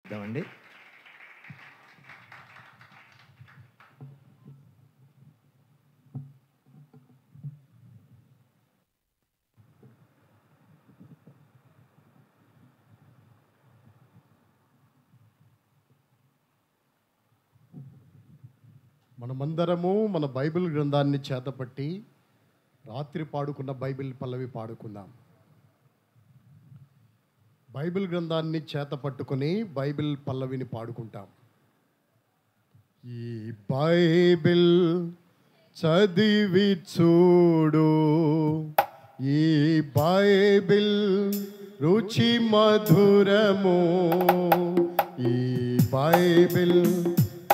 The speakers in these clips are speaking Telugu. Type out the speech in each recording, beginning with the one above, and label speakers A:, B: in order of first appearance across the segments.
A: ఇద్దామండి.
B: మనమందరము మన బైబిల్ గ్రంథాన్ని చేతపట్టి రాత్రి పాడుకున్న బైబిల్ పల్లవి పాడుకుందాం. బైబిల్ గ్రంథాన్ని చేతపట్టుకొని బైబిల్ పల్లవిని పాడుకుంటాం. ఈ బైబిల్ చదివి చూడు, ఈ బైబిల్ రుచి మధురము, ఈ బైబిల్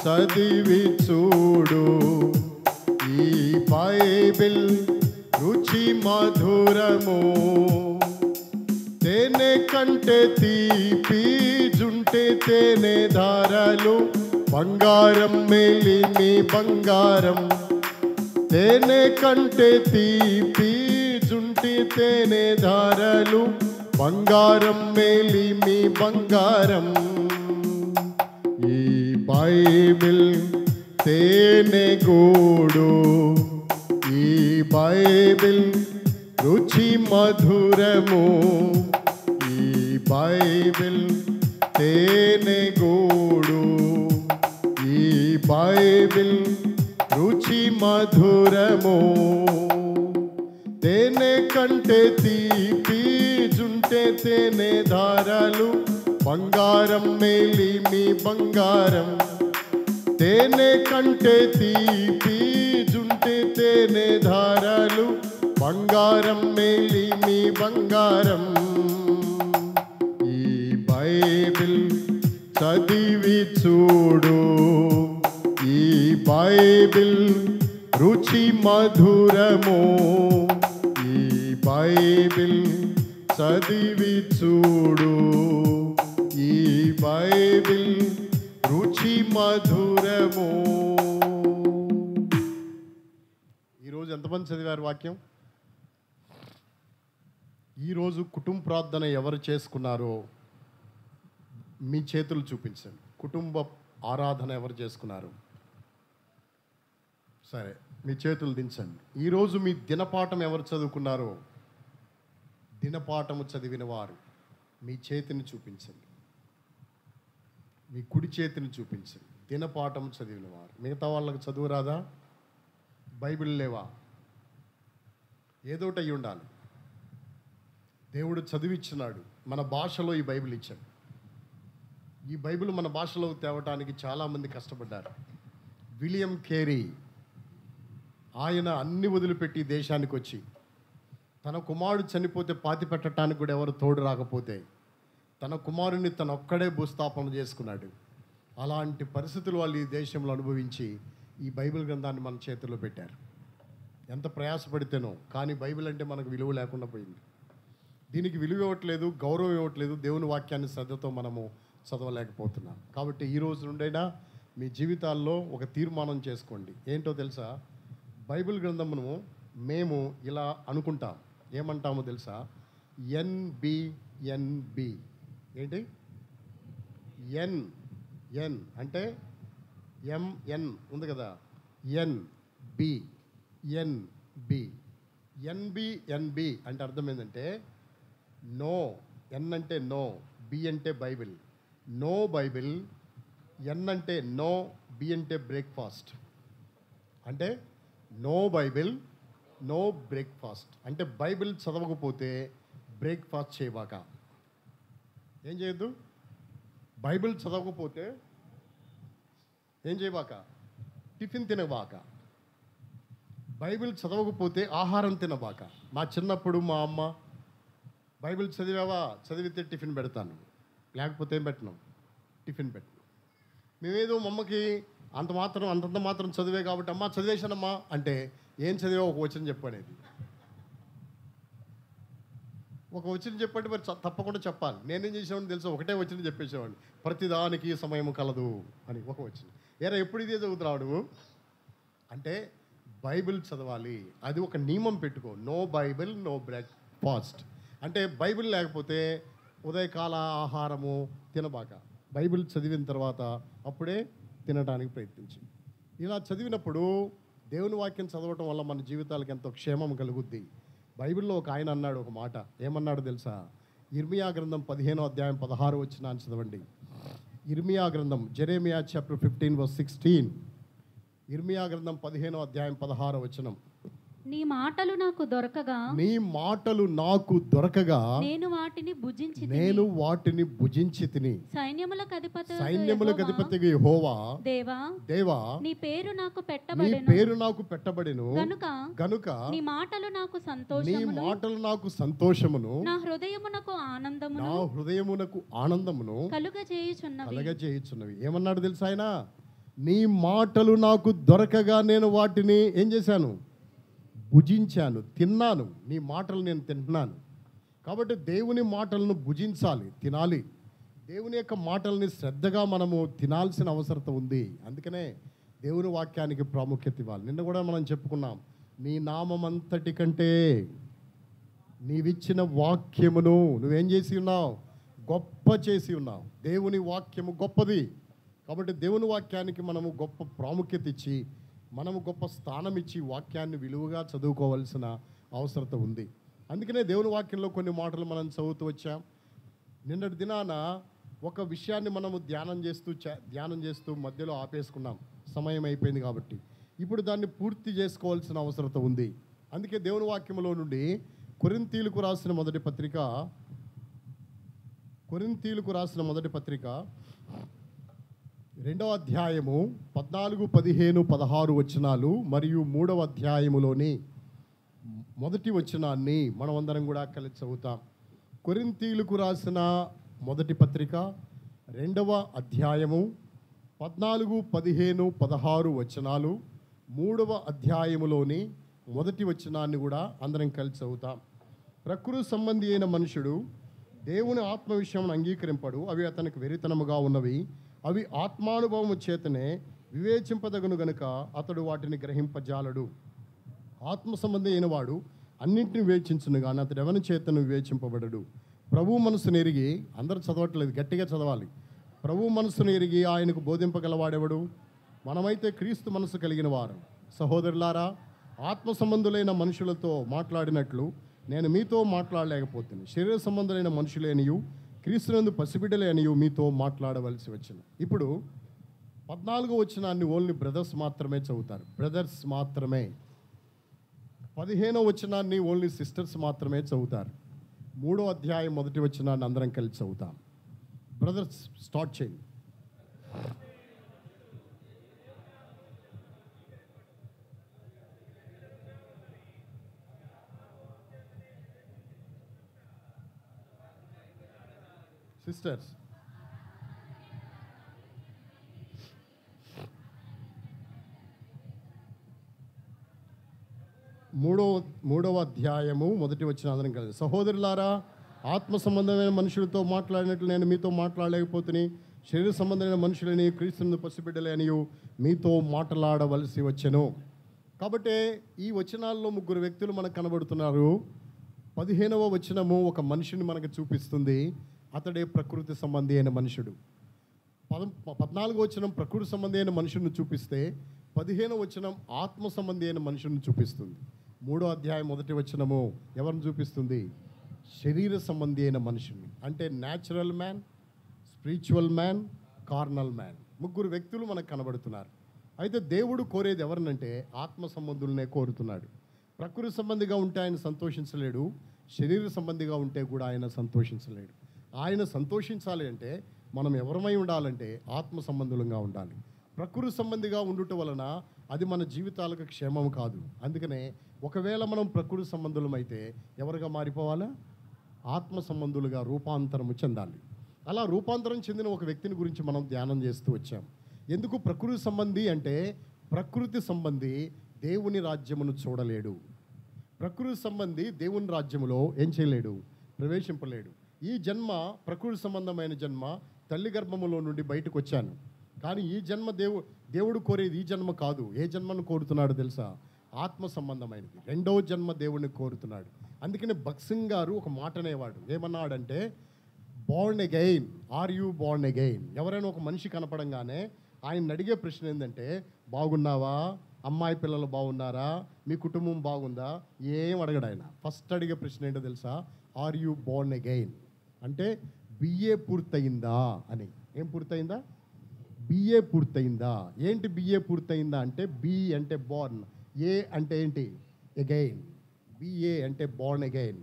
B: చదివి చూడు, ఈ బైబిల్ రుచి మధురము. తేనె కంటే తీపి జుంటే తేనె ధారలు, బంగారం మేలిమి బంగారం. తేనె కంటే తీపి జుంటి తేనె ధారలు, బంగారం మేలిమి బంగారం. ఈ బైబిల్ తేనె గూడు, ఈ బైబిల్ రుచి మధురము, ఈ బైబిల్ తేనె గూడు, ఈ బైబిల్ రుచి మధురము. తేనె కంటే తీపి జుంటే తేనె ధారలు, బంగారం మేలిమి బంగారం. తేనె కంటే తీపి జుంటే తేనె ధారలు, బంగారం మేలిమి బంగారం. ఈ బైబిల్ చదివి చూడు, ఈ బైబిల్ రుచి మధురము, ఈ బైబిల్ చదివి చూడు, ఈ బైబిల్ రుచి మధురము. ఈరోజు ఎంతమంది చదివారు వాక్యం? ఈరోజు కుటుంబ ప్రార్థన ఎవరు చేసుకున్నారో మీ చేతులు చూపించండి. కుటుంబ ఆరాధన ఎవరు చేసుకున్నారు? సరే, మీ చేతులు దించండి. ఈరోజు మీ దినపాఠం ఎవరు చదువుకున్నారో, దినపాఠము చదివిన వారు మీ చేతిని చూపించండి, మీ కుడి చేతిని చూపించండి. దినపాఠం చదివిన వారు. మిగతా వాళ్ళకి చదువు రాదా? బైబిల్ లేవా? ఏదోటి అయి ఉండాలి. దేవుడు చదివిచ్చినాడు, మన భాషలో ఈ బైబిల్ ఇచ్చాడు. ఈ బైబిల్ మన భాషలో తేవటానికి చాలామంది కష్టపడ్డారు. విలియం కేరీ, ఆయన అన్ని వదిలిపెట్టి దేశానికి వచ్చి తన కుమారుడు చనిపోతే పాతి పెట్టడానికి కూడా ఎవరు తోడు రాకపోతే తన కుమారుని తన ఒక్కడే భూస్థాపన చేసుకున్నాడు. అలాంటి పరిస్థితులు వాళ్ళు ఈ దేశంలో అనుభవించి ఈ బైబిల్ గ్రంథాన్ని మన చేతుల్లో పెట్టారు. ఎంత ప్రయాసపడితేనో, కానీ బైబిల్ అంటే మనకు విలువ లేకుండా పోయింది. దీనికి విలువ ఇవ్వట్లేదు, గౌరవం ఇవ్వట్లేదు. దేవుని వాక్యాన్ని శ్రద్ధతో మనము చదవలేకపోతున్నాం. కాబట్టి ఈ రోజు నుండైనా మీ జీవితాల్లో ఒక తీర్మానం చేసుకోండి. ఏంటో తెలుసా? బైబిల్ గ్రంథమును మేము ఇలా అనుకుంటాం. ఏమంటామో తెలుసా? ఎన్బిఎన్బి. ఏంటి? ఎన్ అంటే ఎంఎన్ ఉంది కదా, ఎన్బి ఎన్బి అంటే అర్థం ఏంటంటే నో. ఎన్ అంటే నో, బి అంటే బైబిల్. No Bible. ఎన్ అంటే నో, బి అంటే బ్రేక్ఫాస్ట్. అంటే నో బైబిల్, నో బ్రేక్ఫాస్ట్. అంటే బైబిల్ చదవకపోతే బ్రేక్ఫాస్ట్ చేయబాక. ఏం చేయొద్దు? బైబిల్ చదవకపోతే ఏం చేయబాక? టిఫిన్ తినబాక. బైబిల్ చదవకపోతే ఆహారం తినబాక. మా చిన్నప్పుడు మా అమ్మ, బైబిల్ చదివావా? చదివితే టిఫిన్ పెడతాను, లేకపోతే ఏం పెట్టను, టిఫిన్ పెట్టను. మేమేదో మా అమ్మకి అంతంత మాత్రం చదివే కాబట్టి, అమ్మ చదివేశానమ్మా అంటే, ఏం చదివా ఒక వచనం చెప్పనేది. ఒక వచనం చెప్పండి, మరి తప్పకుండా చెప్పాలి. నేనేం చేసేవాడిని తెలుసా? ఒకటే వచనం చెప్పేసేవాడిని, ప్రతిదానికి సమయం కలదు అని ఒక వచనం. ఏరా ఎప్పుడు ఇదే చదువుతున్నావు నువ్వు అంటే, బైబిల్ చదవాలి. అది ఒక నియమం పెట్టుకో. No Bible, no breakfast. అంటే బైబిల్ లేకపోతే ఉదయకాల ఆహారము తినబాక. బైబిల్ చదివిన తర్వాత అప్పుడే తినడానికి ప్రయత్నించు. ఇలా చదివినప్పుడు దేవుని వాక్యం చదవటం వల్ల మన జీవితాలకు ఎంతో క్షేమం కలుగుద్ది. బైబిల్లో ఒక ఆయన అన్నాడు ఒక మాట, ఏమన్నాడు తెలుసా? ఇర్మియా గ్రంథం 15వ అధ్యాయం 16 వచనాన్ని చదవండి. ఇర్మియా గ్రంథం, జెరెమియా చాప్టర్ 15:16. ఇర్మియా గ్రంథం 15వ అధ్యాయం 16వ వచనం.
A: నీ మాటలు నాకు దొరకగా,
B: నీ మాటలు నాకు దొరకగా
A: నేను వాటిని
B: భుజించి తిని.
A: సైన్యములకు
B: అధిపతిగా యెహోవా, దేవా
A: నీ పేరు
B: నాకు పెట్టబడెను గనుక
A: నీ మాటలు నాకు సంతోషమును
B: నా హృదయమునకు ఆనందమును కలుగజేయుచున్నవి. ఏమన్నాడు తెలుసా ఆయన? నీ మాటలు నాకు దొరకగా నేను వాటిని ఏం చేశాను? భుజించాను, తిన్నాను. నీ మాటలు నేను తింటున్నాను. కాబట్టి దేవుని మాటలను భుజించాలి, తినాలి. దేవుని యొక్క మాటల్ని శ్రద్ధగా మనము తినాల్సిన అవసరం ఉంది. అందుకనే దేవుని వాక్యానికి ప్రాముఖ్యత ఇవ్వాలి. నిన్న కూడా మనం చెప్పుకున్నాం, నీ నామమంతటి కంటే నీవిచ్చిన వాక్యమును నువ్వేం చేసి ఉన్నావు? గొప్ప చేసి ఉన్నావు. దేవుని వాక్యము గొప్పది. కాబట్టి దేవుని వాక్యానికి మనము గొప్ప ప్రాముఖ్యత ఇచ్చి, మనము గొప్ప స్థానం ఇచ్చి వాక్యాన్ని విలువగా చదువుకోవాల్సిన అవసరం ఉంది. అందుకనే దేవుని వాక్యంలో కొన్ని మాటలు మనం చదువుతూ వచ్చాం. నిన్నటి దినాన ఒక విషయాన్ని మనము ధ్యానం చేస్తూ మధ్యలో ఆపేసుకున్నాం, సమయం అయిపోయింది కాబట్టి. ఇప్పుడు దాన్ని పూర్తి చేసుకోవాల్సిన అవసరం ఉంది. అందుకే దేవుని వాక్యంలో నుండి కొరింథీయులకు రాసిన మొదటి పత్రిక 2వ అధ్యాయము 14, 15, 16 వచనాలు మరియు 3వ అధ్యాయములోని మొదటి వచనాన్ని మనం అందరం కూడా కలిసి చదువుతాం. కొరింథీయులకు రాసిన మొదటి పత్రిక 2వ అధ్యాయము 14, 15, 16 వచనాలు, 3వ అధ్యాయములోని మొదటి వచనాన్ని కూడా అందరం కలిసి చదువుతాం. ప్రకృతి సంబంధి అయిన మనుషుడు దేవుని ఆత్మ విషయం అంగీకరింపడు, అవి అతనికి వెరితనముగా ఉన్నవి. అవి ఆత్మానుభవము చేతనే వివేచింపదగును గనుక అతడు వాటిని గ్రహింపజాలడు. ఆత్మ సంబంధి అయిన వాడు అన్నింటిని వివేచించును కానీ అతడు ఎవరి చేతను వివేచింపబడడు. ప్రభు మనసును ఎరిగి, అందరూ చదవట్లేదు, గట్టిగా చదవాలి. ప్రభు మనసును ఎరిగి ఆయనకు బోధింపగలవాడెవడు? మనమైతే క్రీస్తు మనసు కలిగిన వారు. సహోదరులారా, ఆత్మ సంబంధులైన మనుషులతో మాట్లాడినట్లు నేను మీతో మాట్లాడలేకపోతుంది. శరీర సంబంధులైన మనుషులేనియు క్రీస్తునందు పసిబిడ్డలేనియు మీతో మాట్లాడవలసి వచ్చింది. ఇప్పుడు 14వ వచనాన్ని ఓన్లీ బ్రదర్స్ మాత్రమే చదువుతారు, బ్రదర్స్ మాత్రమే. 15వ వచనాన్ని ఓన్లీ సిస్టర్స్ మాత్రమే చదువుతారు. 3వ అధ్యాయం మొదటి వచనాన్ని అందరం కలిసి చదువుతాం. బ్రదర్స్ స్టార్ట్ చేయండి. సిస్టర్స్, మూడవ అధ్యాయము మొదటి వచనం అందరం కలిసి. సహోదరులారా, ఆత్మ సంబంధమైన మనుషులతో మాట్లాడినట్లు నేను మీతో మాట్లాడలేకపోతుని, శరీర సంబంధమైన మనుషులని క్రీస్తును పసిబిడ్డలేని మీతో మాట్లాడవలసి వచ్చెను. కాబట్టి ఈ వచనాల్లో 3 వ్యక్తులు మనకు కనబడుతున్నారు. 15వ వచనము ఒక మనిషిని మనకు చూపిస్తుంది, అతడే ప్రకృతి సంబంధి అయిన మనుషుడు. 14వ వచనం ప్రకృతి సంబంధి అయిన మనుషుని చూపిస్తే 15వ వచనం ఆత్మ సంబంధి అయిన మనుషుని చూపిస్తుంది. 3వ అధ్యాయం మొదటి వచనము ఎవరిని చూపిస్తుంది? శరీర సంబంధి అయిన మనుషుని. అంటే natural man, spiritual man, carnal man. 3 వ్యక్తులు మనకు కనబడుతున్నారు. అయితే దేవుడు కోరేది ఎవరినంటే ఆత్మ సంబంధులనే కోరుతున్నాడు. ప్రకృతి సంబంధిగా ఉంటే ఆయన సంతోషించలేడు, శరీర సంబంధిగా ఉంటే కూడా ఆయన సంతోషించలేడు. ఆయన సంతోషించాలి అంటే మనం ఎవరమై ఉండాలంటే ఆత్మ సంబంధులంగా ఉండాలి. ప్రకృతి సంబంధిగా ఉండుట వలన అది మన జీవితాలకు క్షేమం కాదు. అందుకనే ఒకవేళ మనం ప్రకృతి సంబంధులం అయితే ఎవరుగా మారిపోవాలా? ఆత్మ సంబంధులుగా రూపాంతరము చెందాలి. అలా రూపాంతరం చెందిన ఒక వ్యక్తిని గురించి మనం ధ్యానం చేస్తూ వచ్చాం. ఎందుకు ప్రకృతి సంబంధి అంటే, ప్రకృతి సంబంధి దేవుని రాజ్యమును చూడలేడు. ప్రకృతి సంబంధి దేవుని రాజ్యములో ఏం చేయలేడు? ప్రవేశింపలేడు. ఈ జన్మ ప్రకృతి సంబంధమైన జన్మ. తల్లి గర్భములో నుండి బయటకు వచ్చాను, కానీ ఈ జన్మ దేవుడు కోరేది ఈ జన్మ కాదు. ఏ జన్మను కోరుతున్నాడు తెలుసా? ఆత్మ సంబంధమైనది. 2వ జన్మ దేవుడిని కోరుతున్నాడు. అందుకని భక్సింగ్ గారు ఒక మాట అనేవాడు, ఏమన్నాడంటే, born again. Are you born again? ఎవరైనా ఒక మనిషి కనపడంగానే ఆయన అడిగే ప్రశ్న ఏంటంటే, బాగున్నావా, అమ్మాయి పిల్లలు బాగున్నారా, మీ కుటుంబం బాగుందా, ఏం అడగడు ఆయన. ఫస్ట్ అడిగే ప్రశ్న ఏంటో తెలుసా? ఆర్ యూ బోర్న్ అగైన్ అంటే బిఏ పూర్తయిందా అని. ఏం పూర్తయిందా? బిఏ పూర్తయిందా. ఏంటి బిఏ పూర్తయిందా అంటే, బి అంటే బోర్న్, ఏ అంటే ఏంటి? అగైన్. బిఏ అంటే బోర్న్ అగైన్.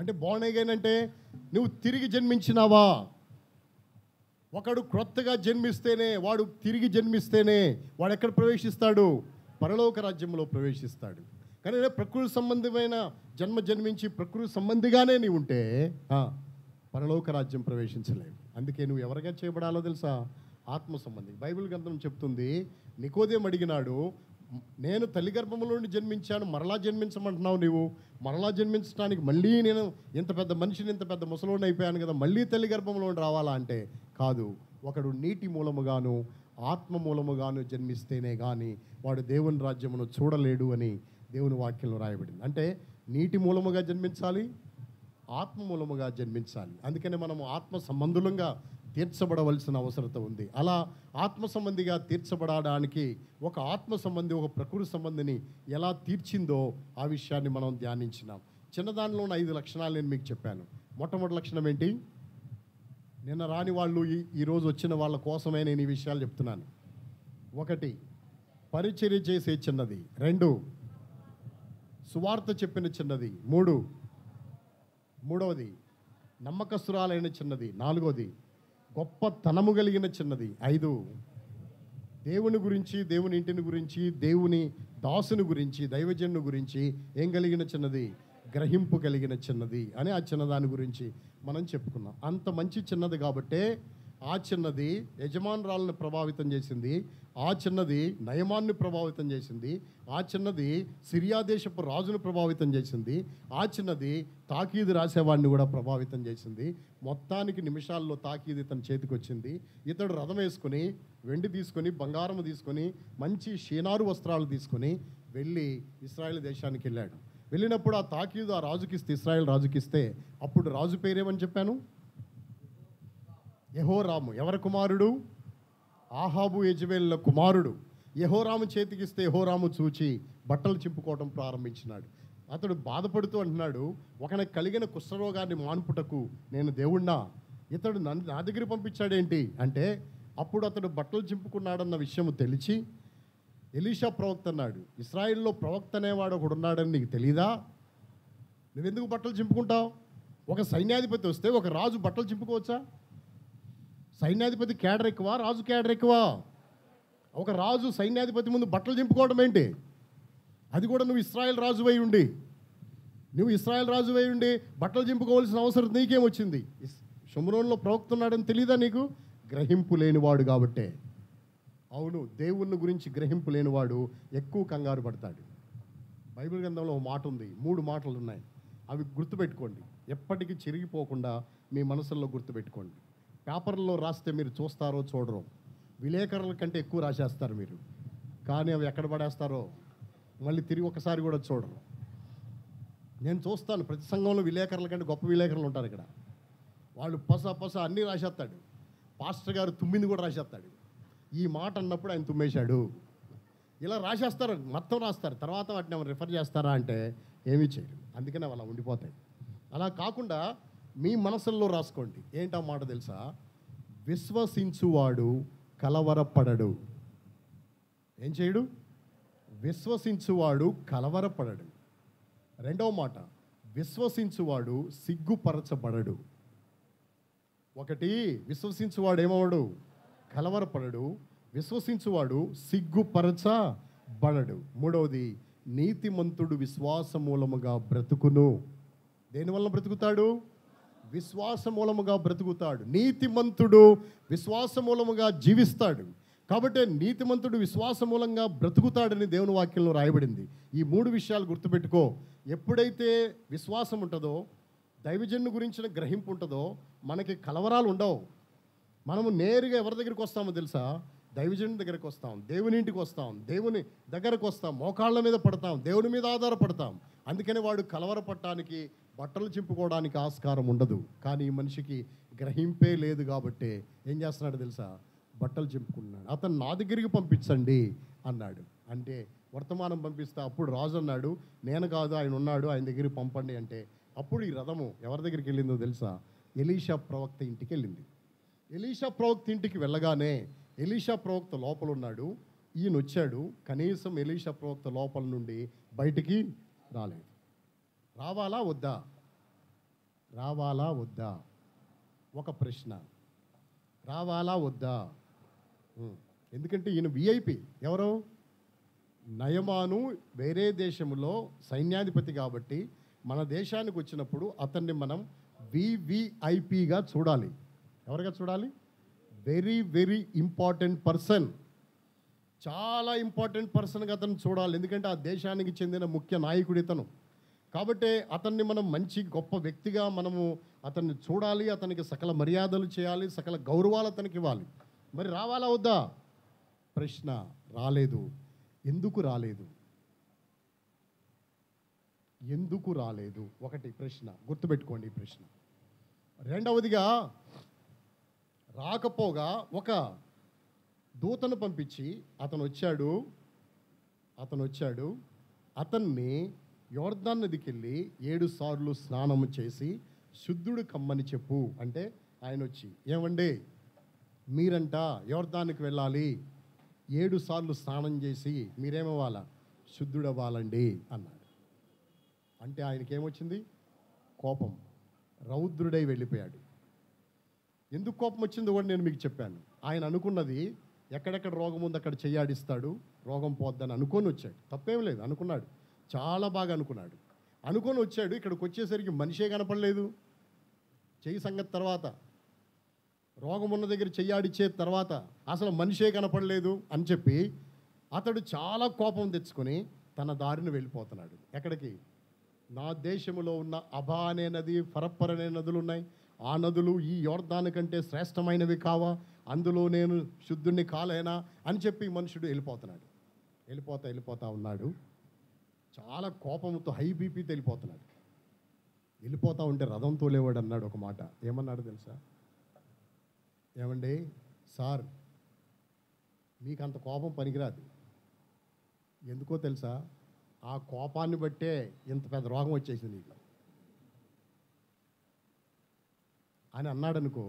B: అంటే బోర్న్ అగైన్ అంటే నువ్వు తిరిగి జన్మించినావా. ఒకడు క్రొత్తగా జన్మిస్తేనే, వాడు తిరిగి జన్మిస్తేనే వాడు ఎక్కడ ప్రవేశిస్తాడు? పరలోక రాజ్యంలో ప్రవేశిస్తాడు. కానీ ప్రకృతి సంబంధమైన జన్మించి ప్రకృతి సంబంధిగానే నీవు ఉంటే పరలోక రాజ్యం ప్రవేశించలేవు. అందుకే నువ్వు ఎవరిగా చేయబడాలో తెలుసా? ఆత్మ సంబంధి. బైబిల్ గ్రంథం చెప్తుంది, నికోదేము అడిగినాడు, నేను తల్లి గర్భంలో నుండి జన్మించాను, మరలా జన్మించమంటున్నావు నీవు. మరలా జన్మించడానికి మళ్ళీ నేను ఇంత పెద్ద మనిషిని, ఇంత పెద్ద ముసలోడిని అయిపోయాను కదా, మళ్ళీ తల్లి గర్భంలో నుండి రావాలా అంటే కాదు. ఒకడు నీటి మూలముగాను ఆత్మ మూలముగాను జన్మిస్తేనే కానీ వాడు దేవుని రాజ్యమును చూడలేడు అని దేవుని వాక్యంలో రాయబడింది. అంటే నీటి మూలముగా జన్మించాలి, ఆత్మ మూలముగా జన్మించాలి. అందుకనే మనము ఆత్మ సంబంధులంగా తీర్చబడవలసిన అవసరత ఉంది. అలా ఆత్మ సంబంధిగా తీర్చబడడానికి ఒక ఆత్మ సంబంధి ఒక ప్రకృతి సంబంధిని ఎలా తీర్చిందో ఆ విషయాన్ని మనం ధ్యానించినాం. చిన్నదానిలో ఉన్న 5 లక్షణాలు నేను మీకు చెప్పాను. మొట్టమొదటి లక్షణం ఏంటి? నిన్న రాని వాళ్ళు ఈరోజు వచ్చిన వాళ్ళ కోసమే నేను ఈ విషయాలు చెప్తున్నాను. 1, పరిచర్య చేసే చిన్నది. 2, సువార్త చెప్పిన చిన్నది. 3, మూడవది నమ్మకస్తురాలైన చిన్నది. 4వది గొప్ప తనము కలిగిన చిన్నది. 5, దేవుని గురించి, దేవుని ఇంటిని గురించి, దేవుని దాసుని గురించి, దైవజనుని గురించి ఏం కలిగిన చిన్నది? గ్రహింపు కలిగిన చిన్నది అని ఆ చిన్నదాని గురించి మనం చెప్పుకున్నాం. అంత మంచి చిన్నది కాబట్టే ఆ చిన్నది యజమానురాలను ప్రభావితం చేసింది, ఆ చిన్నది నయమాన్ని ప్రభావితం చేసింది, ఆ చిన్నది సిరియా దేశపు రాజును ప్రభావితం చేసింది, ఆ చిన్నది తాకీదు రాసేవాడిని కూడా ప్రభావితం చేసింది. మొత్తానికి నిమిషాల్లో తాకీదు తన చేతికి వచ్చింది. ఇతడు రథం వేసుకొని, వెండి తీసుకొని, బంగారం తీసుకొని, మంచి షీనారు వస్త్రాలు తీసుకొని వెళ్ళి ఇశ్రాయేల్ దేశానికి వెళ్ళాడు. వెళ్ళినప్పుడు ఆ తాకీదు ఆ రాజుకిస్తే, ఇశ్రాయేల్ రాజుకిస్తే, అప్పుడు రాజు పేరేమని చెప్పాను? యెహోరాము. ఎవరి కుమారుడు? ఆహాబు యెజెబెలుల కుమారుడు. యెహోరాము చేతికిస్తే యెహోరాము చూచి బట్టలు చింపుకోవడం ప్రారంభించినాడు. అతడు బాధపడుతూ అంటున్నాడు, ఒకనికి కలిగిన కుష్ఠరోగాన్ని మాన్పుటకు నేను దేవుణ్ణా? ఇతడు నా దగ్గర పంపించాడేంటి అంటే, అప్పుడు అతడు బట్టలు చింపుకున్నాడన్న విషయము తెలిసి ఎలీషా ప్రవక్త అన్నాడు, ఇశ్రాయేల్లో ప్రవక్త అనేవాడు ఒకడు ఉన్నాడని నీకు తెలీదా? నువ్వెందుకు బట్టలు చింపుకుంటావు? ఒక సైన్యాధిపతి వస్తే ఒక రాజు బట్టలు చింపుకోవచ్చా? సైన్యాధిపతి కేడర్ ఎక్కువ, రాజు కేడర్ ఎక్కువ? ఒక రాజు సైన్యాధిపతి ముందు బట్టలు చింపుకోవడం ఏంటి? అది కూడా నువ్వు ఇశ్రాయేల్ రాజువై ఉండి, బట్టలు చింపుకోవాల్సిన అవసరం నీకేమొచ్చింది? షోమ్రోన్లో ప్రవక్త ఉన్నాడని తెలీదా నీకు? గ్రహింపు లేనివాడు కాబట్టే. అవును, దేవుని గురించి గ్రహింపు లేనివాడు ఎక్కువ కంగారు పడతాడు. బైబిల్ గ్రంథంలో ఒక మాట ఉంది, 3 మాటలు ఉన్నాయి. అవి గుర్తుపెట్టుకోండి, ఎప్పటికీ చిరిగిపోకుండా మీ మనసుల్లో గుర్తుపెట్టుకోండి. పేపర్లో రాస్తే మీరు చూస్తారో చూడరో, విలేకరుల కంటే ఎక్కువ రాసేస్తారు మీరు, కానీ అవి ఎక్కడ పడేస్తారో మళ్ళీ తిరిగి ఒకసారి కూడా చూడరు. నేను చూస్తాను, ప్రతి సంఘంలో విలేకరుల కంటే గొప్ప విలేకరులు ఉంటారు ఇక్కడ. వాళ్ళు పస అన్నీ రాసేస్తాడు. పాస్టర్ గారు తుమ్మింది కూడా రాసేస్తాడు. ఈ మాట అన్నప్పుడు ఆయన తుమ్మేశాడు, ఇలా రాసేస్తారు, మొత్తం రాస్తారు. తర్వాత వాటిని ఏమైనా రిఫర్ చేస్తారా అంటే ఏమీ చేయరు. అందుకనే అలా ఉండిపోతాయి. అలా కాకుండా మీ మనసుల్లో రాసుకోండి. ఏంటా మాట తెలుసా? విశ్వసించువాడు కలవరపడడు. ఏం చేయడు? విశ్వసించువాడు కలవరపడడు. 2వ మాట, విశ్వసించువాడు సిగ్గుపరచబడడు. 1, విశ్వసించువాడు ఏమవడు? కలవరపడడు. విశ్వసించువాడు సిగ్గుపరచబడడు. 3వది, నీతిమంతుడు విశ్వాస మూలముగా బ్రతుకును. దేనివల్ల బ్రతుకుతాడు? విశ్వాస మూలముగా బ్రతుకుతాడు. నీతిమంతుడు విశ్వాస మూలముగా జీవిస్తాడు. కాబట్టి నీతిమంతుడు విశ్వాస మూలంగా బ్రతుకుతాడని దేవుని వాక్యంలో రాయబడింది. ఈ 3 విషయాలు గుర్తుపెట్టుకో. ఎప్పుడైతే విశ్వాసం ఉంటుందో, దైవజనుని గురించిన గ్రహింపు ఉంటుందో, మనకి కలవరాలు ఉండవు. మనము నేరుగా ఎవరి దగ్గరికి వస్తామో తెలుసా? దైవజనుని దగ్గరికి వస్తాం, దేవుని ఇంటికి వస్తాం, దేవుని దగ్గరకు వస్తాం, మోకాళ్ళ మీద పడతాం, దేవుని మీద ఆధారపడతాం. అందుకని వాడు కలవరపడటానికి బట్టలు చింపుకోవడానికి ఆస్కారం ఉండదు. కానీ ఈ మనిషికి గ్రహింపే లేదు కాబట్టి ఏం చేస్తున్నాడు తెలుసా? బట్టలు చింపుకున్నాడు. అతను నా దగ్గరికి పంపించండి అన్నాడు. అంటే వర్తమానం పంపిస్తే అప్పుడు రాజు అన్నాడు, నేను కాదు, ఆయన ఉన్నాడు, ఆయన దగ్గరికి పంపండి అంటే అప్పుడు ఈ రథము ఎవరి దగ్గరికి వెళ్ళిందో తెలుసా? ఎలీషా ప్రవక్త ఇంటికి వెళ్ళింది. ఎలీషా ప్రవక్త ఇంటికి వెళ్ళగానే ఎలీషా ప్రవక్త లోపల ఉన్నాడు. ఈయన వచ్చాడు. కనీసం ఎలీషా ప్రవక్త లోపల నుండి బయటికి రాలేదు. రావాలా వద్దా? రావాలా వద్దా? ఒక ప్రశ్న. రావాలా వద్దా? ఎందుకంటే ఈయన విఐపి. ఎవరు? నయమాను వేరే దేశంలో సైన్యాధిపతి కాబట్టి మన దేశానికి వచ్చినప్పుడు అతన్ని మనం వివిఐపిగా చూడాలి. ఎవరిగా చూడాలి? Very very important person. చాలా ఇంపార్టెంట్ పర్సన్గా అతను చూడాలి. ఎందుకంటే ఆ దేశానికి చెందిన ముఖ్య నాయకుడు ఇతను. కాబట్టి అతన్ని మనం మంచి గొప్ప వ్యక్తిగా మనము అతన్ని చూడాలి. అతనికి సకల మర్యాదలు చేయాలి, సకల గౌరవాలు అతనికి ఇవ్వాలి. మరి రావాలా వద్దా? ప్రశ్న. రాలేదు. ఎందుకు రాలేదు? ఎందుకు రాలేదు? ఒకటి ప్రశ్న, గుర్తుపెట్టుకోండి ఈ ప్రశ్న. రెండవదిగా, రాకపోగా ఒక దూతను పంపించి అతను వచ్చాడు. అతన్ని యోర్దాను నదికి వెళ్ళి 7 సార్లు స్నానము చేసి శుద్ధుడు కమ్మని చెప్పు అంటే ఆయన వచ్చి, ఏమండి మీరంట యోర్దానికి వెళ్ళాలి, 7 సార్లు స్నానం చేసి మీరేమవ్వాలా? శుద్ధుడవ్వాలండి అన్నాడు. అంటే ఆయనకి ఏమొచ్చింది? కోపం. రౌద్రుడై వెళ్ళిపోయాడు. ఎందుకు కోపం వచ్చిందో కూడా నేను మీకు చెప్పాను. ఆయన అనుకున్నది ఎక్కడెక్కడ రోగం ఉంది అక్కడ చెయ్యాడిస్తాడు, రోగం పోద్దని అనుకొని వచ్చాడు. తప్పేం లేదు, అనుకున్నాడు. చాలా బాగా అనుకున్నాడు. అనుకొని వచ్చాడు. ఇక్కడికి వచ్చేసరికి మనిషే కనపడలేదు. చెయ్యి సంగతి తర్వాత, రోగం ఉన్న దగ్గర చెయ్యాడిచ్చే తర్వాత అసలు మనిషే కనపడలేదు అని చెప్పి అతడు చాలా కోపం తెచ్చుకొని తన దారిని వెళ్ళిపోతున్నాడు. ఎక్కడికి? నా దేశంలో ఉన్న అబా అనే నది, ఫరప్పర్ అనే నదులు ఉన్నాయి. ఆ నదులు ఈ యోర్దాను కంటే శ్రేష్టమైనవి కావా? అందులో నేను శుద్ధుణ్ణి కాలేనా అని చెప్పి మనుషుడు వెళ్ళిపోతున్నాడు. వెళ్ళిపోతా ఉన్నాడు. చాలా కోపంతో హై బీపీతో వెళ్ళిపోతున్నాడు. వెళ్ళిపోతా ఉంటే రథం తోలేవాడు అన్నాడు ఒక మాట. ఏమన్నాడు తెలుసా? ఏమండి సార్, మీకు అంత కోపం పనికిరాదు. ఎందుకో తెలుసా? ఆ కోపాన్ని బట్టే ఇంత పెద్ద రోగం వచ్చేసింది నీకు అని అన్నాడు అనుకో.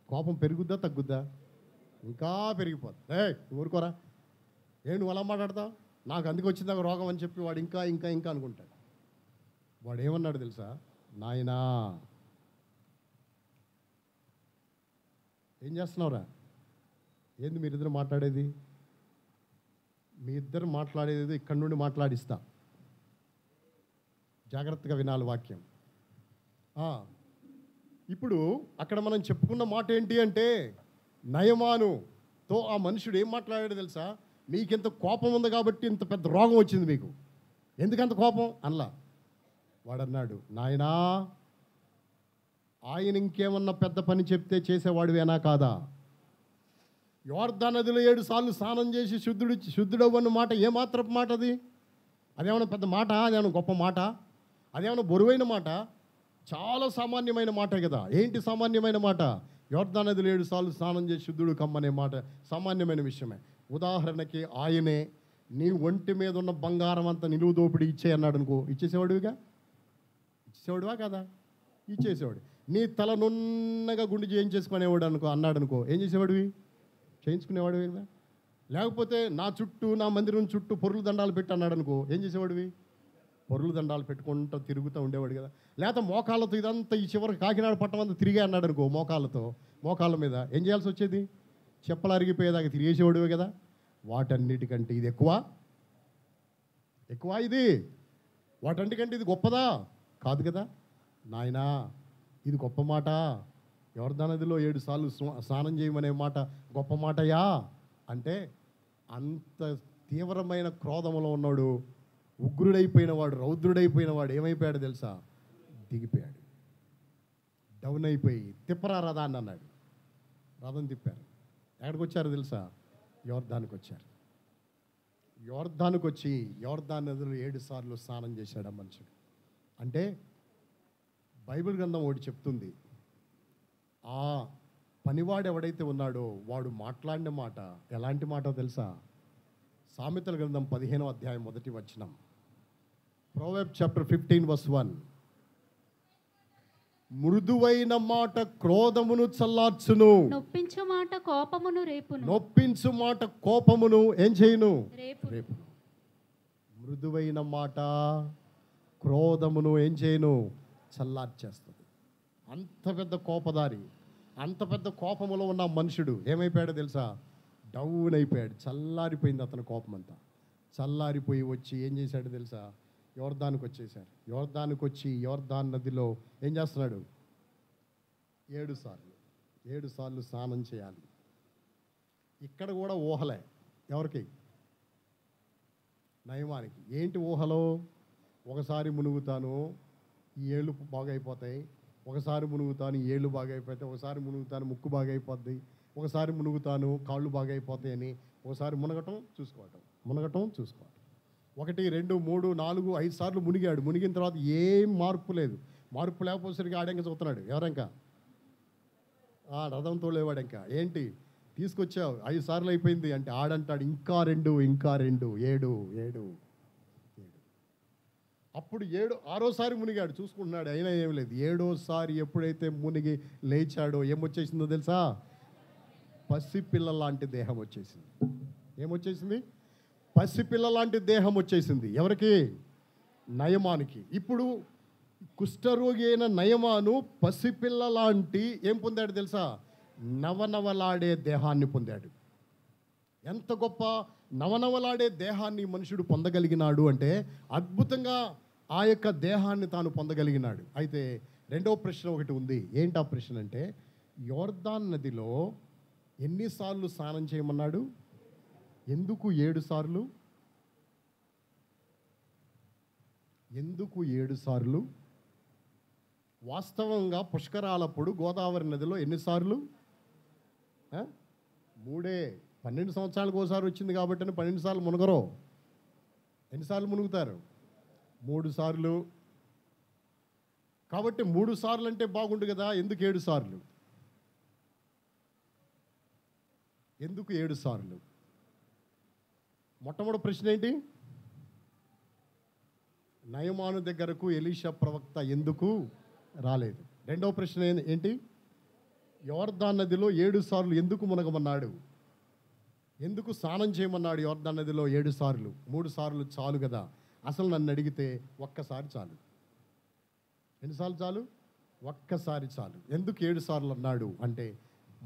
B: కోపం పెరుగుద్దా తగ్గుద్దా? ఇంకా పెరిగిపోద్ది. ఊరుకోరా, నువ్వు అలా మాట్లాడతావు, నాకు అందుకు వచ్చిందా రోగం అని చెప్పి వాడు ఇంకా ఇంకా ఇంకా అనుకుంటాడు. వాడు ఏమన్నాడు తెలుసా? నాయనా ఏం చేస్తున్నావురా? ఏంది మీరిద్దరు మాట్లాడేది? మీ ఇద్దరు మాట్లాడేది ఇక్కడి నుండి మాట్లాడిస్తా. జాగ్రత్తగా వినాలి వాక్యం. ఇప్పుడు అక్కడ మనం చెప్పుకున్న మాట ఏంటి అంటే, నయమానుతో ఆ మనుషుడు ఏం మాట్లాడాడు తెలుసా? మీకింత కోపం ఉంది కాబట్టి ఇంత పెద్ద రోగం వచ్చింది మీకు, ఎందుకంత కోపం అనలా. వాడన్నాడు, నాయనా ఆయన ఇంకేమన్నా పెద్ద పని చెప్తే చేసేవాడివేనా కాదా? యోర్దాను నదిలో 7 సార్లు స్నానం చేసి శుద్ధుడవ్వన్న మాట ఏమాత్రపు మాట అది? అదేమన్నా పెద్ద మాట? అదేమన్నా గొప్ప మాట? అదేమన్నా బరువైన మాట? చాలా సామాన్యమైన మాటే కదా. ఏంటి సామాన్యమైన మాట? యోర్దాను నదిలో 7 సార్లు స్నానం చేసి శుద్ధుడు కమ్మనే మాట సామాన్యమైన విషయమే. ఉదాహరణకి ఆయనే నీ ఒంటి మీద ఉన్న బంగారం అంతా నిలువు దోపిడి ఇచ్చే అన్నాడు అనుకో, ఇచ్చేసేవాడువా కదా? ఇచ్చేసేవాడు. నీ తల నున్నగా గుండు చేయించేసుకునేవాడు అన్నాడు అనుకో, ఏం చేసేవాడివి? చేయించుకునేవాడు కదా. లేకపోతే నా మందిరం చుట్టూ పొరులు దండాలు పెట్టి అన్నాడు అనుకో, ఏం చేసేవాడివి? పొరులు దండాలు పెట్టుకుంటూ తిరుగుతూ ఉండేవాడు కదా. లేకపోతే మోకాళ్ళతో ఇదంతా ఈ చివరికి కాకినాడ పట్టం అంతా తిరిగే అన్నాడు అనుకో, మోకాళ్ళ మీద ఏం చేయాల్సి వచ్చేది? చెప్పలు అరిగిపోయేదాకా తిరిగేసేవాడివే కదా. వాటన్నిటికంటే ఇది ఎక్కువ ఇది? వాటన్నిటికంటే ఇది గొప్పదా? కాదు కదా నాయనా. ఇది గొప్ప మాట. యోర్దాను నదిలో 7 సార్లు స్నానం చేయమనే మాట గొప్ప మాటయా అంటే, అంత తీవ్రమైన క్రోధంలో ఉన్నాడు, ఉగ్రుడైపోయినవాడు, రౌద్రుడైపోయినవాడు ఏమైపోయాడు తెలుసా? దిగిపోయాడు. డౌన్ అయిపోయి తిప్పరా రథాన్ని అన్నాడు. రథం తిప్పారు. ఎక్కడికి వచ్చారు తెలుసా? యోర్దానికి వచ్చారు. యోర్దానికి వచ్చి యోర్దాను నదిలో 7 సార్లు స్నానం చేశాడు ఆ మనుషుడు. అంటే బైబిల్ గ్రంథం ఒకటి చెప్తుంది, ఆ పనివాడు ఎవడైతే ఉన్నాడో వాడు మాట్లాడిన మాట ఎలాంటి మాట తెలుసా? సామెతల గ్రంథం 15వ అధ్యాయం 1వ వచనం, ప్రొవర్బ్స్ చాప్టర్ 15 verse 1. మృదువైన మాట క్రోధమును చల్లార్చును,
A: నొప్పించు మాట కోపమును రేపును.
B: నొప్పించు మాట కోపమును ఏం చేయును?
A: రేపును.
B: మృదువైన మాట క్రోధమును ఏం చేయను? చల్లార్చేస్తుంది. అంత పెద్ద కోపదారి, అంత పెద్ద కోపములో ఉన్న మనుషుడు ఏమైపోయాడో తెలుసా? డౌన్ అయిపోయాడు, చల్లారిపోయింది అతని కోపం అంతా. చల్లారిపోయి వచ్చి ఏం చేశాడు తెలుసా? యోర్దానికి వచ్చేసారు. యోర్దానికి వచ్చి యోర్దాన్ నదిలో ఏం చేస్తున్నాడు? 7 సార్లు స్నానం చేయాలి. ఇక్కడ కూడా ఊహలే. ఎవరికి? నయమానికి. ఏంటి ఊహలో? ఒకసారి మునుగుతాను ఈ ఏళ్ళు బాగా అయిపోతాయి, ఒకసారి మునుగుతాను ఈ ఏళ్ళు బాగా అయిపోతాయి, ఒకసారి మునుగుతాను ముక్కు బాగా అయిపోద్ది, ఒకసారి మునుగుతాను కాళ్ళు బాగా అయిపోతాయి అని ఒకసారి మునగటం చూసుకోవటం. 1 2 3 4 5 సార్లు మునిగాడు. మునిగిన తర్వాత ఏం మార్పు లేదు. మార్పు లేకపోసరికి ఆడంక చూస్తున్నాడు. ఎవరంకా? రథం తోలేవాడు. ఇంకా ఏంటి తీసుకొచ్చావు? 5 సార్లు అయిపోయింది అంటే ఆడంటాడు ఇంకా 2 7. అప్పుడు 6వ మునిగాడు, చూసుకుంటున్నాడు, అయినా ఏం లేదు. 7వ ఎప్పుడైతే మునిగి లేచాడో ఏమొచ్చేసిందో తెలుసా? పసిపిల్ల లాంటి దేహం వచ్చేసింది. ఏమొచ్చేసింది? పసిపిల్ల లాంటి దేహం వచ్చేసింది. ఎవరికి? నయమానికి. ఇప్పుడు కుష్ఠరోగి అయిన నయమాను పసిపిల్ల లాంటి ఏం పొందాడు తెలుసా? నవనవలాడే దేహాన్ని పొందాడు. ఎంత గొప్ప నవనవలాడే దేహాన్ని మనుషుడు పొందగలిగినాడు అంటే అద్భుతంగా ఆ యొక్క దేహాన్ని తాను పొందగలిగినాడు. అయితే రెండవ ప్రశ్న ఒకటి ఉంది. ఏంటి ఆ ప్రశ్న అంటే, యోర్దాన్ నదిలో ఎన్నిసార్లు స్నానం చేయమన్నాడు? ఎందుకు 7 సార్లు? ఎందుకు 7 సార్లు? వాస్తవంగా పుష్కరాలప్పుడు గోదావరి నదిలో ఎన్నిసార్లు? 3. 12 సంవత్సరాలకు ఒకసారి వచ్చింది కాబట్టి 12 సార్లు మునగరు. ఎన్నిసార్లు మునుగుతారు? 3 సార్లు. కాబట్టి 3 సార్లు అంటే బాగుండు కదా, ఎందుకు 7 సార్లు? ఎందుకు 7 సార్లు? మొట్టమొదటి ప్రశ్న ఏంటి? నయమాను దగ్గరకు ఎలీషా ప్రవక్త ఎందుకు రాలేదు? రెండవ ప్రశ్న ఏంటి? యోర్దాన్ నదిలో 7 సార్లు ఎందుకు మునగమన్నాడు? ఎందుకు స్నానం చేయమన్నాడు యోర్దాన్ నదిలో 7 సార్లు? 3 సార్లు చాలు కదా. అసలు నన్ను అడిగితే ఒక్కసారి చాలు. ఎన్నిసార్లు చాలు? ఒక్కసారి చాలు. ఎందుకు 7 సార్లు అన్నాడు అంటే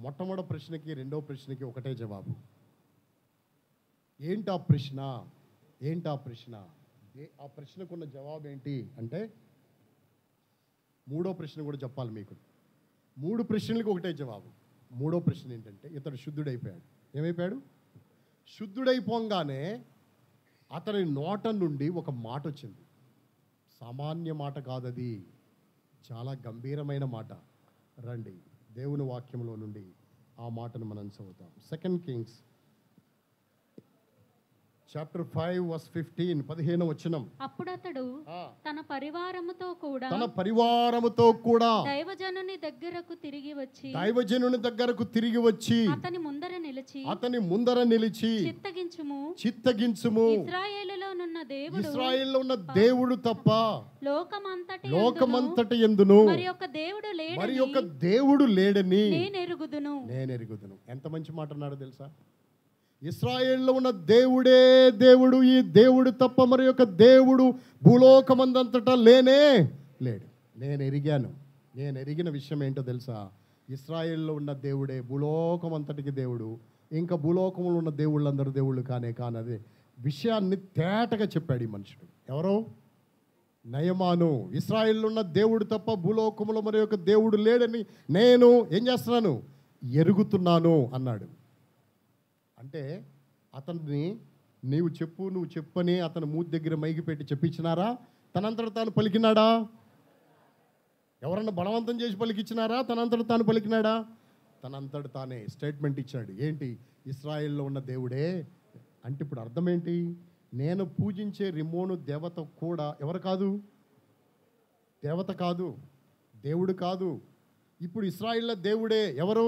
B: మొట్టమొదటి ప్రశ్నకి రెండవ ప్రశ్నకి ఒకటే జవాబు. ఏంటి ఆ ప్రశ్న? ఆ ప్రశ్నకున్న జవాబు ఏంటి అంటే, మూడో ప్రశ్న కూడా చెప్పాలి మీకు. 3 ప్రశ్నలకు ఒకటే జవాబు. మూడో ప్రశ్న ఏంటంటే, ఇతడు శుద్ధుడైపోయాడు. ఏమైపోయాడు? శుద్ధుడైపోగానే అతని నోట నుండి ఒక మాట వచ్చింది. సామాన్య మాట కాదది, చాలా గంభీరమైన మాట. రండి దేవుని వాక్యంలో నుండి ఆ మాటను మనం చదువుతాం. 2 Kings చాప్టర్ 5 verse 15, 15వ వచనం.
A: అప్పుడు అతడు తన పరివారముతో కూడా దైవజనుని దగ్గరకు తిరిగి వచ్చి అతని ముందర నిలిచి చిత్తగించుము, ఇశ్రాయేలులో ఉన్న దేవుడు తప్ప లోకమంతటి యందును మరి యొక్క దేవుడు లేడని నేనెరుగుదును. ఎంత మంచి మాట అన్నాడు తెలుసా? ఇశ్రాయేలులో ఉన్న దేవుడే దేవుడు, ఈ దేవుడు తప్ప మరి యొక్క దేవుడు భూలోకమందంతటా లేనే లేడు. నేను ఎరిగిన విషయం ఏంటో తెలుసా? ఇశ్రాయేలులో ఉన్న దేవుడే భూలోకమంతటికి దేవుడు. ఇంకా భూలోకంలో ఉన్న దేవుళ్ళందరూ దేవుళ్ళు కానదే విషయాన్ని తేటగా చెప్పాడు ఈ మనుషుడు. ఎవరో? నయమాను. ఇశ్రాయేలులో ఉన్న దేవుడు తప్ప భూలోకంలో మరి యొక్క దేవుడు లేడని నేను ఏం చేస్తున్నాను? ఎరుగుతున్నాను అన్నాడు. అంటే అతన్ని నువ్వు చెప్పని అతను మూతి దగ్గర మైకి పెట్టి చెప్పించినారా? తనంతట తాను పలికినాడా? ఎవరన్నా బలవంతం చేసి పలికిచ్చినారా? తనంతట తాను పలికినాడా? తనంతట తానే స్టేట్మెంట్ ఇచ్చాడు. ఏంటి? ఇశ్రాయేల్లో ఉన్న దేవుడే అంటే ఇప్పుడు అర్థం ఏంటి? నేను పూజించే రిమోను దేవత కూడా ఎవరు కాదు? దేవత కాదు, దేవుడు కాదు. ఇప్పుడు ఇశ్రాయేళ్ల దేవుడే ఎవరు?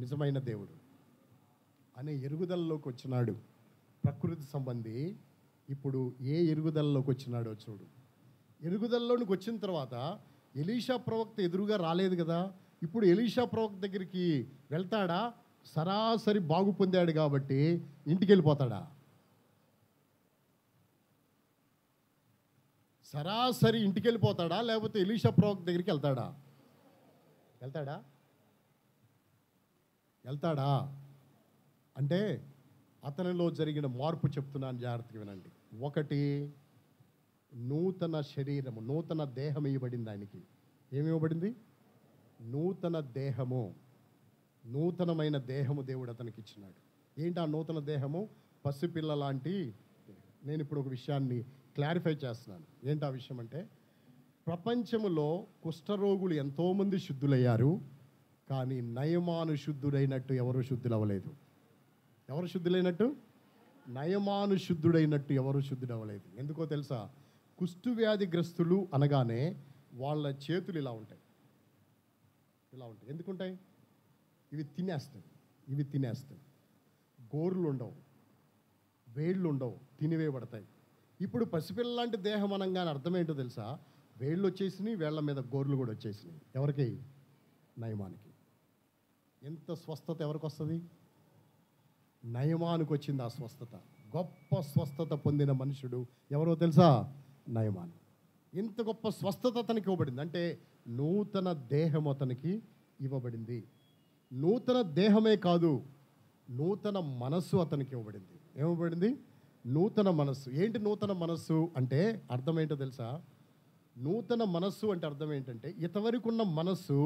A: నిజమైన దేవుడు అనే ఎరుగుదలలోకి వచ్చినాడు. ప్రకృతి సంబంధి ఇప్పుడు ఏ ఎరుగుదలలోకి వచ్చినాడో చూడు. ఎరుగుదలలోనికి వచ్చిన తర్వాత ఎలీషా ప్రవక్త ఎదురుగా రాలేదు కదా. ఇప్పుడు ఎలీషా ప్రవక్త దగ్గరికి వెళ్తాడా? సరాసరి బాగు పొందాడు కాబట్టి ఇంటికి వెళ్ళిపోతాడా? సరాసరి ఇంటికి వెళ్ళిపోతాడా? లేకపోతే ఎలీషా ప్రవక్త దగ్గరికి వెళ్తాడా? వెళ్తాడా అంటే అతనిలో జరిగిన మార్పు చెప్తున్నాను, జాగ్రత్తగా వినండి. ఒకటి, నూతన శరీరము, నూతన దేహం ఇవ్వబడింది ఆయనకి. ఏమి ఇవ్వబడింది? నూతన దేహము, నూతనమైన దేహము దేవుడు అతనికి ఇచ్చినాడు. ఏంటి ఆ నూతన దేహము? పసిపిల్ల లాంటి. నేను ఇప్పుడు ఒక విషయాన్ని క్లారిఫై చేస్తున్నాను. ఏంటి ఆ విషయం అంటే, ప్రపంచంలో కుష్ఠరోగులు ఎంతోమంది శుద్ధులయ్యారు, కానీ నయమాను శుద్ధుడైనట్టు ఎవరు శుద్ధులవ్వలేదు. ఎవరు శుద్ధులైనట్టు? నయమాను శుద్ధుడైనట్టు ఎవరు శుద్ధుడవ్వలేదు. ఎందుకో తెలుసా? కుష్ఠవ్యాధిగ్రస్తులు అనగానే వాళ్ళ చేతులు ఇలా ఉంటాయి, ఇలా ఉంటాయి. ఎందుకుంటాయి? ఇవి తినేస్తాయి. గోర్లు ఉండవు, వేళ్ళు ఉండవు, తినివేయబడతాయి. ఇప్పుడు పసిపిల్ల లాంటి దేహం అనగానే అర్థం ఏంటో తెలుసా? వేళ్ళు వచ్చేసినాయి, వేళ్ల మీద గోర్లు కూడా వచ్చేసినాయి. ఎవరికి? నయమానికి. ఎంత స్వస్థత ఎవరికి వస్తుంది? నయమానికి వచ్చింది ఆ స్వస్థత. గొప్ప స్వస్థత పొందిన మనుషుడు ఎవరో తెలుసా? నయమాను. ఇంత గొప్ప స్వస్థత అతనికి ఇవ్వబడింది. అంటే నూతన దేహం అతనికి ఇవ్వబడింది. నూతన దేహమే కాదు, నూతన మనస్సు అతనికి ఇవ్వబడింది. ఏమివ్వబడింది? నూతన మనస్సు. ఏంటి నూతన మనస్సు అంటే అర్థం ఏంటో తెలుసా? నూతన మనస్సు అంటే అర్థం ఏంటంటే, ఇంతవరకు ఉన్న మనస్సు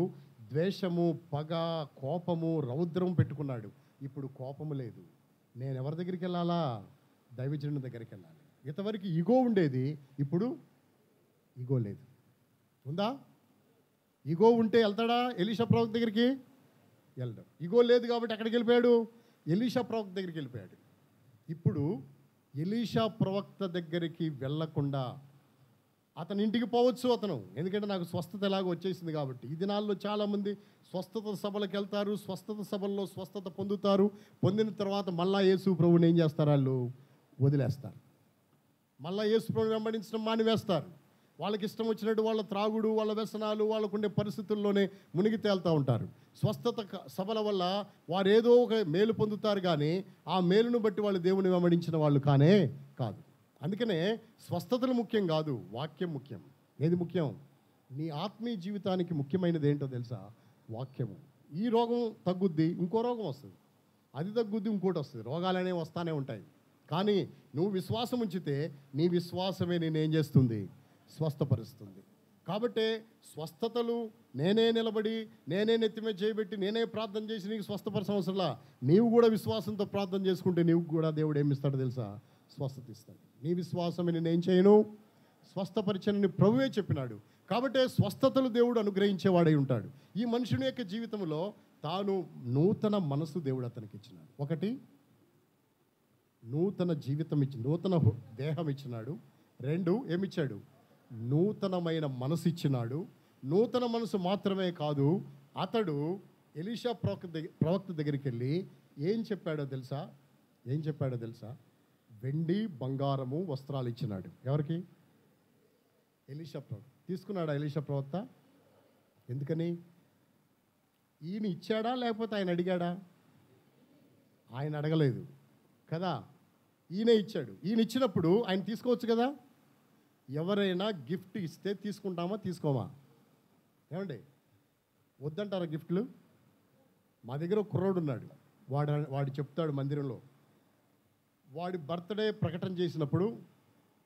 A: ద్వేషము, పగ, కోపము, రౌద్రం పెట్టుకున్నాడు. ఇప్పుడు కోపము లేదు. నేను ఎవరి దగ్గరికి వెళ్ళాలా? దైవజనుని దగ్గరికి వెళ్ళాలి. ఇంతవరకు ఈగో ఉండేది, ఇప్పుడు ఈగో లేదు. ఉందా? ఈగో ఉంటే వెళ్తాడా ఎలీషా ప్రవక్త దగ్గరికి? వెళ్ళడం. ఈగో లేదు కాబట్టి ఎక్కడికి వెళ్ళిపోయాడు? ఎలీషా ప్రవక్త దగ్గరికి వెళ్ళిపోయాడు. ఇప్పుడు ఎలీషా ప్రవక్త దగ్గరికి వెళ్ళకుండా అతని ఇంటికి పోవచ్చు అతను, ఎందుకంటే నాకు స్వస్థత ఎలాగో వచ్చేసింది కాబట్టి. ఈ దినాల్లో చాలామంది స్వస్థత సభలకు వెళ్తారు, స్వస్థత సభల్లో స్వస్థత పొందుతారు. పొందిన తర్వాత మళ్ళా యేసు ప్రభువుని ఏం చేస్తారు? వాళ్ళు వదిలేస్తారు. మళ్ళా యేసు ప్రభువుని వెంబడించడం మానివేస్తారు. వాళ్ళకి ఇష్టం వచ్చినట్టు వాళ్ళ త్రాగుడు, వాళ్ళ వ్యసనాలు, వాళ్ళకుండే పరిస్థితుల్లోనే మునిగి తేలుతూ ఉంటారు. స్వస్థత సభల వల్ల వారు ఏదో ఒక మేలు పొందుతారు, కానీ ఆ మేలును బట్టి వాళ్ళు దేవుని వెంబడించిన వాళ్ళు కాదు. అందుకనే స్వస్థతలు ముఖ్యం కాదు, వాక్యం ముఖ్యం. ఏది ముఖ్యం? నీ ఆత్మీయ జీవితానికి ముఖ్యమైనది ఏంటో తెలుసా? వాక్యము. ఈ రోగం తగ్గుద్ది, ఇంకో రోగం వస్తుంది. అది తగ్గుద్ది, ఇంకోటి వస్తుంది. రోగాలు అనేవి వస్తూనే ఉంటాయి. కానీ నువ్వు విశ్వాసం ఉంచితే నీ విశ్వాసమే నేనేం చేస్తుంది? స్వస్థపరుస్తుంది. కాబట్టి స్వస్థతలు నేనే నిలబడి, నేనే నెత్తిమే చేయబెట్టి, నేనే ప్రార్థన చేసి నీకు స్వస్థపరచ అవసరంలా. నీవు కూడా విశ్వాసంతో ప్రార్థన చేసుకుంటే నీవు కూడా దేవుడు ఏమిస్తాడో తెలుసా? స్వస్థత ఇస్తాడు. నీ విశ్వాసమే నేనేం చేయను? స్వస్థపరిచనని ప్రభువే చెప్పినాడు. కాబట్టి స్వస్థతలు దేవుడు అనుగ్రహించేవాడై ఉంటాడు. ఈ మనుషుని యొక్క జీవితంలో తాను నూతన మనసు దేవుడు అతనికి ఇచ్చినాడు. ఒకటి, నూతన జీవితం ఇచ్చి, నూతన దేహం ఇచ్చినాడు. రెండు, ఏమిచ్చాడు? నూతనమైన మనసు ఇచ్చినాడు. నూతన మనసు మాత్రమే కాదు, అతడు ఎలీషా ప్రవక్త దగ్గరికి వెళ్ళి ఏం చెప్పాడో తెలుసా? వెండి, బంగారము, వస్త్రాలు ఇచ్చినాడు. ఎవరికి? ఎలీషా ప్రవక్త. తీసుకున్నాడా ఎలీషా ప్రవక్త? ఎందుకని? ఈయన ఇచ్చాడా లేకపోతే ఆయన అడిగాడా? ఆయన అడగలేదు కదా, ఈయనే ఇచ్చాడు. ఈయన ఇచ్చినప్పుడు ఆయన తీసుకోవచ్చు కదా. ఎవరైనా గిఫ్ట్ ఇస్తే తీసుకుంటామా, తీసుకోమా? ఏమండి, వద్దంటారా గిఫ్ట్లు? మా దగ్గర ఒక కుర్రోడు ఉన్నాడు. వాడు చెప్తాడు మందిరంలో, వాడి బర్త్డే ప్రకటన చేసినప్పుడు,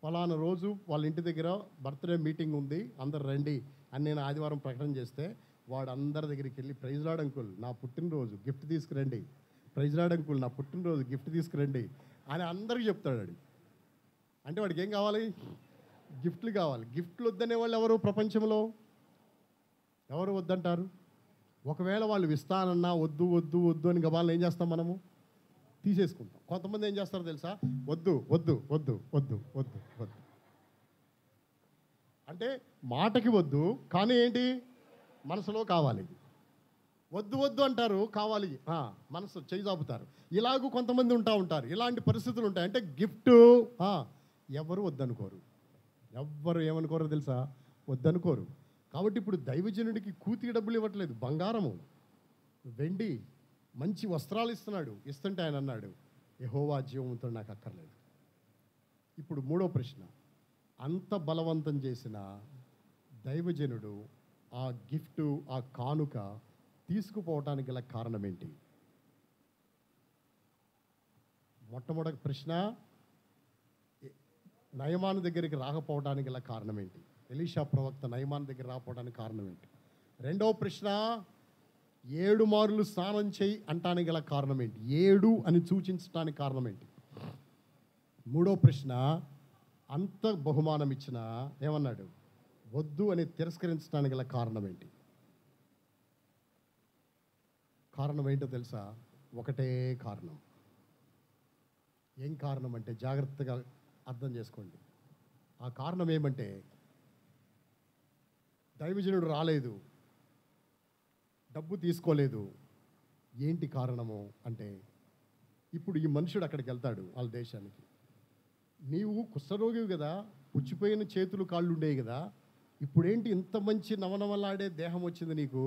A: ఫలానా రోజు వాళ్ళ ఇంటి దగ్గర బర్త్డే మీటింగ్ ఉంది, అందరు రండి అని నేను ఆదివారం ప్రకటన చేస్తే, వాడు అందరి దగ్గరికి వెళ్ళి, ప్రైజ్ లార్డ్ అంకుల్ నా పుట్టినరోజు గిఫ్ట్ తీసుకురండి, ప్రైజ్ లార్డ్ అంకుల్ నా పుట్టినరోజు గిఫ్ట్ తీసుకురండి అని అందరికీ చెప్తాడు. అంటే వాడికి ఏం కావాలి? గిఫ్ట్లు కావాలి. గిఫ్ట్లు వద్దనే వాళ్ళు ఎవరు ప్రపంచంలో? ఎవరు వద్దంటారు? ఒకవేళ వాళ్ళు ఇస్తానన్నా వద్దు వద్దు వద్దు అని గబాలను ఏం చేస్తాం? మనము తీసేసుకుంటాం. కొంతమంది ఏం చేస్తారో తెలుసా? వద్దు వద్దు వద్దు వద్దు వద్దు వద్దు అంటే మాటకి వద్దు, కానీ ఏంటి? మనసులో కావాలి. వద్దు వద్దు అంటారు, కావాలి మనసు చేయి చాపుతారు. ఇలాగూ కొంతమంది ఉంటారు. ఇలాంటి పరిస్థితులు ఉంటాయి. అంటే గిఫ్ట్ ఎవరు వద్దనుకోరు. ఎవ్వరు ఏమనుకోరు తెలుసా? వద్దనుకోరు. కాబట్టి ఇప్పుడు దైవజనుడికి కూతికి డబ్బులు ఇవ్వట్లేదు, బంగారము, వెండి, మంచి వస్త్రాలు ఇస్తున్నాడు. ఇస్తుంటే ఆయన అన్నాడు, యెహోవా జీవంతో నాకు అక్కర్లేదు. ఇప్పుడు మూడో ప్రశ్న, అంత బలవంతం చేసిన దైవజనుడు ఆ గిఫ్ట్, ఆ కానుక తీసుకుపోవటానికి గల కారణం ఏంటి? మొట్టమొదటి ప్రశ్న, నయమాను దగ్గరికి రాకపోవడానికి గల కారణం ఏంటి? ఎలీషా ప్రవక్త నయమాను దగ్గర రాకపోవడానికి కారణం ఏంటి? రెండవ ప్రశ్న, 7 మార్లు స్నానం చేయి అంటానికి గల కారణం ఏంటి? 7 అని సూచించడానికి కారణం ఏంటి? మూడో ప్రశ్న, అంత బహుమానం ఇచ్చిన ఏమన్నాడు? వద్దు అని తిరస్కరించడానికి గల కారణం ఏంటి? కారణం ఏంటో తెలుసా? ఒకటే కారణం. ఏం కారణం అంటే జాగ్రత్తగా అర్థం చేసుకోండి. ఆ కారణం ఏమంటే, దైవజనుడు రాలేదు, డబ్బు తీసుకోలేదు. ఏంటి కారణము అంటే, ఇప్పుడు ఈ మనుషుడు అక్కడికి వెళ్తాడు వాళ్ళ దేశానికి. నీవు కుష్ఠరోగివి కదా, పుచ్చిపోయిన చేతులు కాళ్ళు ఉండేవి కదా, ఇప్పుడేంటి ఇంత మంచి నవనవలాడే దేహం వచ్చింది నీకు,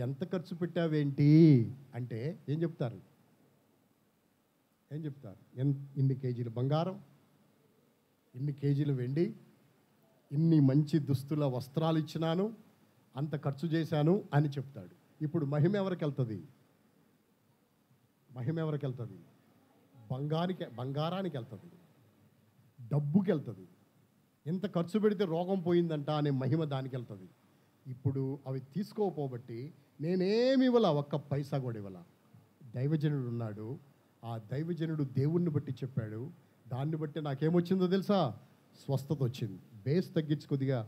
A: ఎంత ఖర్చు పెట్టావేంటి అంటే ఏం చెప్తారు? ఇన్ని కేజీలు బంగారం, ఇన్ని కేజీలు వెండి, ఇన్ని మంచి దుస్తుల వస్త్రాలు ఇచ్చినాను, అంత ఖర్చు చేశాను అని చెప్తాడు. ఇప్పుడు మహిమ ఎవరికి వెళ్తుంది? బంగారానికి వెళ్తుంది, డబ్బుకి వెళ్తుంది. ఎంత ఖర్చు పెడితే రోగం పోయిందంట అనే మహిమ దానికి వెళ్తుంది. ఇప్పుడు అవి తీసుకోపోబట్టి నేనేమి ఇవ్వాల, ఒక్క పైసా కూడా ఇవ్వాల. దైవజనుడు ఉన్నాడు, ఆ దైవజనుడు దేవుణ్ణి బట్టి చెప్పాడు. దాన్ని బట్టి నాకేమొచ్చిందో తెలుసా? స్వస్థత వచ్చింది. బేస్ తగ్గించు కొద్దిగా.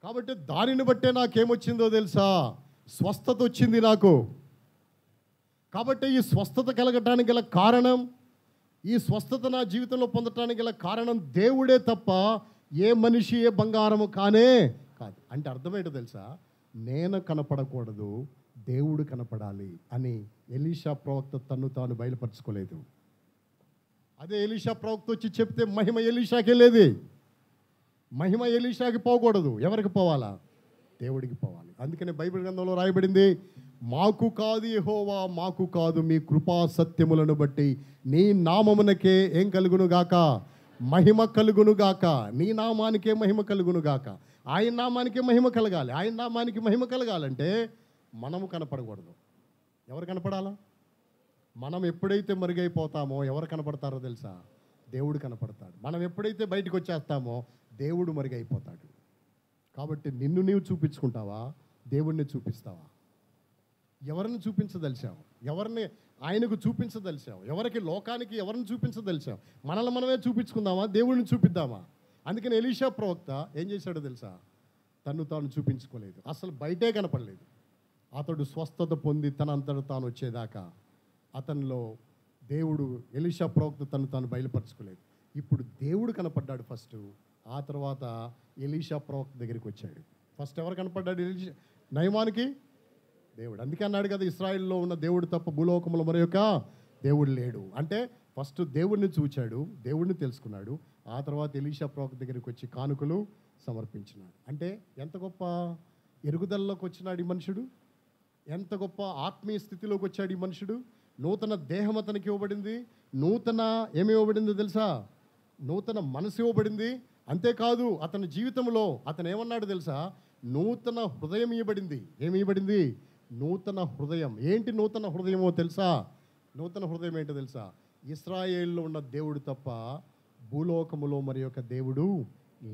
A: కాబట్టి దానిని బట్టే నాకేమొచ్చిందో తెలుసా? స్వస్థత వచ్చింది నాకు. కాబట్టి ఈ స్వస్థత కలగటానికి గల కారణం, ఈ స్వస్థత నా జీవితంలో పొందటానికి గల కారణం దేవుడే తప్ప ఏ మనిషి, ఏ బంగారము కానే కాదు. అంటే అర్థమేంటో తెలుసా? నేను కనపడకూడదు, దేవుడు కనపడాలి అని ఎలీషా ప్రవక్త తన్ను తాను బయలుపరచుకోలేదు. అదే ఎలీషా ప్రవక్త వచ్చి చెప్తే మహిమ ఎలీషాకే లేదు. మహిమ ఎలీషాకి పోకూడదు. ఎవరికి పోవాలా? దేవుడికి పోవాలి. అందుకనే బైబిల్ గ్రంథంలో రాయబడింది, మాకు కాదు యెహోవా, మాకు కాదు, మీ కృపా సత్యములను బట్టి నీ నామమునకే ఏం కలుగునుగాక? మహిమ కలుగునుగాక. నీ నామానికే మహిమ కలుగునుగాక. ఆయన నామానికే మహిమ కలగాలి. ఆయన నామానికి మహిమ కలగాలంటే మనము కనపడకూడదు. ఎవరు కనపడాలా? మనం ఎప్పుడైతే మరుగైపోతామో ఎవరు కనపడతారో తెలుసా? దేవుడు కనపడతాడు. మనం ఎప్పుడైతే బయటకు వచ్చేస్తామో దేవుడు మరుగైపోతాడు. కాబట్టి నిన్ను నీవు చూపించుకుంటావా, దేవుణ్ణి చూపిస్తావా? ఎవరిని చూపించదలిచావు? ఎవరిని ఆయనకు చూపించదలిచావు? ఎవరికి, లోకానికి ఎవరిని చూపించదలిచావు? మనల్ని మనమే చూపించుకుందామా, దేవుడిని చూపిద్దామా? అందుకని ఎలీషా ప్రవక్త ఏం చేశాడో తెలుసా? తను తాను చూపించుకోలేదు, అసలు బయటే కనపడలేదు. అతడు స్వస్థత పొంది తన అంతటా తాను వచ్చేదాకా అతనిలో దేవుడు, ఎలీషా ప్రవక్త తను తాను బయలుపరచుకోలేదు. ఇప్పుడు దేవుడు కనపడ్డాడు ఫస్ట్, ఆ తర్వాత ఎలీషా ప్రవక్త దగ్గరికి వచ్చాడు. ఫస్ట్ ఎవరు కనపడ్డాడు? నయమానికి దేవుడు. అందుకే అన్నాడు కదా, ఇశ్రాయేల్లో ఉన్న దేవుడు తప్ప భూలోకంలో మరి యొక్క దేవుడు లేడు. అంటే ఫస్ట్ దేవుడిని చూచాడు, దేవుడిని తెలుసుకున్నాడు. ఆ తర్వాత ఎలీషా ప్రవక్త దగ్గరికి వచ్చి కానుకలు సమర్పించినాడు. అంటే ఎంత గొప్ప ఎరుగుదలలోకి వచ్చినాడు ఈ మనుషుడు, ఎంత గొప్ప ఆత్మీయ స్థితిలోకి వచ్చాడు ఈ మనుషుడు. నూతన దేహం అతనికి ఇవ్వబడింది, నూతన ఏమి ఇవ్వబడిందో తెలుసా? నూతన మనసు ఇవ్వబడింది. అంతేకాదు అతని జీవితంలో అతను ఏమన్నాడు తెలుసా? నూతన హృదయం ఇవ్వబడింది. ఏమి ఇవ్వబడింది? నూతన హృదయం. ఏంటి నూతన హృదయమో తెలుసా? నూతన హృదయం ఏంటో తెలుసా? ఇశ్రాయేల్లో ఉన్న దేవుడు తప్ప భూలోకములో మరి యొక్క దేవుడు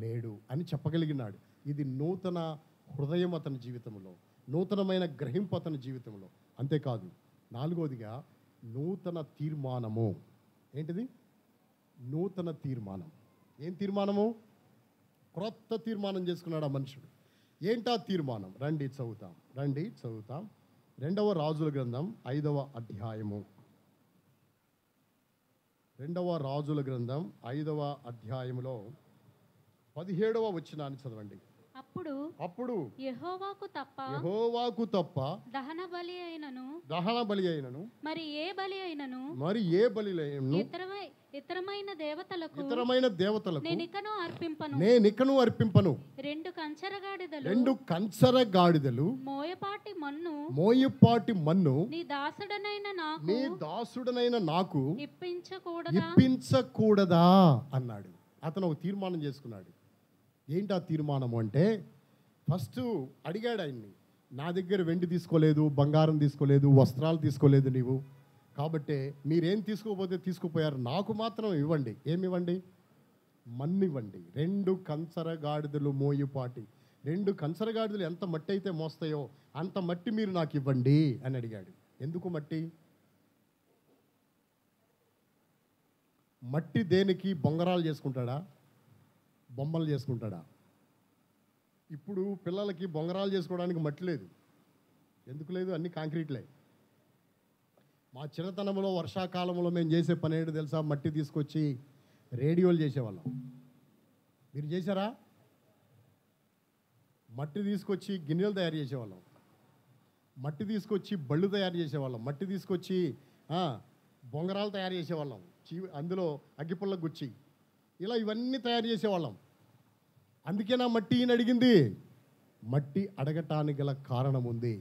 A: లేడు అని చెప్పగలిగినాడు. ఇది నూతన హృదయం అతని జీవితంలో, నూతనమైన గ్రహింపు అతని జీవితంలో. అంతేకాదు, నాలుగోదిగా నూతన తీర్మానము. ఏంటిది? నూతన తీర్మానం. ఏం తీర్మానము? క్రొత్త తీర్మానం చేసుకున్నాడు ఆ మనుషుడు. ఏంటా తీర్మానం? రండి చదువుతాం. 2వ రాజుల గ్రంథం 5వ అధ్యాయము. 2వ రాజుల గ్రంథం 5వ అధ్యాయములో 17వ వచనాన్ని చదవండి. అప్పుడు
C: యెహోవాకు
A: తప్ప
C: దహన బలి అయినను
A: మరి ఏ బలి అయినను
C: ఇతరమైన దేవతలకు
A: నేనికను అర్పింపను.
C: రెండు
A: కంచరగాడిదలు మోయపాటి మన్ను
C: నీ
A: దాసుడనైన నాకు
C: ఇప్పించకూడదా
A: అన్నాడు. అతను ఒక తీర్మానం చేసుకున్నాడు. ఏంటి ఆ తీర్మానం అంటే, ఫస్ట్ అడిగాడు ఆయన్ని, నా దగ్గర వెండి తీసుకోలేదు, బంగారం తీసుకోలేదు, వస్త్రాలు తీసుకోలేదు నీవు, కాబట్టి మీరేం తీసుకోకపోతే తీసుకుపోయారు, నాకు మాత్రం ఇవ్వండి. ఏమివ్వండి? మన్నివ్వండి. 2 కంచరగాడిదలు మోయుపాటి. 2 కంచరగాడిదలు ఎంత మట్టి అయితే మోస్తాయో అంత మట్టి మీరు నాకు ఇవ్వండి అని అడిగాడు. ఎందుకు మట్టి? మట్టి దేనికి? బొంగరాలు చేసుకుంటాడా, బొమ్మలు చేసుకుంటాడా? ఇప్పుడు పిల్లలకి బొంగరాలు చేసుకోవడానికి మట్టి లేదు. ఎందుకు లేదు? అన్ని కాంక్రీట్లే. మా చిన్నతనంలో వర్షాకాలంలో మేము చేసే పని ఏంటో తెలుసా? మట్టి తీసుకొచ్చి రేడియోలు చేసేవాళ్ళం. మీరు చేశారా? మట్టి తీసుకొచ్చి గిన్నెలు తయారు చేసేవాళ్ళం, మట్టి తీసుకొచ్చి బళ్ళు తయారు చేసేవాళ్ళం, మట్టి తీసుకొచ్చి బొంగరాలు తయారు చేసేవాళ్ళం, అందులో అగ్గిపుల్ల గుచ్చి ఇలా ఇవన్నీ తయారు చేసేవాళ్ళం. అందుకేనా మట్టి అని అడిగింది? మట్టి అడగటానికి గల కారణం ఉంది.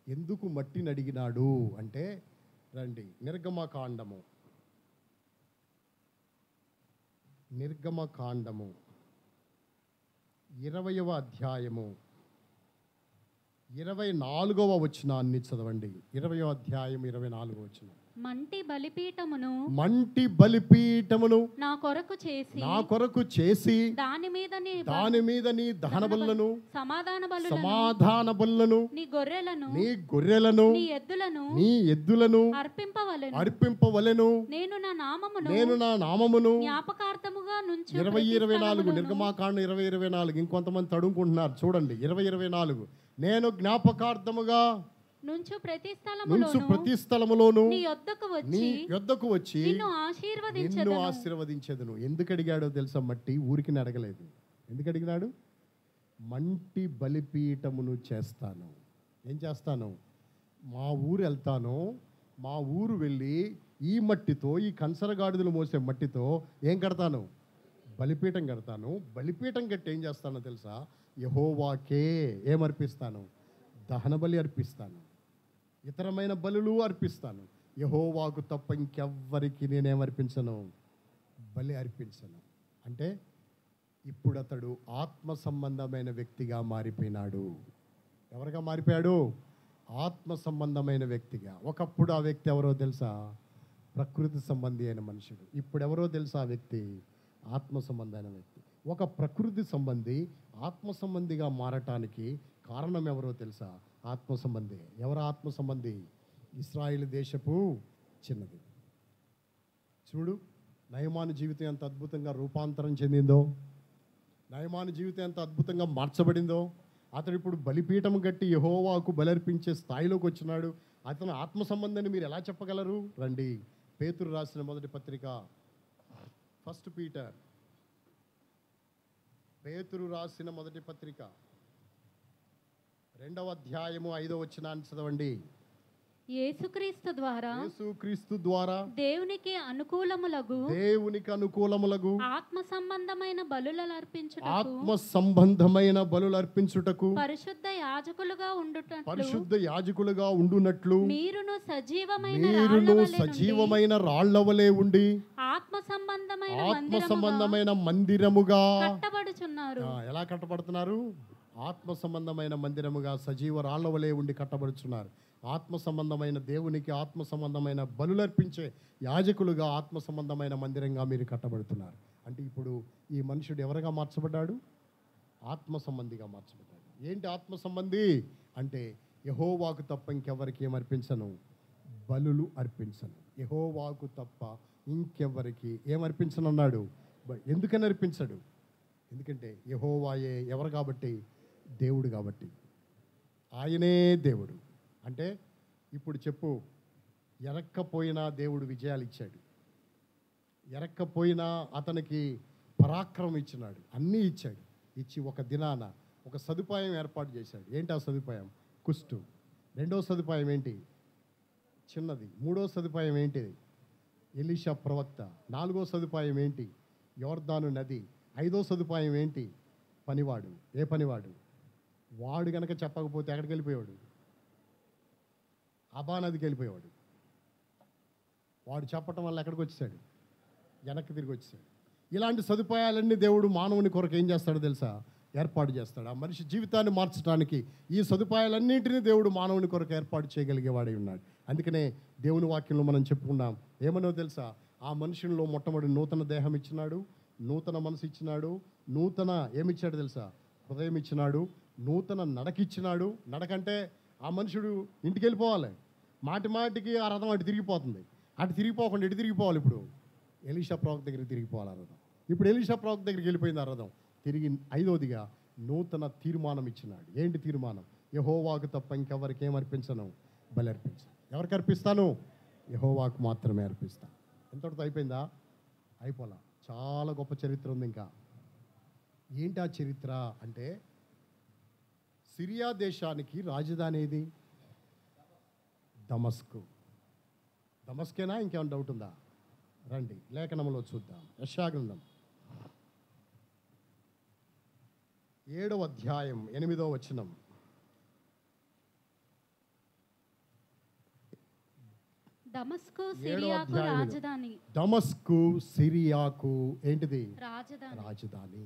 A: ఎందుకు మట్టిని అడిగినాడు అంటే, రండి, నిర్గమకాండము 20వ అధ్యాయము 24వ వచనాన్ని చదవండి. 20వ అధ్యాయం 24వ వచనం.
C: మంటి బలిపీఠమును నా కొరకు చేసి దాని మీద నీ దహన బలులను, సమాధాన బలులను, నీ గొర్రెలను, నీ ఎద్దులను
A: అర్పింపవలెను.
C: నేను
A: నా నామమును
C: జ్ఞాపకార్థముగా నుంచి
A: 20:24 నిర్గమాకాండం 20:24. ఇంకొంతమంది తడుముకుంటున్నారు, చూడండి. 20:24 నేను జ్ఞాపకార్థముగా
C: నుంచు
A: ప్రతి స్థలములోను
C: నీ యొద్దకు వచ్చి
A: నిన్ను ఆశీర్వదించెదను. ఎందుకు అడిగాడో తెలుసా? మట్టి ఊరికి అడగలేదు. ఎందుకు అడిగినాడు? మంటి బలిపీఠమును చేస్తాను. ఏం చేస్తాను? మా ఊరు వెళ్తాను, మా ఊరు వెళ్ళి ఈ మట్టితో, ఈ కంచరగాడిదలు మోసే మట్టితో ఏం కడతాను? బలిపీఠం కడతాను. బలిపీఠం కట్టి ఏం చేస్తానో తెలుసా? యెహోవాకే ఏమర్పిస్తాను? దహన బలి అర్పిస్తాను, ఇతరమైన బలులు అర్పిస్తాను. యెహోవాకు తప్ప ఇంకెవ్వరికి నేనేమర్పించను? బలి అర్పించను. అంటే ఇప్పుడు అతడు ఆత్మ సంబంధమైన వ్యక్తిగా మారిపోయినాడు. ఎవరిగా మారిపోయాడు? ఆత్మ సంబంధమైన వ్యక్తిగా. ఒకప్పుడు ఆ వ్యక్తి ఎవరో తెలుసా? ప్రకృతి సంబంధి అయిన మనుషుడు. ఇప్పుడు ఎవరో తెలుసా? ఆ వ్యక్తి ఆత్మ సంబంధమైన వ్యక్తి. ఒక ప్రకృతి సంబంధి ఆత్మ సంబంధిగా మారటానికి కారణం ఎవరో తెలుసా? ఆత్మ సంబంధి. ఎవరు ఆత్మ సంబంధి? ఇశ్రాయేలు దేశపు చిన్నది. చూడు, నయమాను జీవితం ఎంత అద్భుతంగా రూపాంతరం చెందిందో, నయమాను జీవితం ఎంత అద్భుతంగా మార్చబడిందో. అతడు ఇప్పుడు బలిపీఠం కట్టి యెహోవాకు బలర్పించే స్థాయిలోకి వచ్చినాడు. అతను ఆత్మ సంబంధాన్ని మీరు ఎలా చెప్పగలరు? రండి, పేతురు రాసిన మొదటి పత్రిక, 1 పీటర్, పేతురు రాసిన మొదటి పత్రిక 2వ అధ్యాయము 5వ వచనాన్ని చదవండి.
C: యేసుక్రీస్తు
A: ద్వారా
C: దేవునికి అనుకూలములగు
A: ఆత్మ సంబంధమైన బలులు అర్పించుటకు పరిశుద్ధ యాజకులుగా ఉండునట్లు మీరును సజీవమైన రాళ్లవలే ఉండి ఆత్మ సంబంధమైన మందిరముగా కట్టబడుచున్నారు. ఎలా కట్టబడుతున్నారు? ఆత్మ సంబంధమైన మందిరముగా సజీవ రాళ్లవలే ఉండి కట్టబడుచున్నారు. ఆత్మ సంబంధమైన దేవునికి ఆత్మ సంబంధమైన బలులర్పించే యాజకులుగా ఆత్మ సంబంధమైన మందిరంగా మీరు కట్టబడుతున్నారు. అంటే ఇప్పుడు ఈ మనుషుడు ఎవరిగా మార్చబడ్డాడు? ఆత్మ సంబంధిగా మార్చబడ్డాడు. ఏంటి ఆత్మ సంబంధి అంటే? యెహోవాకు తప్ప ఇంకెవరికి ఏమర్పించను? బలులు అర్పించను. యెహోవాకు తప్ప ఇంకెవరికి ఏమర్పించనన్నాడు. ఎందుకని అర్పించడు? ఎందుకంటే యెహోవాయే ఎవరు కాబట్టి? దేవుడు కాబట్టి. ఆయనే దేవుడు. అంటే ఇప్పుడు చెప్పు, ఎరక్కపోయినా దేవుడు విజయాలు ఇచ్చాడు, ఎరక్కపోయినా అతనికి పరాక్రమం ఇచ్చినాడు, అన్నీ ఇచ్చాడు. ఇచ్చి ఒక దినాన ఒక సదుపాయం ఏర్పాటు చేశాడు. ఏంటి ఆ సదుపాయం? కుష్టు. రెండో సదుపాయం ఏంటి? చిన్నది. మూడో సదుపాయం ఏంటి? ఎలీషా ప్రవక్త. నాలుగో సదుపాయం ఏంటి? యోర్దాను నది. ఐదో సదుపాయం ఏంటి? పనివాడు. ఏ పనివాడు? వాడు గనక చెప్పకపోతే ఎక్కడికి వెళ్ళిపోయాడు? అబా నదికి వెళ్ళిపోయేవాడు. వాడు చెప్పటం వల్ల ఎక్కడికి వచ్చేసాడు? వెనక్కి తిరిగి వచ్చేసాడు. ఇలాంటి సదుపాయాలన్నీ దేవుడు మానవుని కొరకు ఏం చేస్తాడో తెలుసా? ఏర్పాటు చేస్తాడు. ఆ మనిషి జీవితాన్ని మార్చడానికి ఈ సదుపాయాలన్నింటినీ దేవుడు మానవుని కొరకు ఏర్పాటు చేయగలిగేవాడై ఉన్నాడు. అందుకనే దేవుని వాక్యంలో మనం చెప్పుకున్నాం. ఏమనో తెలుసా? ఆ మనుషుల్లో మొట్టమొదటి నూతన దేహం ఇచ్చినాడు, నూతన మనసు ఇచ్చినాడు, నూతన ఏమిచ్చాడు తెలుసా? హృదయం ఇచ్చినాడు, నూతన నడకిచ్చినాడు. నడకంటే ఆ మనుషుడు ఇంటికి వెళ్ళిపోవాలి. మాటి మాటికి ఆ రథం అటు తిరిగిపోతుంది. అటు తిరిగిపోకుండా ఎటు తిరిగిపోవాలి? ఇప్పుడు ఎలీషా ప్రవక్త దగ్గరికి తిరిగిపోవాలి ఆ రథం. ఇప్పుడు ఎలీషా ప్రవక్త దగ్గరికి వెళ్ళిపోయింది ఆ రథం. తిరిగి ఐదోదిగా నూతన తీర్మానం ఇచ్చినాడు. ఏంటి తీర్మానం? యెహోవాకు తప్ప ఇంకెవరికి ఏం అర్పించను? బలి అర్పించను. ఎవరికి అర్పిస్తాను? యెహోవాకు మాత్రమే అర్పిస్తాను. ఎంతటితో అయిపోయిందా? అయిపోలా. చాలా గొప్ప చరిత్ర ఉంది ఇంకా. ఏంటి ఆ చరిత్ర అంటే, సిరియా దేశానికి రాజధాని ఏది? దమస్కు. దమస్కేనా? ఇంకేమైనా డౌట్ ఉందా? రండి లేఖనంలో చూద్దాం. యెషయా గ్రంథం 7వ అధ్యాయం 8వ వచనం.
C: దమస్కు సిరియాకు రాజధాని.
A: దమస్కు సిరియాకు ఏంటిది?
C: రాజధాని.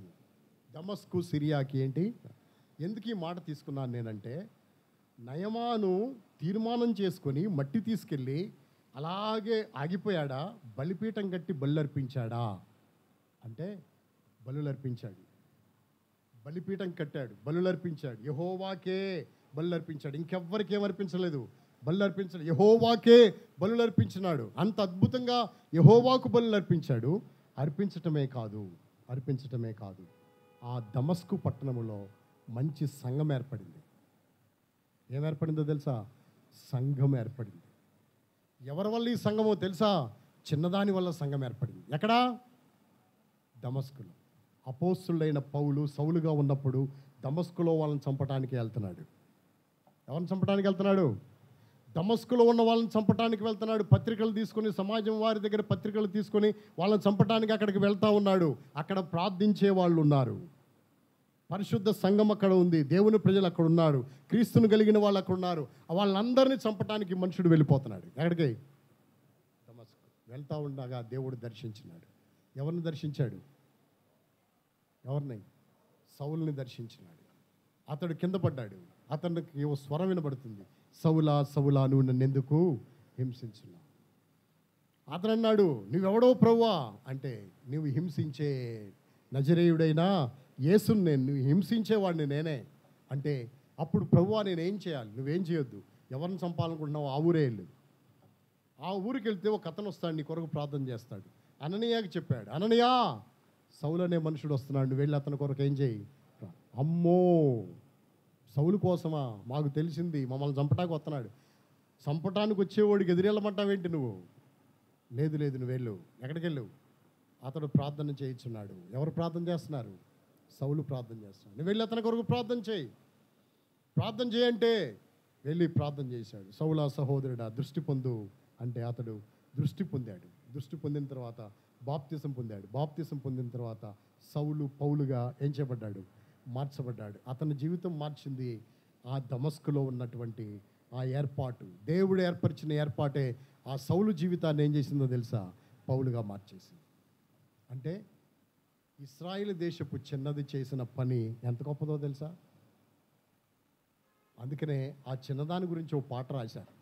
A: దమస్కు సిరియాకి ఏంటి? ఎందుకు ఈ మాట తీసుకున్నాను నేనంటే, నయమాను తీర్మానం చేసుకొని మట్టి తీసుకెళ్ళి అలాగే ఆగిపోయాడా? బలిపీఠం కట్టి బలులర్పించాడా? అంటే బలులర్పించాడు. బలిపీఠం కట్టాడు, బలులర్పించాడు. యెహోవాకే బలులర్పించాడు. ఇంకెవ్వరికి ఏమర్పించలేదు, బలులర్పించాడు. యెహోవాకే బలులర్పించినాడు. అంత అద్భుతంగా యెహోవాకు బలులర్పించాడు. అర్పించటమే కాదు, ఆ దమస్కు పట్టణములో మంచి సంఘం ఏర్పడింది. ఏమేర్పడిందో తెలుసా? సంఘం ఏర్పడింది. ఎవరి వల్ల ఈ సంఘమో తెలుసా? చిన్నదాని వల్ల సంఘం ఏర్పడింది. ఎక్కడా? దమస్కులో. అపోస్తులైన పౌలు సౌలుగా ఉన్నప్పుడు దమస్కులో వాళ్ళని చంపడానికి వెళ్తున్నాడు. ఎవరిని చంపడానికి వెళ్తున్నాడు? దమస్కులో ఉన్న వాళ్ళని చంపడానికి వెళ్తున్నాడు. పత్రికలు తీసుకొని, సమాజం వారి దగ్గర పత్రికలు తీసుకొని వాళ్ళని చంపడానికి అక్కడికి వెళ్తా ఉన్నాడు. అక్కడ ప్రార్థించే వాళ్ళు ఉన్నారు. పరిశుద్ధ సంఘం అక్కడ ఉంది. దేవుని ప్రజలు అక్కడ ఉన్నారు. క్రీస్తును కలిగిన వాళ్ళు అక్కడ ఉన్నారు. వాళ్ళందరినీ చంపడానికి మనుషుడు వెళ్ళిపోతున్నాడు. ఎక్కడికి? దమస్కు. వెళ్తా ఉండగా దేవుడు దర్శించినాడు. ఎవరిని దర్శించాడు? ఎవరిని? సౌలుని దర్శించినాడు. అతడు కింద పడ్డాడు. అతనికి ఓ స్వరం వినబడుతుంది, సౌలా సౌలా నువ్వు నన్ను ఎందుకు హింసించున్నావు? అతను అన్నాడు, నువ్వెవడో ప్రభువా అంటే, నువ్వు హింసించే నజరేయుడైనా యేసుని నువ్వు హింసించేవాడిని నేనే అంటే, అప్పుడు ప్రభువా నేనేం చేయాలి? నువ్వేం చేయొద్దు. ఎవరిని చంపాలనుకుంటున్నావు? ఆ ఊరే వెళ్ళు. ఆ ఊరికి వెళ్తే ఒక అతను వస్తాడు, నీ కొరకు ప్రార్థన చేస్తాడు. అననీయాకి చెప్పాడు, అననీయా సౌలు అనే మనుషుడు వస్తున్నాడు, నువ్వు వెళ్ళి అతని కొరకు ఏం చేయి? అమ్మో, సౌలు కోసమా? మాకు తెలిసింది, మమ్మల్ని చంపటానికి వస్తున్నాడు. చంపటానికి వచ్చేవాడికి ఎదురెళ్ళమంటావేంటి నువ్వు? లేదు నువ్వు వెళ్ళు. ఎక్కడికి వెళ్ళు? అతడు ప్రార్థన చేయించున్నాడు. ఎవరు ప్రార్థన చేస్తున్నారు? సౌలు ప్రార్థన చేస్తున్నాడు. నువ్వు వెళ్ళి అతని కొరకు ప్రార్థన చేయి. ప్రార్థన చేయంటే వెళ్ళి ప్రార్థన చేశాడు. సౌలా సహోదరుడా దృష్టి పొందు అంటే అతడు దృష్టి పొందాడు. దృష్టి పొందిన తర్వాత బాప్తిసం పొందాడు. బాప్తిసం పొందిన తర్వాత సౌలు పౌలుగా ఏం చేయబడ్డాడు? మార్చబడ్డాడు. అతని జీవితం మార్చింది ఆ దమస్కులో ఉన్నటువంటి ఆ ఏర్పాటు. దేవుడు ఏర్పరిచిన ఏర్పాటే ఆ సౌలు జీవితాన్ని ఏం చేసిందో తెలుసా? పౌలుగా మార్చేసింది. అంటే ఇశ్రాయేలు దేశపు చిన్నది చేసిన పని ఎంత గొప్పదో తెలుసా? అందుకనే ఆ చిన్నదాని గురించి ఓ పాట రాశారు.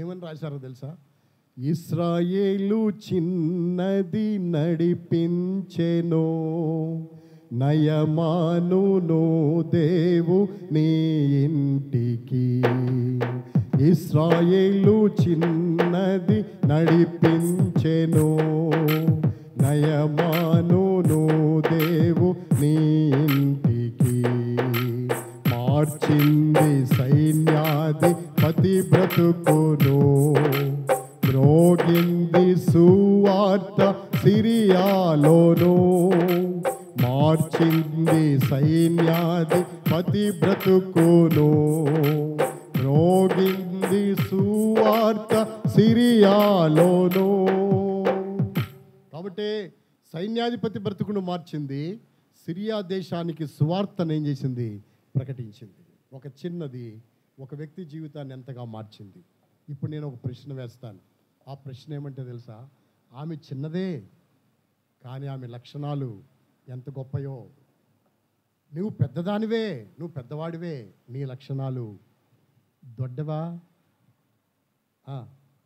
A: ఏమని రాశారో తెలుసా? ఇశ్రాయేలు చిన్నది నడిపించెను, నయమానును దేవు నీ ఇంటికి. ఇశ్రాయేలు చిన్నది నడిపించెను, నయమానును దేవు నీ ఇంటికి. మార్చింది సైన్యాధిపతి బ్రతుకును, మ్రోగింది సువార్త సిరియాలోను. మార్చింది సైన్యాధిపతి బ్రతుకును, రోగింది సువార్త సిరియాలోను. కాబట్టి సైన్యాధిపతి బ్రతుకును మార్చింది, సిరియా దేశానికి సువార్తను ఏం చేసింది? ప్రకటించింది. ఒక చిన్నది ఒక వ్యక్తి జీవితాన్ని ఎంతగా మార్చింది. ఇప్పుడు నేను ఒక ప్రశ్న వేస్తాను. ఆ ప్రశ్న ఏమంటే తెలుసా? ఆమె చిన్నదే, కానీ ఆమె లక్షణాలు ఎంత గొప్పయో. నువ్వు పెద్దదానివే, నువ్వు పెద్దవాడివే, నీ లక్షణాలు దొడ్డవా,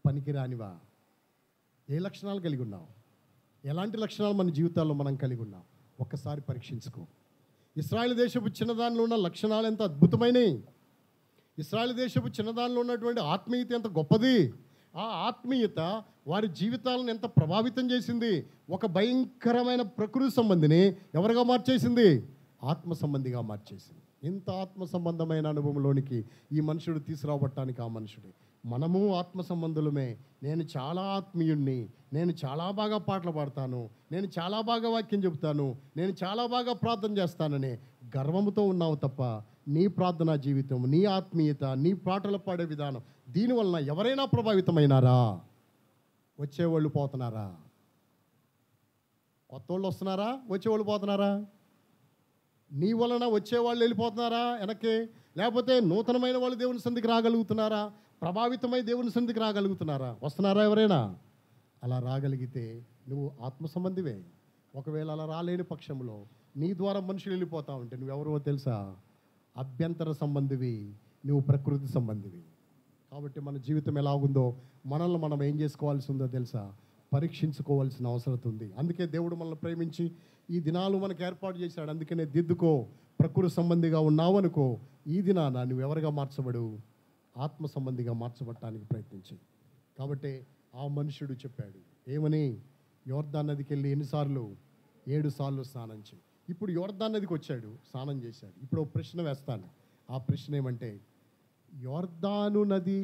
A: పనికిరానివా? ఏ లక్షణాలు కలిగి ఉన్నావు? ఎలాంటి లక్షణాలు మన జీవితాల్లో మనం కలిగి ఉన్నాం? ఒక్కసారి పరీక్షించుకో. ఇశ్రాయేలు దేశపు చిన్నదానిలో ఉన్న లక్షణాలు ఎంత అద్భుతమైనవి. ఇశ్రాయేలు దేశపు చిన్నదానిలో ఉన్నటువంటి ఆత్మీయత ఎంత గొప్పది. ఆ ఆత్మీయత వారి జీవితాలను ఎంత ప్రభావితం చేసింది. ఒక భయంకరమైన ప్రకృతి సంబంధిని ఎవరిగా మార్చేసింది? ఆత్మ సంబంధిగా మార్చేసింది. ఇంత ఆత్మ సంబంధమైన అనుభవంలోనికి ఈ మనుషుడు తీసుకురావటానికి ఆ మనుషుడే. మనము ఆత్మ సంబంధులమే. నేను చాలా ఆత్మీయుణ్ణి, నేను చాలా బాగా పాటలు పాడతాను, నేను చాలా బాగా వాక్యం చెబుతాను, నేను చాలా బాగా ప్రార్థన చేస్తానని గర్వంతో ఉన్నావు తప్ప నీ ప్రార్థనా జీవితం, నీ ఆత్మీయత, నీ పాటలు పాడే విధానం, దీనివలన ఎవరైనా ప్రభావితమైనారా? వచ్చేవాళ్ళు పోతున్నారా? కొత్త వాళ్ళు వస్తున్నారా? వచ్చేవాళ్ళు పోతున్నారా? నీ వలన వచ్చేవాళ్ళు వెళ్ళిపోతున్నారా వెనక్కి? లేకపోతే నూతనమైన వాళ్ళు దేవుని సన్నిధికి రాగలుగుతున్నారా? ప్రభావితమై దేవుని సన్నిధికి రాగలుగుతున్నారా? వస్తున్నారా ఎవరైనా? అలా రాగలిగితే నువ్వు ఆత్మ సంబంధివే. ఒకవేళ అలా రాలేని పక్షంలో నీ ద్వారా మనుషులు వెళ్ళిపోతా ఉంటే నువ్వెవరో తెలుసా? అభ్యంతర సంబంధివి, నువ్వు ప్రకృతి సంబంధివి. కాబట్టి మన జీవితం ఎలాగుందో మనల్ని మనం ఏం చేసుకోవాల్సి ఉందో తెలుసా? పరీక్షించుకోవాల్సిన అవసరం ఉంది. అందుకే దేవుడు మనల్ని ప్రేమించి ఈ దినాలు మనకు ఏర్పాటు చేశాడు. అందుకనే దిద్దుకో. ప్రకృతి సంబంధిగా ఉన్నావు అనుకో, ఈ దినాన నువ్వు ఎవరిగా మార్చబడు? ఆత్మ సంబంధిగా మార్చబడటానికి ప్రయత్నించి. కాబట్టి ఆ మనుషుడు చెప్పాడు ఏమని? యోర్దాన్ నదికి వెళ్ళి ఎన్నిసార్లు? 7 సార్లు స్నానం చేయి. ఇప్పుడు యోర్దాన్ నదికి వచ్చాడు, స్నానం చేశాడు. ఇప్పుడు ఒక ప్రశ్న వేస్తాను. ఆ ప్రశ్న ఏమంటే, యోర్దాను నది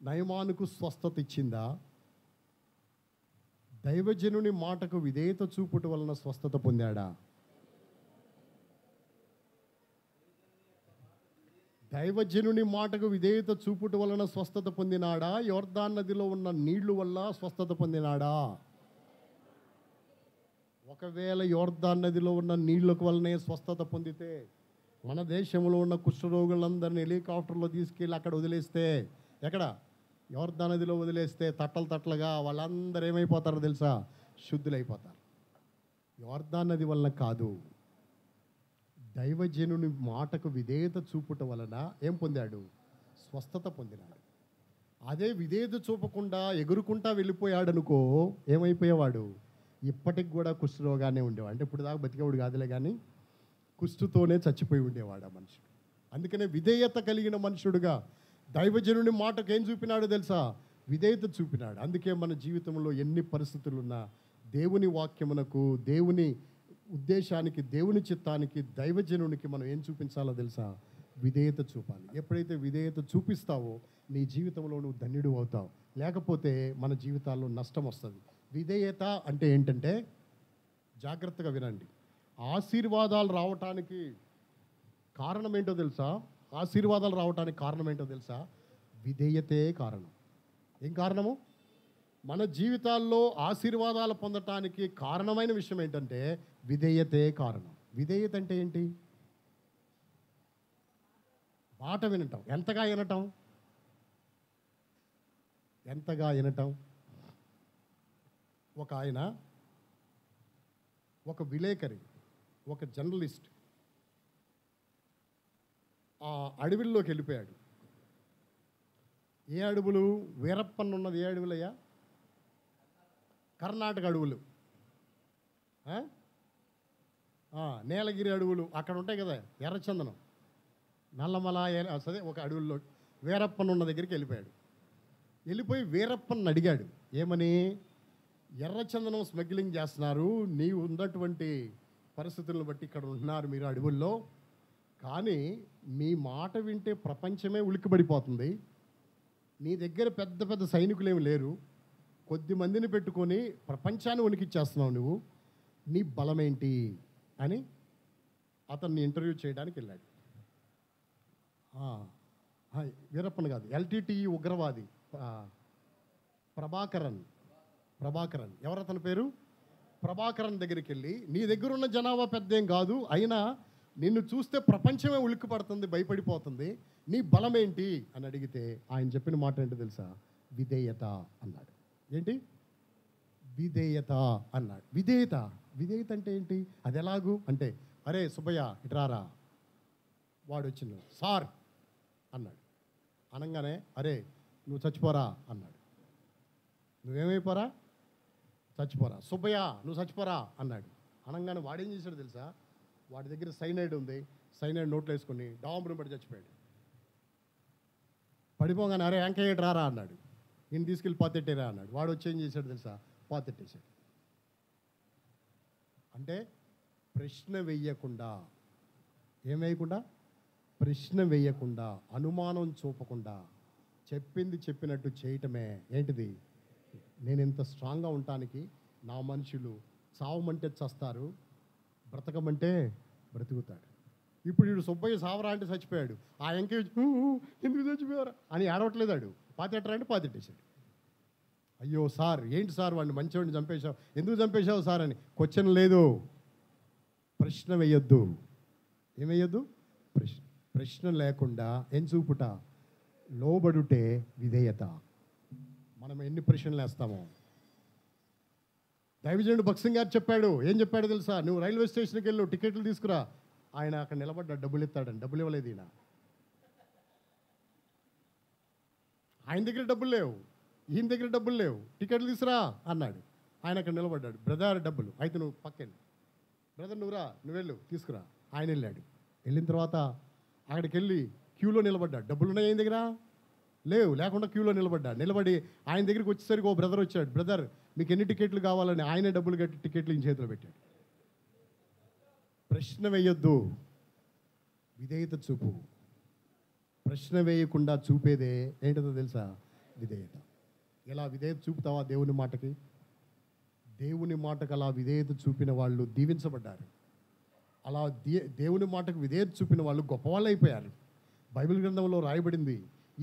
A: నయమానుకు స్వస్థత ఇచ్చిందా? దైవజనుని మాటకు విధేయత చూపుట వలన స్వస్థత పొందాడా? దైవజనుని మాటకు విధేయత చూపుట వలన స్వస్థత పొందినాడా? యోర్దాన్ నదిలో ఉన్న నీళ్లు వల్ల స్వస్థత పొందినాడా? ఒకవేళ యోర్దాన్ నదిలో ఉన్న నీళ్ళకు వల్లనే స్వస్థత పొందితే, మన దేశంలో ఉన్న కుష్ఠరోగులందరినీ హెలికాప్టర్లో తీసుకెళ్ళి అక్కడ వదిలేస్తే, ఎక్కడ? యోర్దాన్ నదిలో వదిలేస్తే తట్టలు తట్టలుగా వాళ్ళందరూ ఏమైపోతారో తెలుసా? శుద్ధులైపోతారు. యోర్దాన్ నది వలన కాదు, దైవజనుని మాటకు విధేయత చూపుట వలన ఏం పొందాడు? స్వస్థత పొందినాడు. అదే విధేయత చూపకుండా ఎగురుకుంటా వెళ్ళిపోయాడనుకో, ఏమైపోయేవాడు? ఇప్పటికి కూడా కుష్ఠరోగానే ఉండేవాడు. అంటే ఇప్పుడు దాకా బతికేవాడు కాదులే, కానీ కుష్ఠుతోనే చచ్చిపోయి ఉండేవాడు ఆ మనుషుడు. అందుకనే విధేయత కలిగిన మనుషుడుగా దైవజనుని మాటకు ఏం చూపినాడో తెలుసా? విధేయత చూపినాడు. అందుకే మన జీవితంలో ఎన్ని పరిస్థితులున్నా దేవుని వాక్యమునకు, దేవుని ఉద్దేశానికి, దేవుని చిత్తానికి, దైవజనునికి మనం ఏం చూపించాలో తెలుసా? విధేయత చూపాలి. ఎప్పుడైతే విధేయత చూపిస్తావో నీ జీవితంలో నువ్వు ధన్యుడు అవుతావు. లేకపోతే మన జీవితాల్లో నష్టం వస్తుంది. విధేయత అంటే ఏంటంటే, జాగ్రత్తగా వినండి, ఆశీర్వాదాలు రావటానికి కారణం ఏంటో తెలుసా? ఆశీర్వాదాలు రావటానికి కారణం ఏంటో తెలుసా? విధేయతే కారణం. ఏం కారణము? మన జీవితాల్లో ఆశీర్వాదాలు పొందటానికి కారణమైన విషయం ఏంటంటే విధేయతే కారణం. విధేయత అంటే ఏంటి? మాట వినటం. ఎంతగా వినటం? ఎంతగా వినటం? ఒక ఆయన, ఒక విలేకరి, ఒక జర్నలిస్ట్ ఆ అడవిల్లోకి వెళ్ళిపోయాడు. ఏ అడవులు? వీరప్పన్ ఉన్నది ఏ అడవులయ్యా? కర్ణాటక అడవులు, నీలగిరి అడవులు అక్కడ ఉంటాయి కదా, ఎర్రచందనం, నల్లమల, సరే ఒక అడవుల్లో వీరప్పన్ ఉన్న దగ్గరికి వెళ్ళిపోయాడు. వెళ్ళిపోయి వీరప్పన్ అడిగాడు ఏమని? ఎర్రచందనం స్మగ్లింగ్ చేస్తున్నారు, నీవు ఉన్నటువంటి పరిస్థితులను బట్టి ఇక్కడ ఉంటున్నారు మీరు అడవుల్లో, కానీ మీ మాట వింటే ప్రపంచమే ఉలిక్కిపడిపోతుంది. నీ దగ్గర పెద్ద పెద్ద సైనికులు ఏమి లేరు, కొద్ది మందిని పెట్టుకొని ప్రపంచాన్ని వణికిచ్చేస్తున్నావు నువ్వు. నీ బలమేంటి అని అతన్ని ఇంటర్వ్యూ చేయడానికి వెళ్ళాడు. వీరప్పన్ కాదు, ఎల్టీటీఈ ఉగ్రవాది ప్రభాకరన్. ఎవరు అతని పేరు? ప్రభాకరన్ దగ్గరికి వెళ్ళి, నీ దగ్గర ఉన్న జనాభా పెద్దేం కాదు, అయినా నిన్ను చూస్తే ప్రపంచమే ఉలిక్కి పడుతుంది, భయపడిపోతుంది, నీ బలమేంటి అని అడిగితే ఆయన చెప్పిన మాట ఏంటో తెలుసా? విధేయత అన్నాడు. ఏంటి? విధేయత అన్నాడు. విధేయత అంటే ఏంటి? అది ఎలాగూ అంటే, అరే సుబ్బయ్య ఇట్రారా. వాడు వచ్చిండు, సార్ అన్నాడు. అనగానే, అరే నువ్వు చచ్చిపోరా అన్నాడు. నువ్వేమైపోరా? చచ్చిపోరా. సుబ్బయ్య నువ్వు చచ్చిపోరా అన్నాడు. అనగానే వాడేం చేశాడు తెలుసా? వాడి దగ్గర సైనైడ్ ఉంది, సైనైడ్ నోట్లో వేసుకొని డాంబుని పడి చచ్చిపోయాడు. పడిపోగానే, అరే వెంకయ్య రారా అన్నాడు. ఈయన తీసుకెళ్ళి పాతెట్టేరా అన్నాడు. వాడు వచ్చి ఏం చేశాడు తెలుసా? పాతెట్టేశాడు. అంటే ప్రశ్న వెయ్యకుండా, ఏం వేయకుండా? ప్రశ్న వేయకుండా, అనుమానం చూపకుండా చెప్పింది చెప్పినట్టు చేయటమే ఏంటిది? నేను ఇంత స్ట్రాంగ్గా ఉండటానికి నా మనుషులు చావమంటే చస్తారు, బ్రతకమంటే బ్రతుకుతాడు. ఇప్పుడు వీడు సుబ్బయ్య సావరా అంటే చచ్చిపోయాడు. ఆ ఎంకే ఎందుకు చచ్చిపోయారా అని ఏడవట్లేదాడు. పాతెట్టరా అంటే పాతెట్టేశాడు. అయ్యో సార్, ఏంటి సార్ వాడిని మంచివాడిని చంపేశావు, ఎందుకు చంపేశావు సార్ అని క్వశ్చన్ లేదు. ప్రశ్న వేయొద్దు. ఏం వేయొద్దు? ప్రశ్న లేకుండా ఏం చూపుట? లోబడుటే విధేయత. మనం ఎన్ని ప్రశ్నలు వేస్తామో. దైవజనుడు భక్సింగ్ గారు చెప్పాడు. ఏం చెప్పాడు తెలుసా? నువ్వు రైల్వే స్టేషన్కి వెళ్ళు, టికెట్లు తీసుకురా. ఆయన అక్కడ నిలబడ్డా, డబ్బులు ఇస్తాడని. డబ్బులు ఇవ్వలేదు ఈయన. ఆయన దగ్గర డబ్బులు లేవు, ఈయన దగ్గర డబ్బులు లేవు, టికెట్లు తీసుకురా అన్నాడు. ఆయన అక్కడ నిలబడ్డాడు. బ్రదర్ డబ్బులు అయితే నువ్వు పక్కెళ్ళి, బ్రదర్ నువ్వురా, నువ్వు వెళ్ళు తీసుకురా. ఆయన వెళ్ళాడు. వెళ్ళిన తర్వాత అక్కడికి వెళ్ళి క్యూలో నిలబడ్డాడు. డబ్బులు ఉన్నాయి ఆయన దగ్గర? లేవు. లేకుండా క్యూలో నిలబడి ఆయన దగ్గరికి వచ్చేసరికి ఓ బ్రదర్ వచ్చాడు. బ్రదర్ మీకు ఎన్ని టికెట్లు కావాలని ఆయనే డబ్బులు కట్టి టికెట్లు ఈయన చేతిలో పెట్టాడు. ప్రశ్న వేయొద్దు, విధేయత చూపు. ప్రశ్న వేయకుండా చూపేదే ఏంటో తెలుసా? విధేయత. ఎలా విధేయత చూపుతావా దేవుని మాటకి? దేవుని మాటకు అలా విధేయత చూపిన వాళ్ళు దీవించబడ్డారు. అలా దేవుని మాటకు విధేయత చూపిన వాళ్ళు గొప్పవాళ్ళు అయిపోయారు. బైబిల్ గ్రంథంలో రాయబడింది,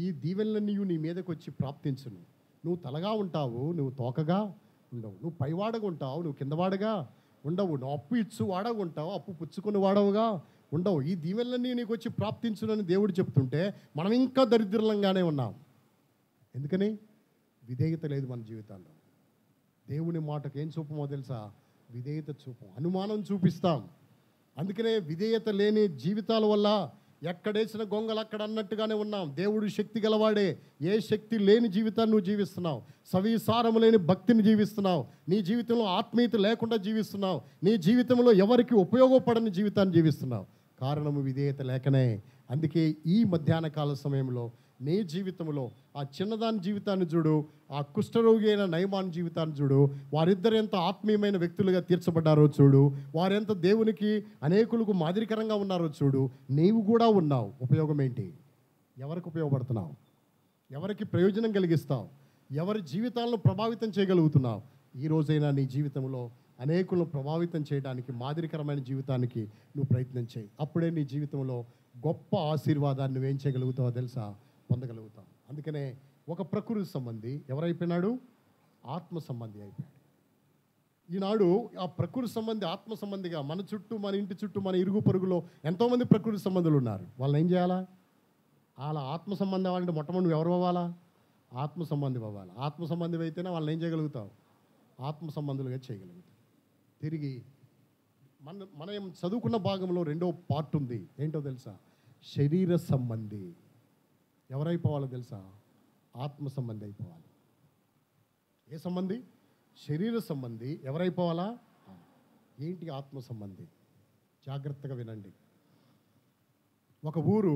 A: ఈ దీవెనలన్నీ నీ మీదకి వచ్చి ప్రాప్తించును. నువ్వు తలగా ఉంటావు, నువ్వు తోకగా ఉండవు. నువ్వు పైవాడగా ఉంటావు, నువ్వు కిందవాడగా ఉండవు. నువ్వు అప్పు ఇచ్చు వాడగా ఉంటావు, అప్పు పుచ్చుకుని వాడవుగా ఉండవు. ఈ దీవెనలన్నీ నీకు వచ్చి ప్రాప్తించునని దేవుడు చెప్తుంటే మనం ఇంకా దరిద్రంగానే ఉన్నాం. ఎందుకని? విధేయత లేదు మన జీవితాల్లో. దేవుని మాటకు ఏం చూపమో తెలుసా? విధేయత చూపం. అనుమానం చూపిస్తాం. అందుకనే విధేయత లేని జీవితాల వల్ల ఎక్కడేసిన గొంగలు అక్కడ అన్నట్టుగానే ఉన్నాం. దేవుడు శక్తి గలవాడే. ఏ శక్తి లేని జీవితాన్ని నువ్వు జీవిస్తున్నావు. సవిసారము లేని భక్తిని జీవిస్తున్నావు. నీ జీవితంలో ఆత్మీయత లేకుండా జీవిస్తున్నావు. నీ జీవితంలో ఎవరికి ఉపయోగపడని జీవితాన్ని జీవిస్తున్నావు. కారణము విధేయత లేకనే. అందుకే ఈ మధ్యాహ్న కాల సమయంలో నీ జీవితంలో ఆ చిన్నదాని జీవితాన్ని చూడు, ఆ కుష్ఠరోగి అయిన నయమాన్ జీవితాన్ని చూడు. వారిద్దరు ఎంత ఆత్మీయమైన వ్యక్తులుగా తీర్చబడ్డారో చూడు. వారెంత దేవునికి అనేకులకు మాదిరికరంగా ఉన్నారో చూడు. నీవు కూడా ఉన్నావు. ఉపయోగం ఏంటి? ఎవరికి ఉపయోగపడుతున్నావు? ఎవరికి ప్రయోజనం కలిగిస్తావు? ఎవరి జీవితాలను ప్రభావితం చేయగలుగుతున్నావు? ఈ రోజైనా నీ జీవితంలో అనేకులను ప్రభావితం చేయడానికి, మాదిరికరమైన జీవితానికి నువ్వు ప్రయత్నం చేయి. అప్పుడే నీ జీవితంలో గొప్ప ఆశీర్వాదాన్ని నువ్వేం చేయగలుగుతావో తెలుసా? పొందగలుగుతాం. అందుకనే ఒక ప్రకృతి సంబంధి ఎవరైపోయినాడు? ఆత్మ సంబంధి అయిపోయాడు. ఈనాడు ఆ ప్రకృతి సంబంధి ఆత్మ సంబంధిగా మన చుట్టూ, మన ఇంటి చుట్టూ, మన ఇరుగు పొరుగులో ఎంతోమంది ప్రకృతి సంబంధులు ఉన్నారు. వాళ్ళని ఏం చేయాలా? వాళ్ళ ఆత్మ సంబంధం అంటే మొట్టమొదటి నువ్వు ఎవరు అవ్వాలా? ఆత్మ సంబంధి అవ్వాలి. ఆత్మ సంబంధి అయితేనే వాళ్ళని ఏం చేయగలుగుతావు? ఆత్మ సంబంధులుగా చేయగలుగుతావు. తిరిగి మనం చదువుకున్న భాగంలో రెండో పార్ట్ ఉంది. ఏంటో తెలుసా? శరీర సంబంధి ఎవరైపోవాలో తెలుసా? ఆత్మ సంబంధి అయిపోవాలి. ఏ సంబంధి? శరీర సంబంధి ఎవరైపోవాలా? ఏంటి ఆత్మ సంబంధి? జాగ్రత్తగా వినండి. ఒక ఊరు,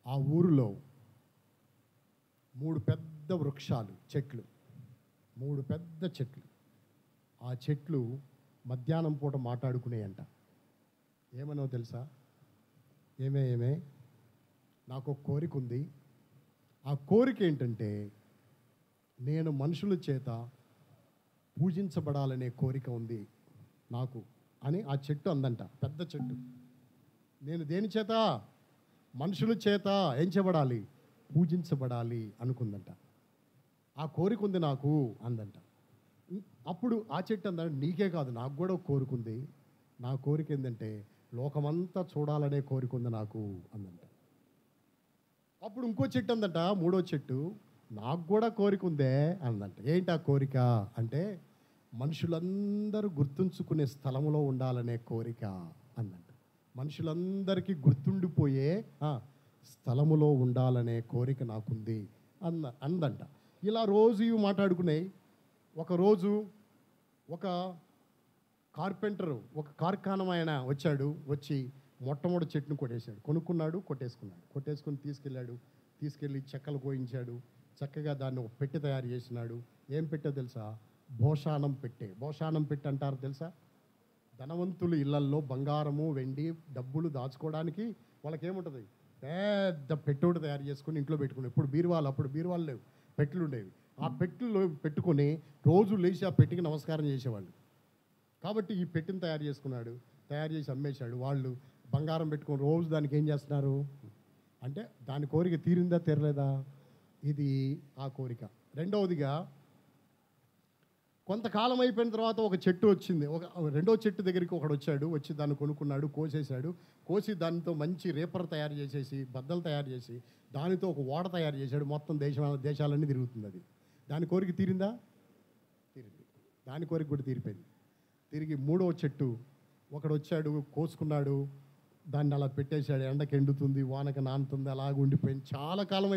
A: ఆ ఊరిలో 3 పెద్ద వృక్షాలు, చెట్లు, 3 పెద్ద చెట్లు. ఆ చెట్లు మధ్యాహ్నం పూట మాట్లాడుకునేయంట. ఏమనో తెలుసా? ఏమే నాకు ఒక కోరిక ఉంది. ఆ కోరిక ఏంటంటే, నేను మనుషుల చేత పూజించబడాలనే కోరిక ఉంది. నాకు అని ఆ చెట్టు అందంట, పెద్ద చెట్టు. నేను దేని చేత? మనుషుల చేత ఏం చేయబడాలి? పూజించబడాలి అనుకుందంట. ఆ కోరిక ఉంది నాకు అందంట. అప్పుడు ఆ చెట్టు అందంట, నీకే కాదు నాకు కూడా ఒక కోరిక ఉంది. నా కోరిక ఏంటంటే లోకమంతా చూడాలనే కోరిక ఉంది నాకు అందంట. అప్పుడు ఇంకో చెట్టు అందంట, మూడో చెట్టు, నాకు కూడా కోరిక ఉందే అందంట. ఏంటి ఆ కోరిక అంటే మనుషులందరూ గుర్తుంచుకునే స్థలంలో ఉండాలనే కోరిక అందంట. మనుషులందరికీ గుర్తుండిపోయే స్థలములో ఉండాలనే కోరిక నాకుంది అందంట. ఇలా రోజు ఇవి మాట్లాడుకున్నాయి. ఒకరోజు ఒక కార్పెంటరు, ఒక కార్ఖానం ఆయన వచ్చాడు. వచ్చి మొట్టమొదటి చెట్టును కొట్టేశాడు. కొనుక్కున్నాడు, కొట్టేసుకుని తీసుకెళ్ళి చెక్కలు కోయించాడు. చక్కగా దాన్ని ఒక పెట్టె తయారు చేసినాడు. ఏం పెట్టె తెలుసా? భోషానం పెట్టె. భోషానం పెట్టె అంటారు తెలుసా? ధనవంతులు ఇళ్లల్లో బంగారము వెండి డబ్బులు దాచుకోవడానికి వాళ్ళకేముంటుంది? పెద్ద పెట్టె తయారు చేసుకుని ఇంట్లో పెట్టుకుని, అప్పుడు బీరువాలు లేవు, పెట్టెలు ఉండేవి. ఆ పెట్టెలు పెట్టుకొని రోజు లేచి ఆ పెట్టెకి నమస్కారం చేసేవాళ్ళు. కాబట్టి ఈ పెట్టెను తయారు చేసి అమ్మేశాడు. వాళ్ళు బంగారం పెట్టుకొని రోజు దానికి ఏం చేస్తున్నారు అంటే దాని కోరిక తీరిందా తీరలేదా? ఇది ఆ కోరిక. రెండవదిగా కొంతకాలం అయిపోయిన తర్వాత ఒక చెట్టు వచ్చింది. రెండో చెట్టు దగ్గరికి ఒకడు వచ్చి దాన్ని కొనుక్కున్నాడు, కోసి దానితో మంచి రేపర్ తయారు చేసేసి, బద్దలు తయారు చేసి దానితో ఒక ఓడ తయారు చేశాడు. మొత్తం దేశాలన్నీ తిరుగుతుంది అది. దాని కోరిక తీరిందా? తీరింది. దాని కోరిక కూడా తీరిపోయింది. తిరిగి మూడో చెట్టు ఒకడు వచ్చాడు, కోసుకున్నాడు, దాన్ని అలా పెట్టేశాడు. ఎండకి ఎండుతుంది, వానకి నానుతుంది, అలాగ ఉండిపోయింది. చాలా కాలం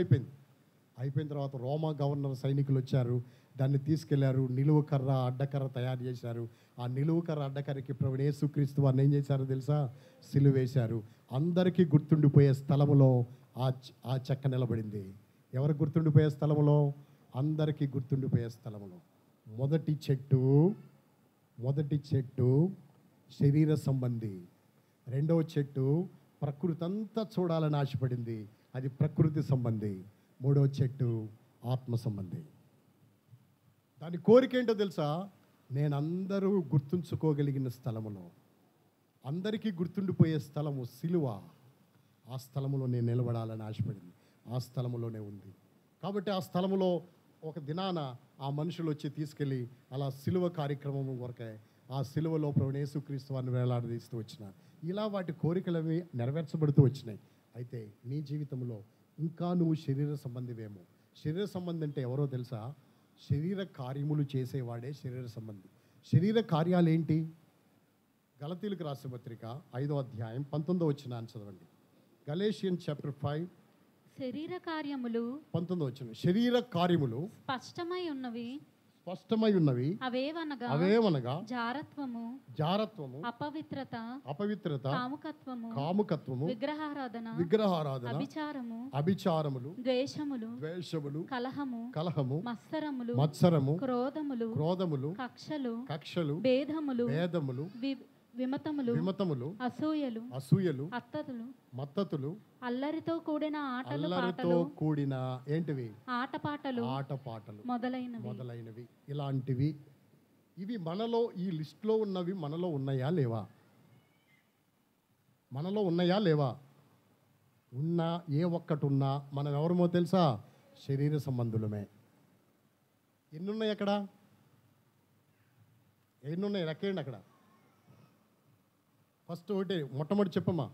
A: అయిపోయిన తర్వాత రోమా గవర్నర్ సైనికులు వచ్చారు, దాన్ని తీసుకెళ్లారు. నిలువు కర్ర అడ్డకర్ర తయారు చేశారు. ఆ నిలువు కర్ర అడ్డకర్రకి ప్రభువైన యేసుక్రీస్తు వారిని ఏం చేశారో తెలుసా? సిలువేశారు. అందరికీ గుర్తుండిపోయే స్థలములో ఆ చెక్క నిలబడింది. ఎవరికి గుర్తుండిపోయే స్థలములో? అందరికీ గుర్తుండిపోయే స్థలములో. మొదటి చెట్టు శరీర సంబంధి. రెండవ చెట్టు ప్రకృతి అంతా చూడాలని ఆశపడింది, అది ప్రకృతి సంబంధి. మూడవ చెట్టు ఆత్మ సంబంధి. దాని కోరిక ఏంటో తెలుసా? నేను అందరూ గుర్తుంచుకోగలిగిన స్థలములో, అందరికీ గుర్తుండిపోయే స్థలము సిలువ, ఆ స్థలములో నేను నిలబడాలని ఆశపడింది. ఆ స్థలములోనే ఉంది. కాబట్టి ఆ స్థలములో ఒక దినాన ఆ మనుషులు వచ్చి తీసుకెళ్ళి అలా సిలువ కార్యక్రమం కొరకే ఆ సిలువలో ప్రభువైన యేసుక్రీస్తు వారిని వేలాడదీస్తూ వచ్చినారు. ఇలా వాటి కోరికలవి నెరవేర్చబడుతూ వచ్చినాయి. అయితే నీ జీవితంలో ఇంకా నువ్వు శరీర సంబంధివేమో. శరీర సంబంధి అంటే ఎవరో తెలుసా? శరీర కార్యములు చేసేవాడే శరీర సంబంధి. శరీర కార్యాలు ఏంటి? గలతీలకు రాసే పత్రిక 5వ అధ్యాయం 19వ వచనాన్ని చదవండి. గలేషియన్ చాప్టర్ 5
C: శరీర కార్యములు
A: 19వ వచనం. శరీర కార్యములు స్పష్టమై ఉన్నవి అవేవనగా జారత్వము అపవిత్రత కాముకత్వము విగ్రహారాధన అభిచారములు ద్వేషములు కలహము మత్సరము క్రోధములు కక్షలు భేదములు విమతములు అసూయలు మత్తతులు అల్లరితో కూడిన ఏంటివి? ఆటపాటలు మొదలైనవి. ఇలాంటివి ఇవి మనలో, ఈ లిస్టులో ఉన్నవి మనలో ఉన్నాయా లేవా? ఉన్నా ఏ ఒక్కటి ఉన్నా మనం ఎవరమో తెలుసా? శరీర సంబంధులమే. ఎన్నున్నాయి అక్కడ? ఎన్నున్నాయి? లెక్కేయండి అక్కడ. ఫస్ట్ ఒకటి మొట్టమొదటి చెప్పమ్మా.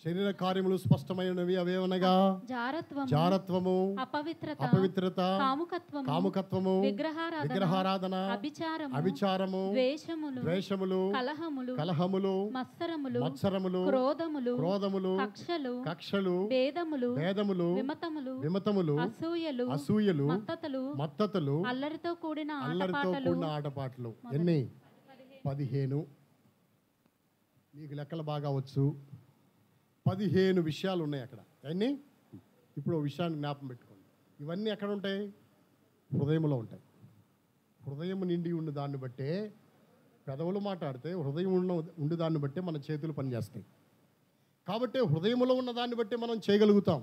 A: శరీర కార్యములు స్పష్టమైనవి అవేవనగా జారత్వము అపవిత్రత కాముకత్వము విగ్రహారాధన అభిచారము ద్వేషములు కలహములు మత్సరములు క్రోధములు కక్షలు భేదములు విమతములు అసూయలు మత్తతులు అల్లరితో కూడిన ఆటపాటలు. ఎన్ని? 15. మీకు లెక్కలు బాగా వచ్చు. 15 విషయాలు ఉన్నాయి అక్కడ. అన్నీ ఇప్పుడు ఒక విషయాన్ని జ్ఞాపకం పెట్టుకోండి. ఇవన్నీ ఎక్కడ ఉంటాయి? హృదయంలో ఉంటాయి. హృదయం నిండి ఉన్న దాన్ని బట్టే పెదవులు మాట్లాడితే, హృదయం ఉండి దాన్ని బట్టే మన చేతులు పనిచేస్తాయి. కాబట్టి హృదయంలో ఉన్న దాన్ని బట్టే మనం చేయగలుగుతాం.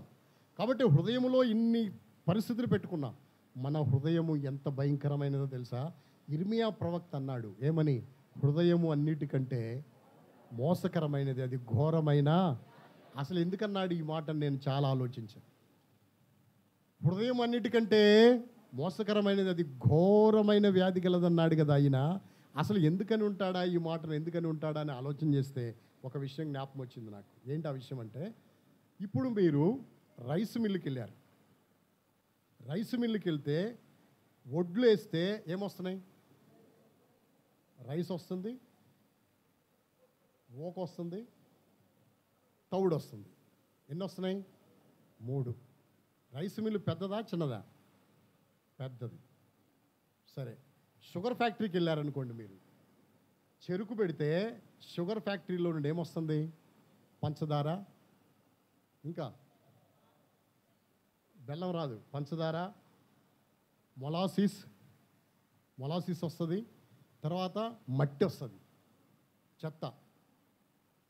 A: కాబట్టి హృదయంలో ఇన్ని పరిస్థితులు పెట్టుకున్నాం. మన హృదయము ఎంత భయంకరమైనదో తెలుసా? ఇర్మియా ప్రవక్త అన్నాడు, ఏమని? హృదయము అన్నిటికంటే మోసకరమైనది, అది ఘోరమైన. అసలు ఎందుకన్నాడు ఈ మాట నేను చాలా ఆలోచించాను. హృదయం అన్నిటికంటే మోసకరమైనది, అది ఘోరమైన వ్యాధి గలదన్నాడు కదా ఆయన. అసలు ఎందుకని ఉంటాడా ఈ మాటను, ఎందుకని ఉంటాడా అని ఆలోచన చేస్తే ఒక విషయం జ్ఞాపకం వచ్చింది నాకు. ఏంటి ఆ విషయం అంటే, ఇప్పుడు మీరు రైస్ మిల్లుకి వెళ్ళారు. రైస్ మిల్లుకి వెళ్తే వడ్లు వేస్తే ఏమొస్తున్నాయి? రైస్ వస్తుంది, ఓక వస్తుంది, తౌడు వస్తుంది. ఎన్ని వస్తున్నాయి? 3. రైస్ మిల్లు పెద్దదా చిన్నదా? పెద్దది. సరే, షుగర్ ఫ్యాక్టరీకి వెళ్ళారనుకోండి మీరు. చెరుకు పెడితే షుగర్ ఫ్యాక్టరీలో నుండి ఏమొస్తుంది? పంచదార, ఇంకా బెల్లం రాదు, పంచదార, మొలాసిస్ వస్తుంది, తర్వాత మట్టి వస్తుంది, చెత్త.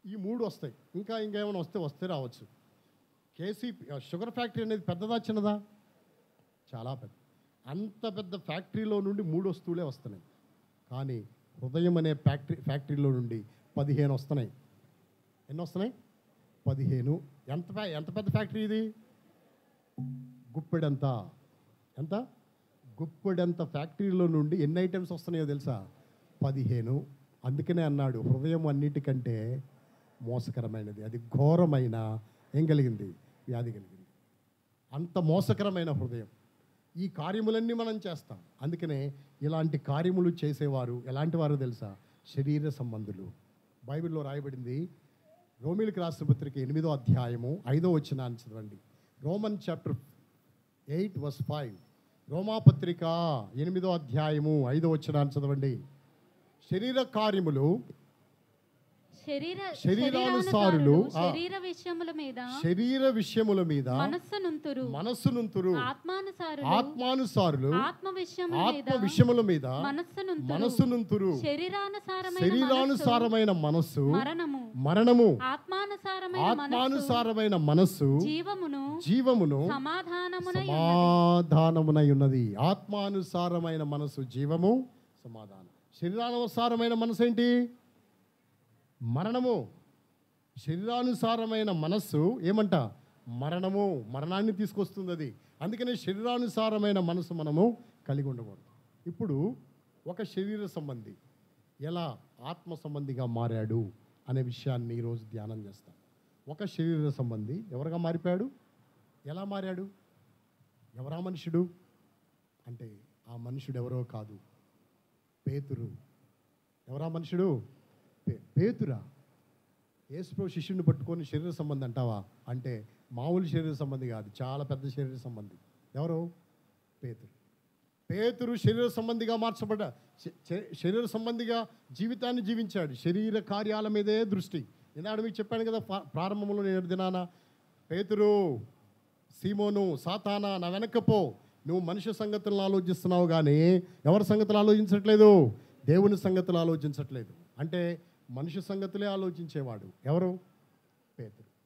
A: ఈ 3 వస్తాయి. ఇంకేమైనా వస్తే రావచ్చు. షుగర్ ఫ్యాక్టరీ అనేది పెద్దదా చిన్నదా? చాలా పెద్ద. అంత పెద్ద ఫ్యాక్టరీలో నుండి 3 వస్తువులే వస్తున్నాయి. కానీ హృదయం అనే ఫ్యాక్టరీలో నుండి 15 వస్తున్నాయి. ఎన్ని వస్తున్నాయి? 15. ఎంత పెద్ద ఫ్యాక్టరీ ఇది? గుప్పెడంత. ఎంత? గుప్పెడంత ఫ్యాక్టరీలో నుండి ఎన్ని ఐటమ్స్ వస్తున్నాయో తెలుసా? 15. అందుకనే అన్నాడు హృదయం అన్నిటికంటే మోసకరమైనది, అది ఘోరమైన ఏం కలిగింది? వ్యాధి కలిగింది. అంత మోసకరమైన హృదయం. ఈ కార్యములన్నీ మనం చేస్తాం. అందుకనే ఇలాంటి కార్యములు చేసేవారు ఎలాంటి వారు తెలుసా? శరీర సంబంధులు. బైబిల్లో రాయబడింది, రోమీలకు రాసిన పత్రిక 8వ అధ్యాయము 5వ వచనాన్ని చదవండి. Roman chapter 8:5. రోమాపత్రిక 8వ అధ్యాయము 5వ వచనాన్ని చదవండి. శరీర కార్యములు శరీరానుసారులు శరీర విషయముల మీద మనస్సునుంతురు, ఆత్మానుసారులు ఆత్మ విషయముల మీద మనస్సునుంతురు. శరీరానుసారమైన మనస్సు మరణము, ఆత్మానుసారమైన మనస్సు జీవమును సమాధానమునై ఉన్నది. ఆత్మానుసారమైన మనస్సు జీవము, సమాధానం. శరీరానుసారమైన మనసు ఏంటి? మరణము. శరీరానుసారమైన మనస్సు ఏమంట? మరణము, మరణాన్ని తీసుకొస్తుంది అది. అందుకనే శరీరానుసారమైన మనసు మనము కలిగి ఉండకూడదు. ఇప్పుడు ఒక శరీర సంబంధి ఎలా ఆత్మ సంబంధిగా మారాడు అనే విషయాన్ని ఈరోజు ధ్యానం చేస్తాం. ఒక శరీర సంబంధి ఎవరుగా మారిపోయాడు? ఎలా మారాడు? ఎవరా మనుషుడు అంటే, ఆ మనుషుడు ఎవరో కాదు, పేతురు. ఎవరా మనుషుడు? పేతురా. యేసుప్రభు శిష్యుని పట్టుకొని శరీర సంబంధి అంటావా అంటే, మామూలు శరీర సంబంధి కాదు, చాలా పెద్ద శరీర సంబంధి. ఎవరు? పేతురు శరీర సంబంధిగా మార్చబడ్డ, శరీర సంబంధిగా జీవితాన్ని జీవించాడు. శరీర కార్యాల మీదే దృష్టి. ఈనాడు మీకు చెప్పాను కదా ప్రారంభంలో, 7 దినాన, పేతురు, సీమోను, సాతానా నా వెనక్కపో, నువ్వు మనుష్య సంగతులను ఆలోచిస్తున్నావు కానీ ఎవరి సంగతులు ఆలోచించట్లేదు? దేవుని సంగతులు ఆలోచించట్లేదు. అంటే మనుష్య సంగతులే ఆలోచించేవాడు ఎవరు?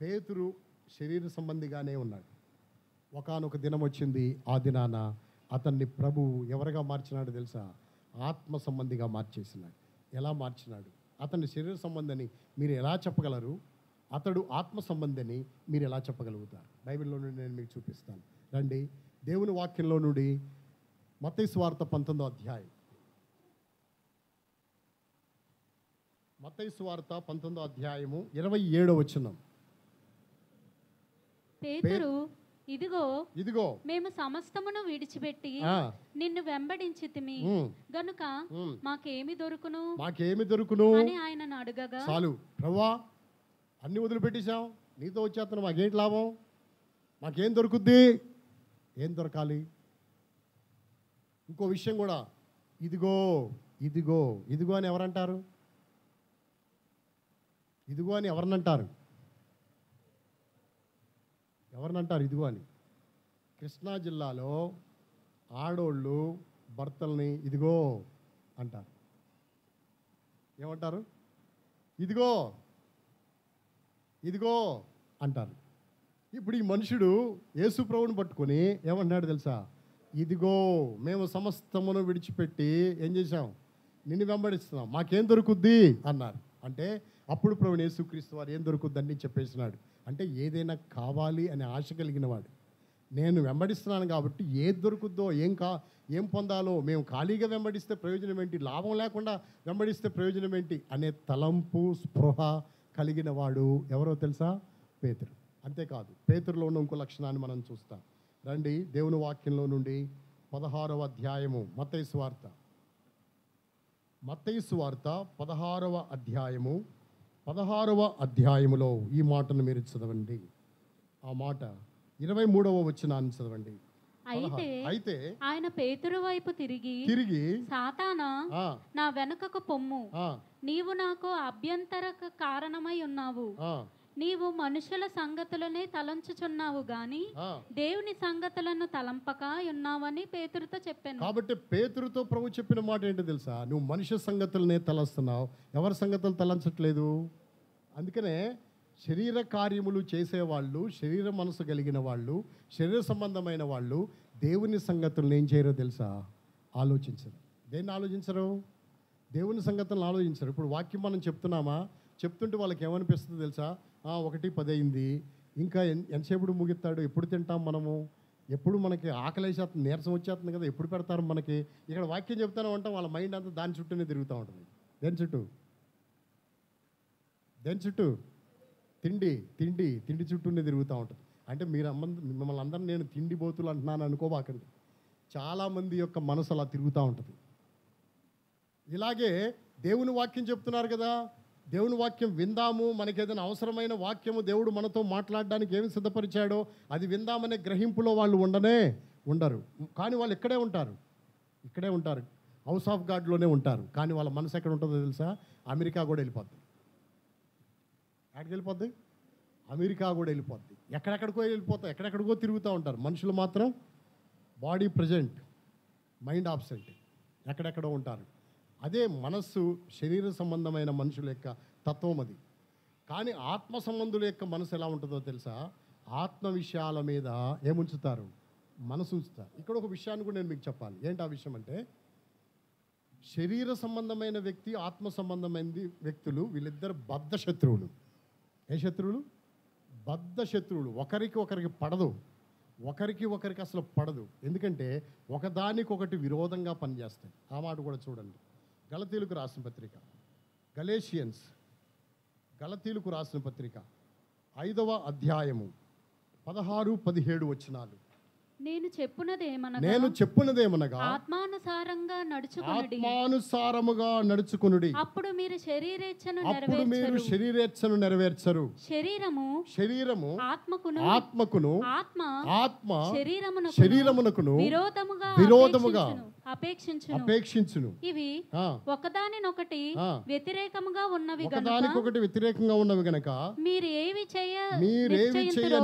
A: పేతురు శరీర సంబంధిగానే ఉన్నాడు. ఒకానొక దినం వచ్చింది, ఆ దినాన అతన్ని ప్రభువు ఎవరుగా మార్చినాడు తెలుసా? ఆత్మ సంబంధిగా మార్చేసినాడు. ఎలా మార్చినాడు? అతన్ని శరీర సంబంధిని మీరు ఎలా చెప్పగలరు? అతడు ఆత్మ సంబంధిని మీరు ఎలా చెప్పగలుగుతారు? బైబిల్లో నుండి నేను మీకు చూపిస్తాను. రండి, దేవుని వాక్యంలో నుండి మత్తయి సువార్త 19వ అధ్యాయం. మత్తయి సువార్త 19వ అధ్యాయము 27వ వచనం.
C: పేతురు, ఇదిగో మేము సమస్తమును విడిచిపెట్టి నిన్ను వెంబడించితిమి గనుక మాకేమి దొరుకును అని ఆయనను అడగగా,
A: చాలు ప్రభువా, అన్ని వదిలిపెట్టేశాం, నీతో వచ్చేస్తున్నాం, మాకేంటి లాభం? మాకేం దొరుకుద్ది? ఏం దొరకాలి? ఇంకో విషయం కూడా, ఇదిగో అని ఎవరంటారు? ఇదిగో అని ఎవరినంటారు? ఇదిగో అని. కృష్ణా జిల్లాలో ఆడోళ్ళు భర్తల్ని ఇదిగో అంటారు. ఏమంటారు? ఇదిగో అంటారు. ఇప్పుడు ఈ మనుషుడు యేసు ప్రభువుని పట్టుకొని ఏమంటున్నాడు తెలుసా? ఇదిగో మేము సమస్తమును విడిచిపెట్టి ఏం చేశాం? నిన్ను వెంబడిస్తున్నాం, మాకేం దొరుకుద్ది అన్నారు. అంటే అప్పుడు ప్రభువైన యేసుక్రీస్తు వారు ఏం దొరుకుద్దని చెప్పేసినాడు. అంటే ఏదైనా కావాలి అనే ఆశ కలిగిన వాడు, నేను వెంబడిస్తున్నాను కాబట్టి ఏది దొరుకుద్దో, ఏం పొందాలో, మేము ఖాళీగా వెంబడిస్తే ప్రయోజనం ఏంటి, లాభం లేకుండా వెంబడిస్తే ప్రయోజనం ఏంటి అనే తలంపు స్పృహ కలిగిన వాడు ఎవరో తెలుసా? పేతురు. అంతేకాదు, పేతురులో ఉన్న ఇంకో లక్షణాన్ని మనం చూస్తాం. రండి, దేవుని వాక్యంలో నుండి 16వ అధ్యాయము, మత్తయి సువార్త 16వ అధ్యాయము 16వ అధ్యాయములో ఈ మాటను మీరు చదవండి. ఆ మాట 23వ వచనాన్ని చదవండి.
C: అయితే ఆయన పేతురు వైపు తిరిగి సాతానా, నా వెనుకకు పొమ్ము, నీవు నాకు అభ్యంతర కారణమై ఉన్నావు, నీవు మనుషుల సంగతులనే తలంచుచున్నావు గాని దేవుని సంగతులను తలంపక ఉన్నావని పేతురుతో చెప్పాను.
A: కాబట్టి పేతురుతో ప్రభు చెప్పిన మాట ఏంటో తెలుసా? నువ్వు మనుష్య సంగతులనే తలస్తున్నావు, ఎవరి సంగతులు తలంచట్లేదు. అందుకనే శరీర కార్యములు చేసేవాళ్ళు, శరీర మనసు కలిగిన వాళ్ళు, శరీర సంబంధమైన వాళ్ళు దేవుని సంగతులను ఏం చేయరో తెలుసా? ఆలోచించరు. దేన్ని ఆలోచించరు? దేవుని సంగతులను ఆలోచించరు. ఇప్పుడు వాక్యం మనం చెప్తున్నామా, చెప్తుంటే వాళ్ళకి ఏమనిపిస్తుంది తెలుసా? 1:10 అయింది, ఇంకా ఎంతసేపుడు ముగిస్తాడు, ఎప్పుడు తింటాం మనము, ఎప్పుడు మనకి ఆకలి వేసేస్తుంది, నీరసం వచ్చేస్తుంది కదా, ఎప్పుడు పెడతారు మనకి. ఇక్కడ వాక్యం చెప్తాను అంటాం, వాళ్ళ మైండ్ అంతా దాని చుట్టూనే తిరుగుతూ ఉంటుంది. దేని చుట్టూ? తిండి చుట్టూనే తిరుగుతూ ఉంటుంది. అంటే మిమ్మల్ని అందరూ నేను తిండి బోతులు అంటున్నాను అనుకోబాకండి. చాలామంది యొక్క మనసు అలా తిరుగుతూ ఉంటుంది. ఇలాగే దేవుని వాక్యం చెప్తున్నారు కదా, దేవుని వాక్యం విందాము, మనకి ఏదైనా అవసరమైన వాక్యము దేవుడు మనతో మాట్లాడడానికి ఏమి సిద్ధపరిచాడో అది విందామనే గ్రహింపులో వాళ్ళు ఉండరు. కానీ వాళ్ళు ఇక్కడే ఉంటారు, హౌస్ ఆఫ్ గాడ్లోనే ఉంటారు. కానీ వాళ్ళ మనసు ఎక్కడ ఉంటుందో తెలుసా? అమెరికా కూడా వెళ్ళిపోద్ది. ఎక్కడికి వెళ్ళిపోద్ది? అమెరికా కూడా వెళ్ళిపోద్ది. ఎక్కడెక్కడికో తిరుగుతూ ఉంటారు. మనుషులు మాత్రం బాడీ ప్రజెంట్, మైండ్ ఆబ్సెంట్, ఎక్కడెక్కడో ఉంటారు. అదే మనస్సు, శరీర సంబంధమైన మనుషుల యొక్క తత్వం అది. కానీ ఆత్మ సంబంధుల యొక్క మనసు ఎలా ఉంటుందో తెలుసా? ఆత్మ విషయాల మీద ఏముంచుతారు? మనసు ఉంచుతారు. ఇక్కడ ఒక విషయాన్ని కూడా నేను మీకు చెప్పాలి. ఏంటి ఆ విషయం అంటే, శరీర సంబంధమైన వ్యక్తి, ఆత్మ సంబంధమైన వ్యక్తులు, వీళ్ళిద్దరు బద్ధ శత్రువులు. ఏ శత్రువులు? బద్ధ శత్రువులు. ఒకరికి అసలు పడదు. ఎందుకంటే ఒకదానికొకటి విరోధంగా పనిచేస్తాయి. ఆ మాట కూడా చూడండి. గలతీలకు రాసిన పత్రిక, గలతీలకు రాసిన పత్రిక 5వ అధ్యాయము 16-17 వచనాలు.
C: నేను చెప్పునదేమనగా
A: ఆత్మానుసారముగా నడుచుకొనుడి,
C: అప్పుడు మీరు
A: శరీరేచ్ఛను నెరవేర్చరు. శరీరము ఆత్మకును ఆత్మ శరీరమునకును విరోధముగా అపేక్షించును.
C: ఇవి ఒకదానికొకటి వ్యతిరేకముగా ఉన్నవి
A: గనక మీరు ఏవి చేయ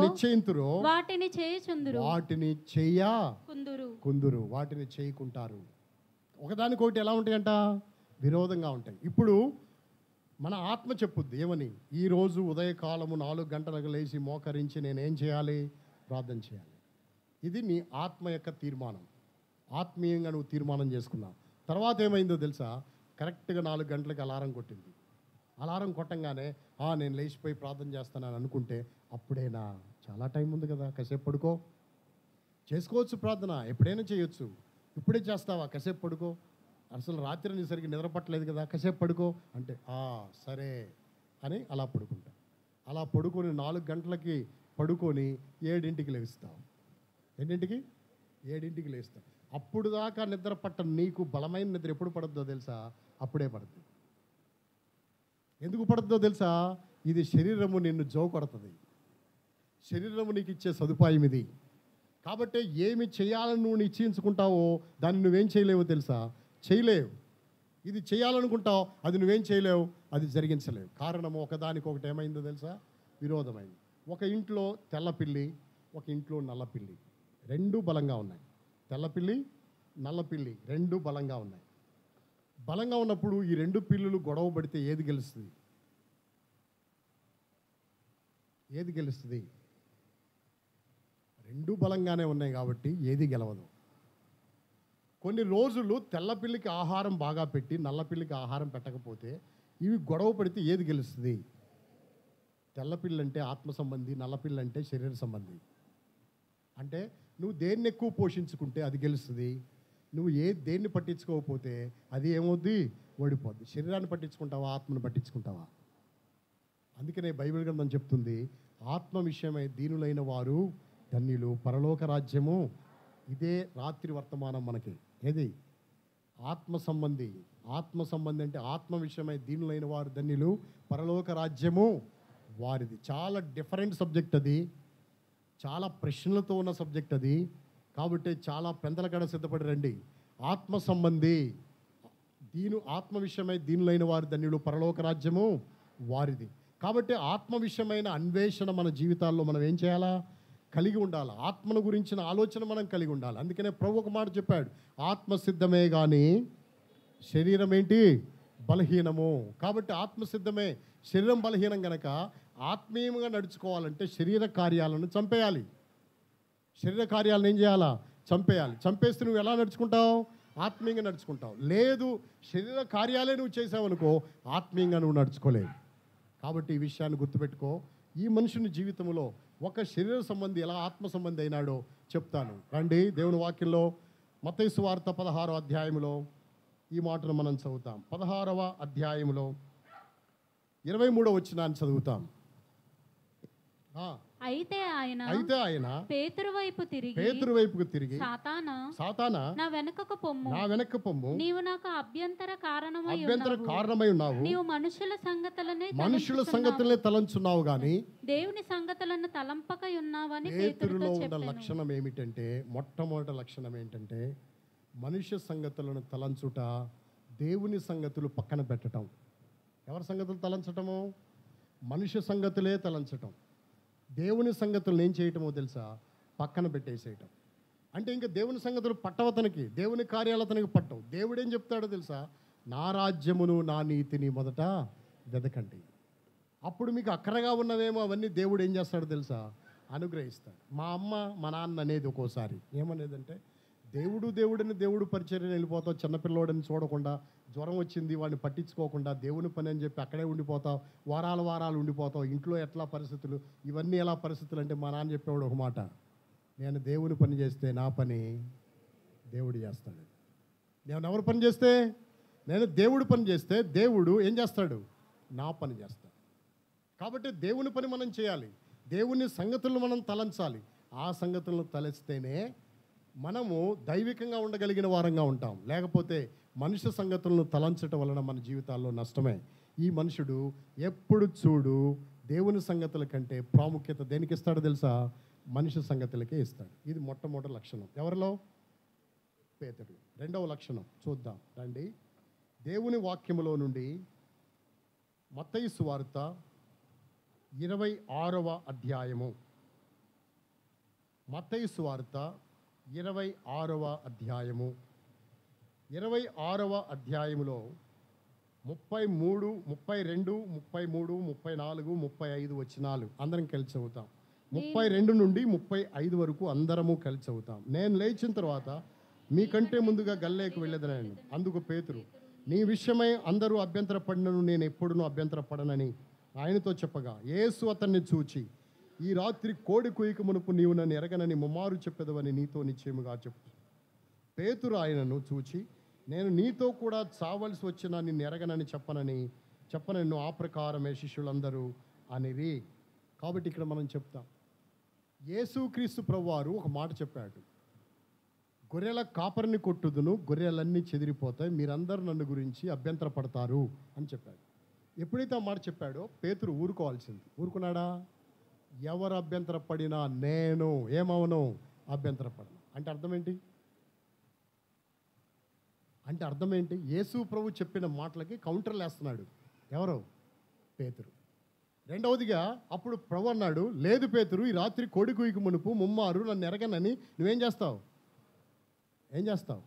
A: నిశ్చయింతురో
C: వాటిని
A: చేయకుంటారు. ఒకదానికొకటి ఎలా ఉంటాయంట? విరోధంగా ఉంటాయి. ఇప్పుడు మన ఆత్మ చెప్పుద్ది ఏమని? ఈరోజు ఉదయకాలము 4 గంటలకు లేచి మోకరించి నేనేం చేయాలి? ప్రార్థన చేయాలి. ఇది నీ ఆత్మ యొక్క తీర్మానం. ఆత్మీయంగా నువ్వు తీర్మానం చేసుకున్నావు. తర్వాత ఏమైందో తెలుసా? కరెక్ట్గా 4 గంటలకు అలారం కొట్టింది. అలారం కొట్టంగానే నేను లేచిపోయి ప్రార్థన చేస్తానని అనుకుంటే, అప్పుడేనా? చాలా టైం ఉంది కదా, కాసేపు పడుకో. చేసుకోవచ్చు ప్రార్థన, ఎప్పుడైనా చేయొచ్చు. ఇప్పుడే చేస్తావా? కాసేపు పడుకో. అసలు రాత్రి నీ సరిగ్గా నిద్ర పట్టలేదు కదా, కాసేపు పడుకో అంటే సరే అని అలా పడుకుంటా. అలా పడుకొని 4 గంటలకి పడుకొని 7ంటికి లేస్తావు. ఎన్నింటికి? 7ంటికి లేస్తావు. అప్పుడు దాకా నిద్ర పట్ట నీకు బలమైన నిద్ర ఎప్పుడు పడుతుందో తెలుసా? అప్పుడే పడుతుంది. ఎందుకు పడుతుందో తెలుసా? ఇది శరీరము నిన్ను జోకొడుతుంది. శరీరము నీకు ఇచ్చే సదుపాయం ఇది. కాబట్టి ఏమి చేయాలని నువ్వు నిశ్చయించుకుంటావో దాన్ని నువ్వేం చేయలేవో తెలుసా? చేయలేవు. ఇది చేయాలనుకుంటావు, అది నువ్వేం చేయలేవు, అది జరిగించలేవు. కారణము ఒకదానికొకటి ఏమైందో తెలుసా? విరోధమైంది. ఒక ఇంట్లో తెల్లపిల్లి, ఒక ఇంట్లో నల్లపిల్లి, 2 బలంగా ఉన్నాయి. తెల్లపిల్లి, నల్లపిల్లి 2 బలంగా ఉన్నాయి. బలంగా ఉన్నప్పుడు ఈ 2 పిల్లులు గొడవ పడితే ఏది గెలుస్తుంది? 2 బలంగానే ఉన్నాయి కాబట్టి ఏది గెలవదు. కొన్ని రోజులు తెల్లపిల్లికి ఆహారం బాగా పెట్టి నల్లపిల్లికి ఆహారం పెట్టకపోతే ఇవి గొడవ పడితే ఏది గెలుస్తుంది? తెల్లపిల్లి అంటే ఆత్మ సంబంధి, నల్లపిల్లి అంటే శరీర సంబంధి. అంటే నువ్వు దేన్ని ఎక్కువ పోషించుకుంటే అది గెలుస్తుంది, నువ్వు దేన్ని పట్టించుకోకపోతే అది ఏమవుద్ది? ఓడిపోద్ది. శరీరాన్ని పట్టించుకుంటావా, ఆత్మను పట్టించుకుంటావా? అందుకనే బైబిల్ గ్రంథం చెప్తుంది, ఆత్మ విషయమై దీనులైన వారు ధన్యులు, పరలోక రాజ్యము ఇదే. రాత్రి వర్తమానం మనకి ఏది? ఆత్మ సంబంధి. ఆత్మ సంబంధి అంటే ఆత్మ విషయమై దీనులైన వారు ధన్యులు, పరలోక రాజ్యము వారిది. చాలా డిఫరెంట్ సబ్జెక్ట్ అది, చాలా ప్రశ్నలతో ఉన్న సబ్జెక్ట్ అది. కాబట్టి చాలా పెందల కడ సిద్ధపడి రండి. ఆత్మ సంబంధి, ఆత్మ విషయమై దీనులైన వారు ధన్యులు, పరలోక రాజ్యము వారిది. కాబట్టి ఆత్మ విషయమైన అన్వేషణ మన జీవితాల్లో మనం ఏం చేయాలా? కలిగి ఉండాలి. ఆత్మను గురించిన ఆలోచన మనం కలిగి ఉండాలి. అందుకనే ప్రభు ఒక మాట చెప్పాడు, ఆత్మ సిద్ధమే కానీ శరీరం ఏంటి? బలహీనము. కాబట్టి ఆత్మ సిద్ధమే, శరీరం బలహీనం కనుక ఆత్మీయంగా నడుచుకోవాలంటే శరీర కార్యాలను చంపేయాలి. శరీర కార్యాలను ఏం చేయాలా? చంపేయాలి. చంపేస్తే నువ్వు ఎలా నడుచుకుంటావు? ఆత్మీయంగా నడుచుకుంటావు. లేదు, శరీర కార్యాలే నువ్వు చేసావనుకో, ఆత్మీయంగా నువ్వు నడుచుకోలేవు. కాబట్టి ఈ విషయాన్ని గుర్తుపెట్టుకో. ఈ మనుషుని జీవితంలో ఒక శరీర సంబంధి ఎలా ఆత్మ సంబంధి అయినాడో చెప్తాను రండి. దేవుని వాక్యంలో మత్తయి సువార్త 16వ అధ్యాయంలో ఈ మాటను మనం చదువుతాం. 16వ అధ్యాయంలో 23వ వచనాన్ని చదువుతాం.
C: అయితే ఆయన పేతురు వైపుకు తిరిగి సాతానా నా వెనుకకు పొమ్ము, నీవు నాకు అభ్యంతర కారణమై ఉన్నావు, నీవు మనుషుల సంగతులనే తలంచున్నావు గాని దేవుని సంగతులను తలంపకై ఉన్నావని
A: పేతురులో ఉన్న లక్షణం ఏమిటంటే, మొట్టమొదటి లక్షణం ఏంటంటే మనుష్య సంగతులను తలంచుట, దేవుని సంగతులు పక్కన పెట్టడం. ఎవరి సంగతులు తలంచటము? మనుష్య సంగతులే తలంచటం. దేవుని సంగతులను ఏం చేయటమో తెలుసా? పక్కన పెట్టేసేయటం. అంటే ఇంకా దేవుని సంగతులు పట్టవతనికి, దేవుని కార్యాలు అతనికి పట్టవు. దేవుడు ఏం చెప్తాడో తెలుసా? నా రాజ్యమును నా నీతిని మొదట వెదకండి, అప్పుడు మీకు అక్కరగా ఉన్నవేమో అవన్నీ దేవుడు ఏం చేస్తాడో తెలుసా? అనుగ్రహిస్తాడు. మా అమ్మ మా నాన్న అనేది ఒక్కోసారి ఏమనేదంటే, దేవుడు పరిచర్యను వెళ్ళిపోతావు, చిన్నపిల్లోడని చూడకుండా, జ్వరం వచ్చింది వాడిని పట్టించుకోకుండా, దేవుని పని అని చెప్పి అక్కడే ఉండిపోతావు, వారాలు ఉండిపోతావు, ఇంట్లో ఎట్లా పరిస్థితులు, ఇవన్నీ ఎలా పరిస్థితులు అంటే మా నాన్న చెప్పేవాడు ఒక మాట, నేను దేవుని పని చేస్తే నా పని దేవుడు చేస్తాడు. నేను ఎవరి పని చేస్తే? నేను దేవుడి పని చేస్తే దేవుడు ఏం చేస్తాడు? నా పని చేస్తాడు. కాబట్టి దేవుని పని మనం చేయాలి, దేవుని సంగతులను మనం తలంచాలి. ఆ సంగతులను తలస్తేనే మనము దైవికంగా ఉండగలిగిన వారంగా ఉంటాం. లేకపోతే మనుష్య సంగతులను తలంచటం వలన మన జీవితాల్లో నష్టమే. ఈ మనుషుడు ఎప్పుడు చూడు దేవుని సంగతుల కంటే ప్రాముఖ్యత దేనికి ఇస్తాడో తెలుసా? మనుష్య సంగతులకే ఇస్తాడు. ఇది మొట్టమొదటి లక్షణం. ఎవరిలో? పేతురు. రెండవ లక్షణం చూద్దాం రండి. దేవుని వాక్యములో నుండి మత్తయి సువార్త 26వ అధ్యాయము. మత్తయి సువార్త 26వ అధ్యాయము. 26వ అధ్యాయములో 33, 32, 33, 34, 35 వచనాలు అందరం కలిసి చదువుతాం. 32 నుండి 35 వరకు అందరము కలిసి చదువుతాం. నేను లేచిన తర్వాత మీకంటే ముందుగా గల్లేకు వెళ్ళేదనని. అందుకు పేతురు, నీ విషయమై అందరూ అభ్యంతరపడినను నేను ఎప్పుడునూ అభ్యంతరపడనని ఆయనతో చెప్పగా, యేసు అతన్ని చూచి, ఈ రాత్రి కోడి కుయ్యక మునుపు నీవు నన్ను ఎరగనని ముమ్మారు చెప్పెదవని నీతో నిశ్చయముగా చెప్పు. పేతురు ఆయనను చూచి, నేను నీతో కూడా చావలసి వచ్చినా నిన్ను ఎరగనని చెప్పనను ఆ ప్రకారమే శిష్యులందరూ అనేవి. కాబట్టి ఇక్కడ మనం చెప్తాం, యేసుక్రీస్తు ప్రభువారు ఒక మాట చెప్పాడు, గొర్రెల కాపరిని కొట్టుదును, గొర్రెలన్నీ చెదిరిపోతాయి, మీరందరూ నన్ను గురించి అభ్యంతరపడతారు అని చెప్పాడు. ఎప్పుడైతే ఆ మాట చెప్పాడో పేతురు ఊరుకోవాల్సింది. ఊరుకున్నాడా? ఎవరు అభ్యంతరపడినా నేను ఏమవను? అభ్యంతరపడను. అంటే అర్థం ఏంటి? యేసు ప్రభు చెప్పిన మాటలకి కౌంటర్లు వేస్తున్నాడు. ఎవరు? పేతురు. రెండవదిగా అప్పుడు ప్రభు అన్నాడు, లేదు పేతురు, ఈ రాత్రి కోడి కుయ్యక మునుపు ముమ్మారు నన్ను ఎరగనని నువ్వేం చేస్తావు? ఏం చేస్తావు?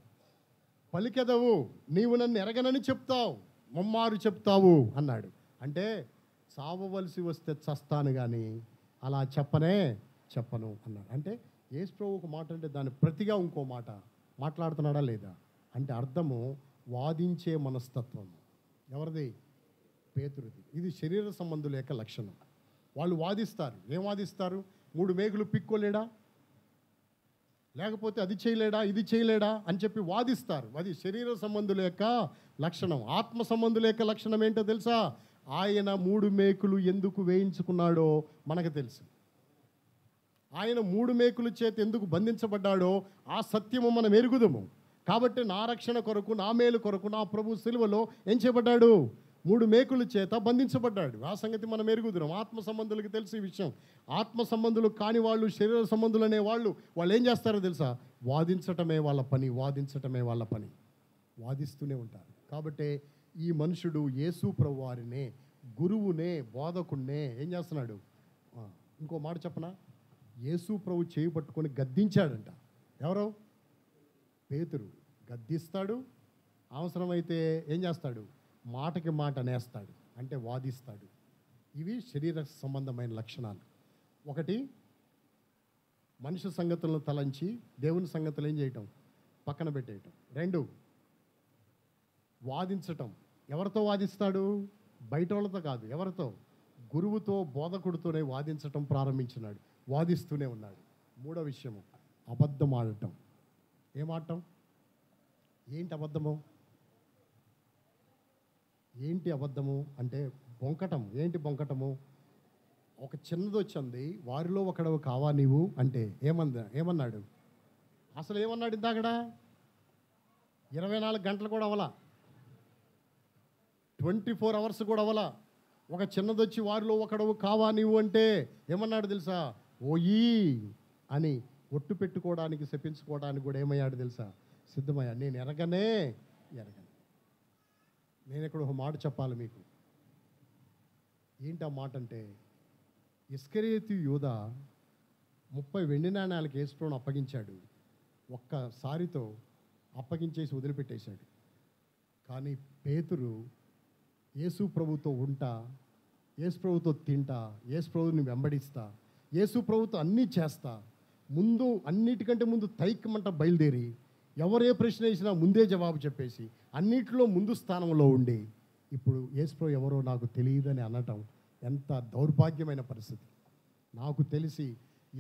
A: పలికెదవు, నీవు నన్ను ఎరగనని చెప్తావు, ముమ్మారు చెప్తావు అన్నాడు. అంటే చావవలసి వస్తే చస్తాను కానీ అలా చెప్పను అన్నాడు. అంటే యేసు ప్రభు ఒక మాట అంటే దాని ప్రతిగా ఇంకో మాట మాట్లాడుతున్నాడా లేదా? అంటే అర్థము వాదించే మనస్తత్వం. ఎవరిది? పేతురుది. ఇది శరీర సంబంధుల యొక్క లక్షణం. వాళ్ళు వాదిస్తారు. ఏం వాదిస్తారు? 3 మేకులు పిక్కోలేడా, లేకపోతే అది చేయలేడా, ఇది చేయలేడా అని చెప్పి వాదిస్తారు. అది శరీర సంబంధుల యొక్క లక్షణం. ఆత్మ సంబంధుల యొక్క లక్షణం ఏంటో తెలుసా? ఆయన 3 మేకులు ఎందుకు వేయించుకున్నాడో మనకు తెలుసు. ఆయన 3 మేకుల చేత ఎందుకు బంధించబడ్డాడో ఆ సత్యము మనం ఎరుగుదము. కాబట్టి నా రక్షణ కొరకు, నా మేలు కొరకు నా ప్రభు సిలువలో ఏం చేయబడ్డాడు? 3 మేకుల చేత బంధించబడ్డాడు. ఆ సంగతి మనం ఎరుగుదురం. ఆత్మ సంబంధులకు తెలుసు ఈ విషయం. ఆత్మ సంబంధులు కాని వాళ్ళు, శరీర సంబంధులు అనే వాళ్ళు ఏం చేస్తారో తెలుసా? వాదించటమే వాళ్ళ పని, వాదించటమే వాళ్ళ పని. వాదిస్తూనే ఉంటారు. కాబట్టి ఈ మనుషుడు యేసు ప్రభు వారినే, గురువునే, బోధకుడినే ఏం చేస్తున్నాడు? ఇంకో మాట చెప్పనా? యేసు ప్రభు చేయి పట్టుకొని గద్దించాడంట. ఎవరో? పేతురు. గద్దిస్తాడు, అవసరమైతే ఏం చేస్తాడు? మాటకి మాట నేస్తాడు, అంటే వాదిస్తాడు. ఇవి శరీర సంబంధమైన లక్షణాలు. ఒకటి, మనిషి సంగతులను తలంచి దేవుని సంగతులు ఏం చేయటం? పక్కన పెట్టేయటం. 2, వాదించటం. ఎవరితో వాదిస్తాడు? బయట వాళ్ళతో కాదు. ఎవరితో? గురువుతో, బోధకుడితోనే వాదించటం ప్రారంభించినాడు. వాదిస్తూనే ఉన్నాడు. 3వ విషయము, అబద్ధం ఆడటం. ఏమాడటం? ఏంటి అబద్ధము? ఏంటి అబద్ధము అంటే బొంకటం. ఏంటి బొంకటము? ఒక చిన్నది వచ్చింది, వారిలో ఒకడవు కావా నీవు అంటే ఏమన్నాడు? అసలు ఏమన్నాడు? ఇందాకడా 24 గంటలు కూడా అవలా, 24 అవర్స్ కూడా అవలా. ఒక చిన్నది వచ్చి వారిలో ఒకడవు కావా నీవు అంటే ఏమన్నాడు తెలుసా? ఓయి అని ఒట్టు పెట్టుకోవడానికి, శపించుకోవడానికి కూడా ఏమయ్యాడు తెలుసా? సిద్ధమయ్యా. నేను ఎరగనే. నేను ఇక్కడ ఒక మాట చెప్పాలి మీకు. ఏంటి ఆ మాట అంటే, ఇస్కరియోతు యూదా 30 వెండి నాణాలకు యేసుప్రభువును అప్పగించాడు. ఒక్కసారితో అప్పగించేసి వదిలిపెట్టేశాడు. కానీ పేతురు యేసు ప్రభుతో ఉంటా, యేసు ప్రభుతో తింటా, యేసు ప్రభుని వెంబడిస్తా, యేసు ప్రభుతో అన్నీ చేస్తా, అన్నిటికంటే ముందు తైకమంట బయలుదేరి ఎవరే ప్రశ్న వేసినా ముందే జవాబు చెప్పేసి అన్నిటిలో ముందు స్థానంలో ఉండి ఇప్పుడు యేసుప్రభు ఎవరో నాకు తెలియదని అనటం ఎంత దౌర్భాగ్యమైన పరిస్థితి. నాకు తెలిసి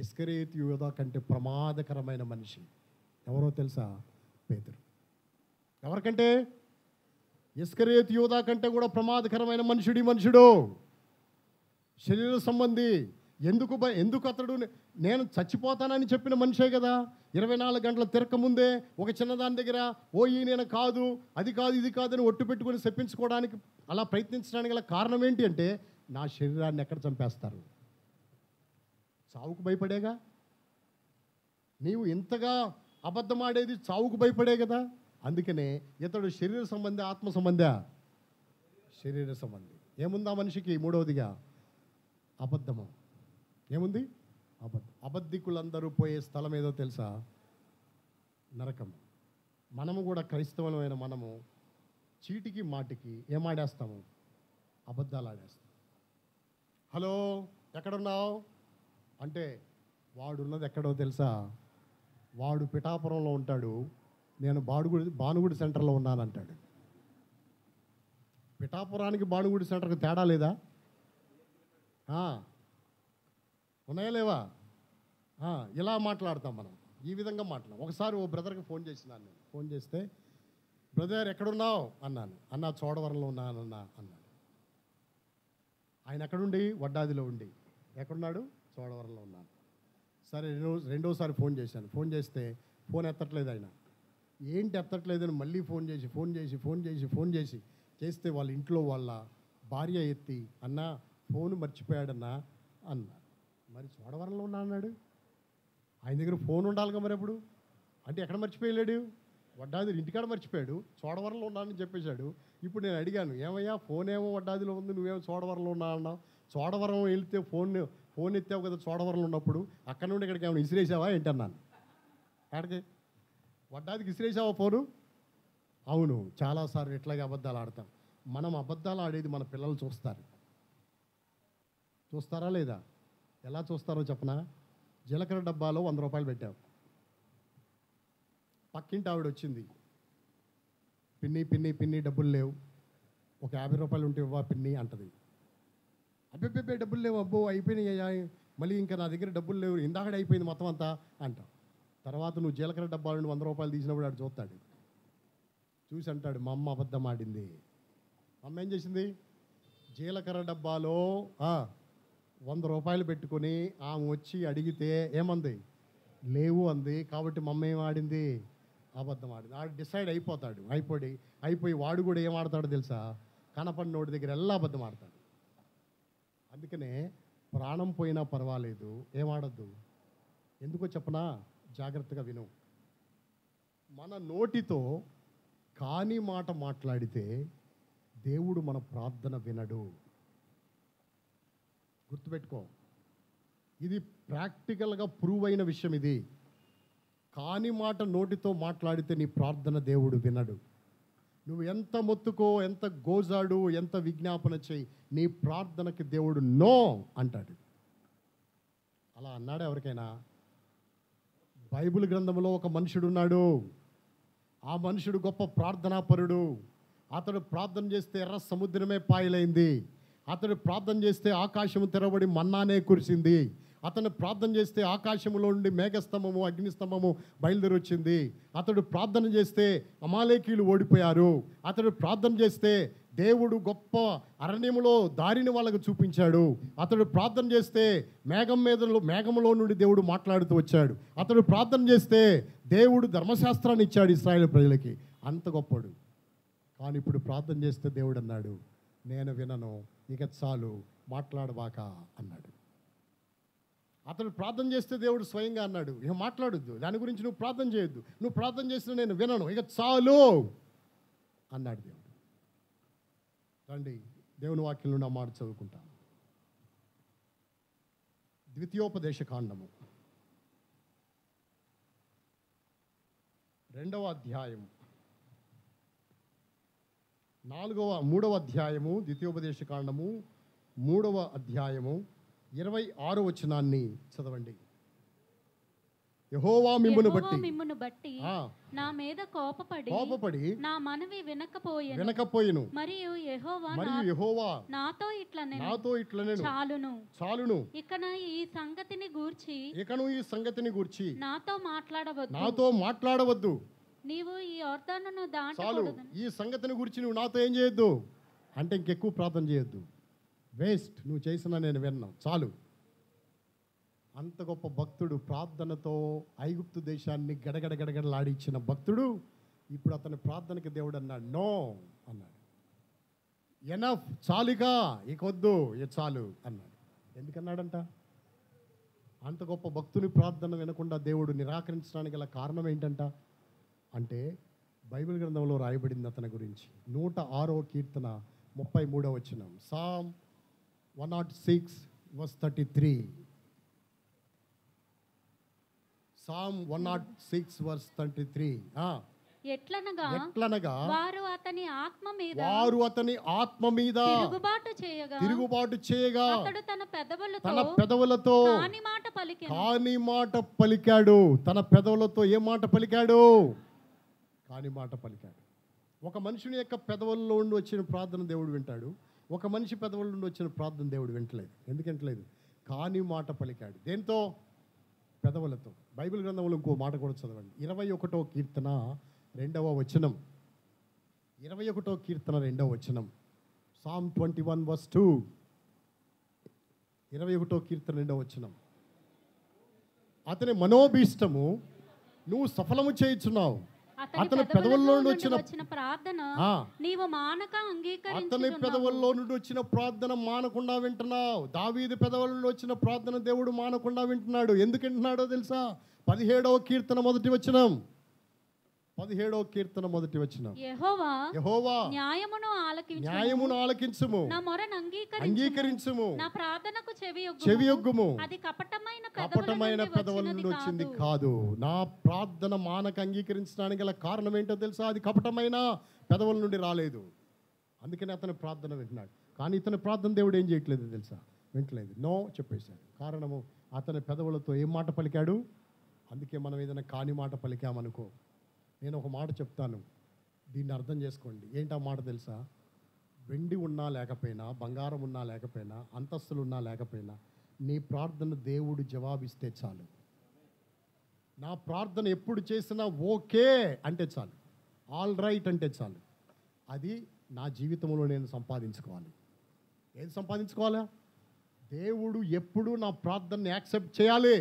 A: ఇస్కరియోతు యూదా కంటే ప్రమాదకరమైన మనిషి ఎవరో తెలుసా? పేతురు. ఎవరికంటే? ఇస్కరియోతు యూదా కంటే కూడా ప్రమాదకరమైన మనుషుడు. శరీర సంబంధి. ఎందుకు అతడు నేను చచ్చిపోతానని చెప్పిన మనిషే కదా. 24 గంటల తిరగకముందే ఒక చిన్నదాని దగ్గర ఓయి నేను కాదు, అది కాదు, ఇది కాదని ఒట్టు పెట్టుకొని చెప్పించుకోవడానికి అలా ప్రయత్నించడానికి గల కారణం ఏంటి అంటే, నా శరీరాన్ని ఎక్కడ చంపేస్తారు? చావుకు భయపడేగా. నీవు ఇంతగా అబద్ధమాడేది చావుకు భయపడే కదా. అందుకనే ఇతడు శరీర సంబంధి, ఆత్మ సంబంధా? శరీర సంబంధి. ఏముందా మనిషికి? 3వదిగా అబద్ధము. ఏముంది? అబద్ధం. అబద్ధికులందరూ పోయే స్థలం ఏదో తెలుసా? నరకం. మనము కూడా క్రైస్తవులమైన మనము చీటికి మాటికి ఏమాడేస్తాము? అబద్ధాలు ఆడేస్తాం. హలో ఎక్కడున్నావు అంటే వాడున్నది ఎక్కడో తెలుసా? వాడు పిఠాపురంలో ఉంటాడు, నేను భానుగుడి సెంటర్లో ఉన్నానంటాడు. పిఠాపురానికి భానుగుడి సెంటర్కి తేడా లేదా? ఉన్నాయా లేవా? ఇలా మాట్లాడతాం మనం, ఈ విధంగా మాట్లాడాం. ఒకసారి ఓ బ్రదర్కి ఫోన్ చేసినాను. నేను ఫోన్ చేస్తే, బ్రదర్ ఎక్కడున్నావు అన్నాను. అన్న చోడవరంలో ఉన్నానన్నా అన్నాడు. ఆయన ఎక్కడుండి? వడ్డాదిలో ఉండి. ఎక్కడున్నాడు? చోడవరంలో ఉన్నాను. సరే రెండోసారి ఫోన్ చేశాను. ఫోన్ చేస్తే ఫోన్ ఎత్తట్లేదు ఆయన. ఏంటి ఎత్తట్లేదని మళ్ళీ ఫోన్ చేసి చేస్తే వాళ్ళ ఇంట్లో వాళ్ళ భార్య ఎత్తి, అన్న ఫోన్ మర్చిపోయాడన్నా అన్నారు. మరి చోడవరంలో ఉన్నా అన్నాడు. ఆయన దగ్గర ఫోన్ ఉండాలిగా మరి ఎప్పుడు అంటే ఎక్కడ మర్చిపోయలేడు? వడ్డాది ఇంటికాడ మర్చిపోయాడు, చోడవరంలో ఉన్నానని చెప్పేశాడు. ఇప్పుడు నేను అడిగాను, ఏమయ్యా ఫోన్ ఏమో వడ్డాదిలో ఉంది, నువ్వేమో చోడవరంలో ఉన్నా అన్నావు. చోడవరం వెళ్తే ఫోన్ ఎత్తావు కదా చోడవరంలో ఉన్నప్పుడు, అక్కడ నుండి ఇక్కడికి ఏమైనా ఇసిరేసావా ఏంటన్నాను. అక్కడికి వడ్డాదికి ఇసిరేసావా ఫోను? అవును, చాలాసార్లు ఇట్లాగే అబద్ధాలు ఆడతాం. మనం అబద్ధాలు ఆడేది మన పిల్లలు చూస్తారా లేదా? ఎలా చూస్తారో చెప్పనా? జీలకర్ర డబ్బాలో 100 రూపాయలు పెట్టావు, పక్కింటి ఆవిడ వచ్చింది, పిన్ని పిన్ని పిన్ని డబ్బులు లేవు, ఒక 50 రూపాయలు ఉంటే ఇవ్వా పిన్ని అంటది. అబ్బే డబ్బులు లేవు, అబ్బో అయిపోయినాయి, మళ్ళీ ఇంకా నా దగ్గర డబ్బులు లేవు, ఇందాకడే అయిపోయింది మొత్తం అంతా అంటాం. తర్వాత నువ్వు జీలకర్ర డబ్బాల నుండి 100 రూపాయలు తీసినప్పుడు ఆడు చూస్తాడు, చూసి అంటాడు మా అమ్మ అబద్ధం ఆడింది. అమ్మ ఏం చేసింది? జీలకర్ర డబ్బాలో 100 రూపాయలు పెట్టుకొని ఆమె వచ్చి అడిగితే ఏమంది? లేవు అంది. కాబట్టి మా అమ్మ ఏం ఆడింది? అబద్ధం ఆడింది. ఆడు డిసైడ్ అయిపోతాడు. అయిపోయి వాడు కూడా ఏం ఆడతాడో తెలుసా? కనపడినోడి దగ్గర ఎలా అబద్ధం ఆడతాడు. అందుకనే ప్రాణం పోయినా పర్వాలేదు, ఏం ఆడద్దు. ఎందుకో చెప్పనా? జాగ్రత్తగా విను. మన నోటితో కాని మాట మాట్లాడితే దేవుడు మన ప్రార్థన వినడు. గుర్తుపెట్టుకో, ఇది ప్రాక్టికల్గా ప్రూవ్ అయిన విషయం. ఇది కాని మాట నోటితో మాట్లాడితే నీ ప్రార్థన దేవుడు వినడు. నువ్వు ఎంత మొత్తుకో, ఎంత గోజాడు, ఎంత విజ్ఞాపన చేయి, నీ ప్రార్థనకి దేవుడు నో అంటాడు. అలా అన్నాడు ఎవరికైనా? బైబిల్ గ్రంథంలో ఒక మనుషుడు ఉన్నాడు. ఆ మనుషుడు గొప్ప ప్రార్థనాపరుడు. అతడు ప్రార్థన చేస్తే ఎర్ర సముద్రమే పాయలైంది. అతడు ప్రార్థన చేస్తే ఆకాశము తెరవబడి మన్నానే కురిసింది. అతను ప్రార్థన చేస్తే ఆకాశంలో నుండి మేఘస్తంభము, అగ్నిస్తంభము బయలుదేరి వచ్చింది. అతడు ప్రార్థన చేస్తే అమాలేకీయులు ఓడిపోయారు. అతడు ప్రార్థన చేస్తే దేవుడు గొప్ప అరణ్యములో దారిని వాళ్ళకు చూపించాడు. అతడు ప్రార్థన చేస్తే మేఘంలో నుండి దేవుడు మాట్లాడుతూ వచ్చాడు. అతడు ప్రార్థన చేస్తే దేవుడు ధర్మశాస్త్రాన్ని ఇచ్చాడు ఇశ్రాయేలు ప్రజలకి. అంత గొప్పడు. కానీ ఇప్పుడు ప్రార్థన చేస్తే దేవుడు అన్నాడు, నేను వినను, ఇక చాలు, మాట్లాడబాక అన్నాడు. అతడు ప్రార్థన చేస్తే దేవుడు స్వయంగా అన్నాడు, ఇక మాట్లాడొద్దు, దాని గురించి నువ్వు ప్రార్థన చేయొద్దు, నువ్వు ప్రార్థన చేస్తే నేను వినను, ఇక చాలు అన్నాడు దేవుడు. రండి దేవుని వాక్యం నుండి ఆ మాట చదువుకుంటాం. ద్వితీయోపదేశ కాండము 2వ అధ్యాయం 3వ అధ్యాయము, ద్వితీయోపదేశ కాండము 3వ అధ్యాయము 26వ వచనాన్ని చదవండి. యెహోవా మిమ్మును బట్టి
C: నా మీద కోపపడి నా మనవి వినకపోయెను. మరియు యెహోవా నాతో ఇట్లనెను, చాలును, ఇకను ఈ సంగతిని గూర్చి నాతో మాట్లాడవద్దు. నీవు ఈ యొర్దానును దాటకూడదు.
A: ఈ సంగతిని గురించి నువ్వు నాతో ఏం చేయొద్దు అంటే ఇంకెక్కువ ప్రార్థన చేయొద్దు. వేస్ట్, నువ్వు చేసినా నేను విన్నాను, చాలు. అంత గొప్ప భక్తుడు, ప్రార్థనతో ఐగుప్తు దేశాన్ని గడగడలాడించిన భక్తుడు, ఇప్పుడు అతని ప్రార్థనకి దేవుడు అన్నాడు నో అన్నాడు. ఎనఫ్, చాలుగా, ఇక వద్దు, చాలు అన్నాడు. ఎందుకన్నాడంట? అంత గొప్ప భక్తుని ప్రార్థన వినకుండా దేవుడు నిరాకరించడానికి గల కారణం ఏంటంట అంటే బైబిల్ గ్రంథంలో రాయబడింది అతని గురించి. 106వ కీర్తన 33వ వచనం, సామ్ 106:33. సామ్ 106:33.
C: ఎట్లనగా వారు అతని
A: ఆత్మ మీద తిరుగుబాటు చేయగా
C: అతడు తన
A: పెదవులతో కాని మాట పలికాడు. తన పెదవులతో ఏ మాట పలికాడు? కాని మాట పలికాడు. ఒక మనుషుని యొక్క పెదవుల్లో ఉండి వచ్చిన ప్రార్థన దేవుడు వింటాడు. ఒక మనిషి పెదవుల నుండి వచ్చిన ప్రార్థన దేవుడు వింటలేదు. ఎందుకు వింటలేదు? కాని మాట పలికాడు. దేంతో? పెదవులతో. బైబిల్ గ్రంథంలో ఇంకో మాట కూడా చదవండి. 21వ కీర్తన 2వ వచనం. 21వ కీర్తన 2వ వచనం. సామ్ 21:2. 21వ కీర్తన 2వ వచనం. అతని మనోభీష్టము నువ్వు సఫలము చేయుచున్నావు. అతని పెదవుల్లో నుండి వచ్చిన
C: ప్రార్థన నీవు మానక
A: అతని పెదవుల్లో నుండి వచ్చిన ప్రార్థన మానకుండా వింటున్నావు. దావీదు పెదవుల నుండి వచ్చిన ప్రార్థన దేవుడు మానకుండా వింటున్నాడు. ఎందుకు వింటున్నాడో తెలుసా? 17వ కీర్తన మొదటి వచనం. 17వ కీర్తన మొదటి వచనం. యెహోవా న్యాయమును ఆలకించుము,
C: నా మొరను
A: అంగీకరించుము,
C: నా ప్రార్థనకు
A: చెవియొగ్గుము.
C: అది కపటమైన
A: పెదవుల నుండి వచ్చింది కాదు. నా ప్రార్థన మానక అంగీకరించడానికి గల కారణం ఏంటో తెలుసా? అది కపటమైన పెదవుల నుండి రాలేదు. అందుకని అతని ప్రార్థన వింటున్నాడు. కానీ ఇతని ప్రార్థన దేవుడు ఏం చేయట్లేదు తెలుసా? వింటలేదు, నో చెప్పేశాడు. కారణము అతని పెదవులతో ఏం మాట పలికాడు? అందుకే మనం ఏదైనా కాని మాట పలికామనుకో, నేను ఒక మాట చెప్తాను, దీన్ని అర్థం చేసుకోండి. ఏంటా మాట తెలుసా? వెండి ఉన్నా లేకపోయినా, బంగారం ఉన్నా లేకపోయినా, అంతస్తులు ఉన్నా లేకపోయినా, నీ ప్రార్థన దేవుడు జవాబిస్తే చాలు. నా ప్రార్థన ఎప్పుడు చేసినా ఓకే అంటే చాలు, ఆల్ రైట్ అంటే చాలు. అది నా జీవితంలో నేను సంపాదించుకోవాలి. ఏది సంపాదించుకోవాలా? దేవుడు ఎప్పుడు నా ప్రార్థనని యాక్సెప్ట్ చేయాలి.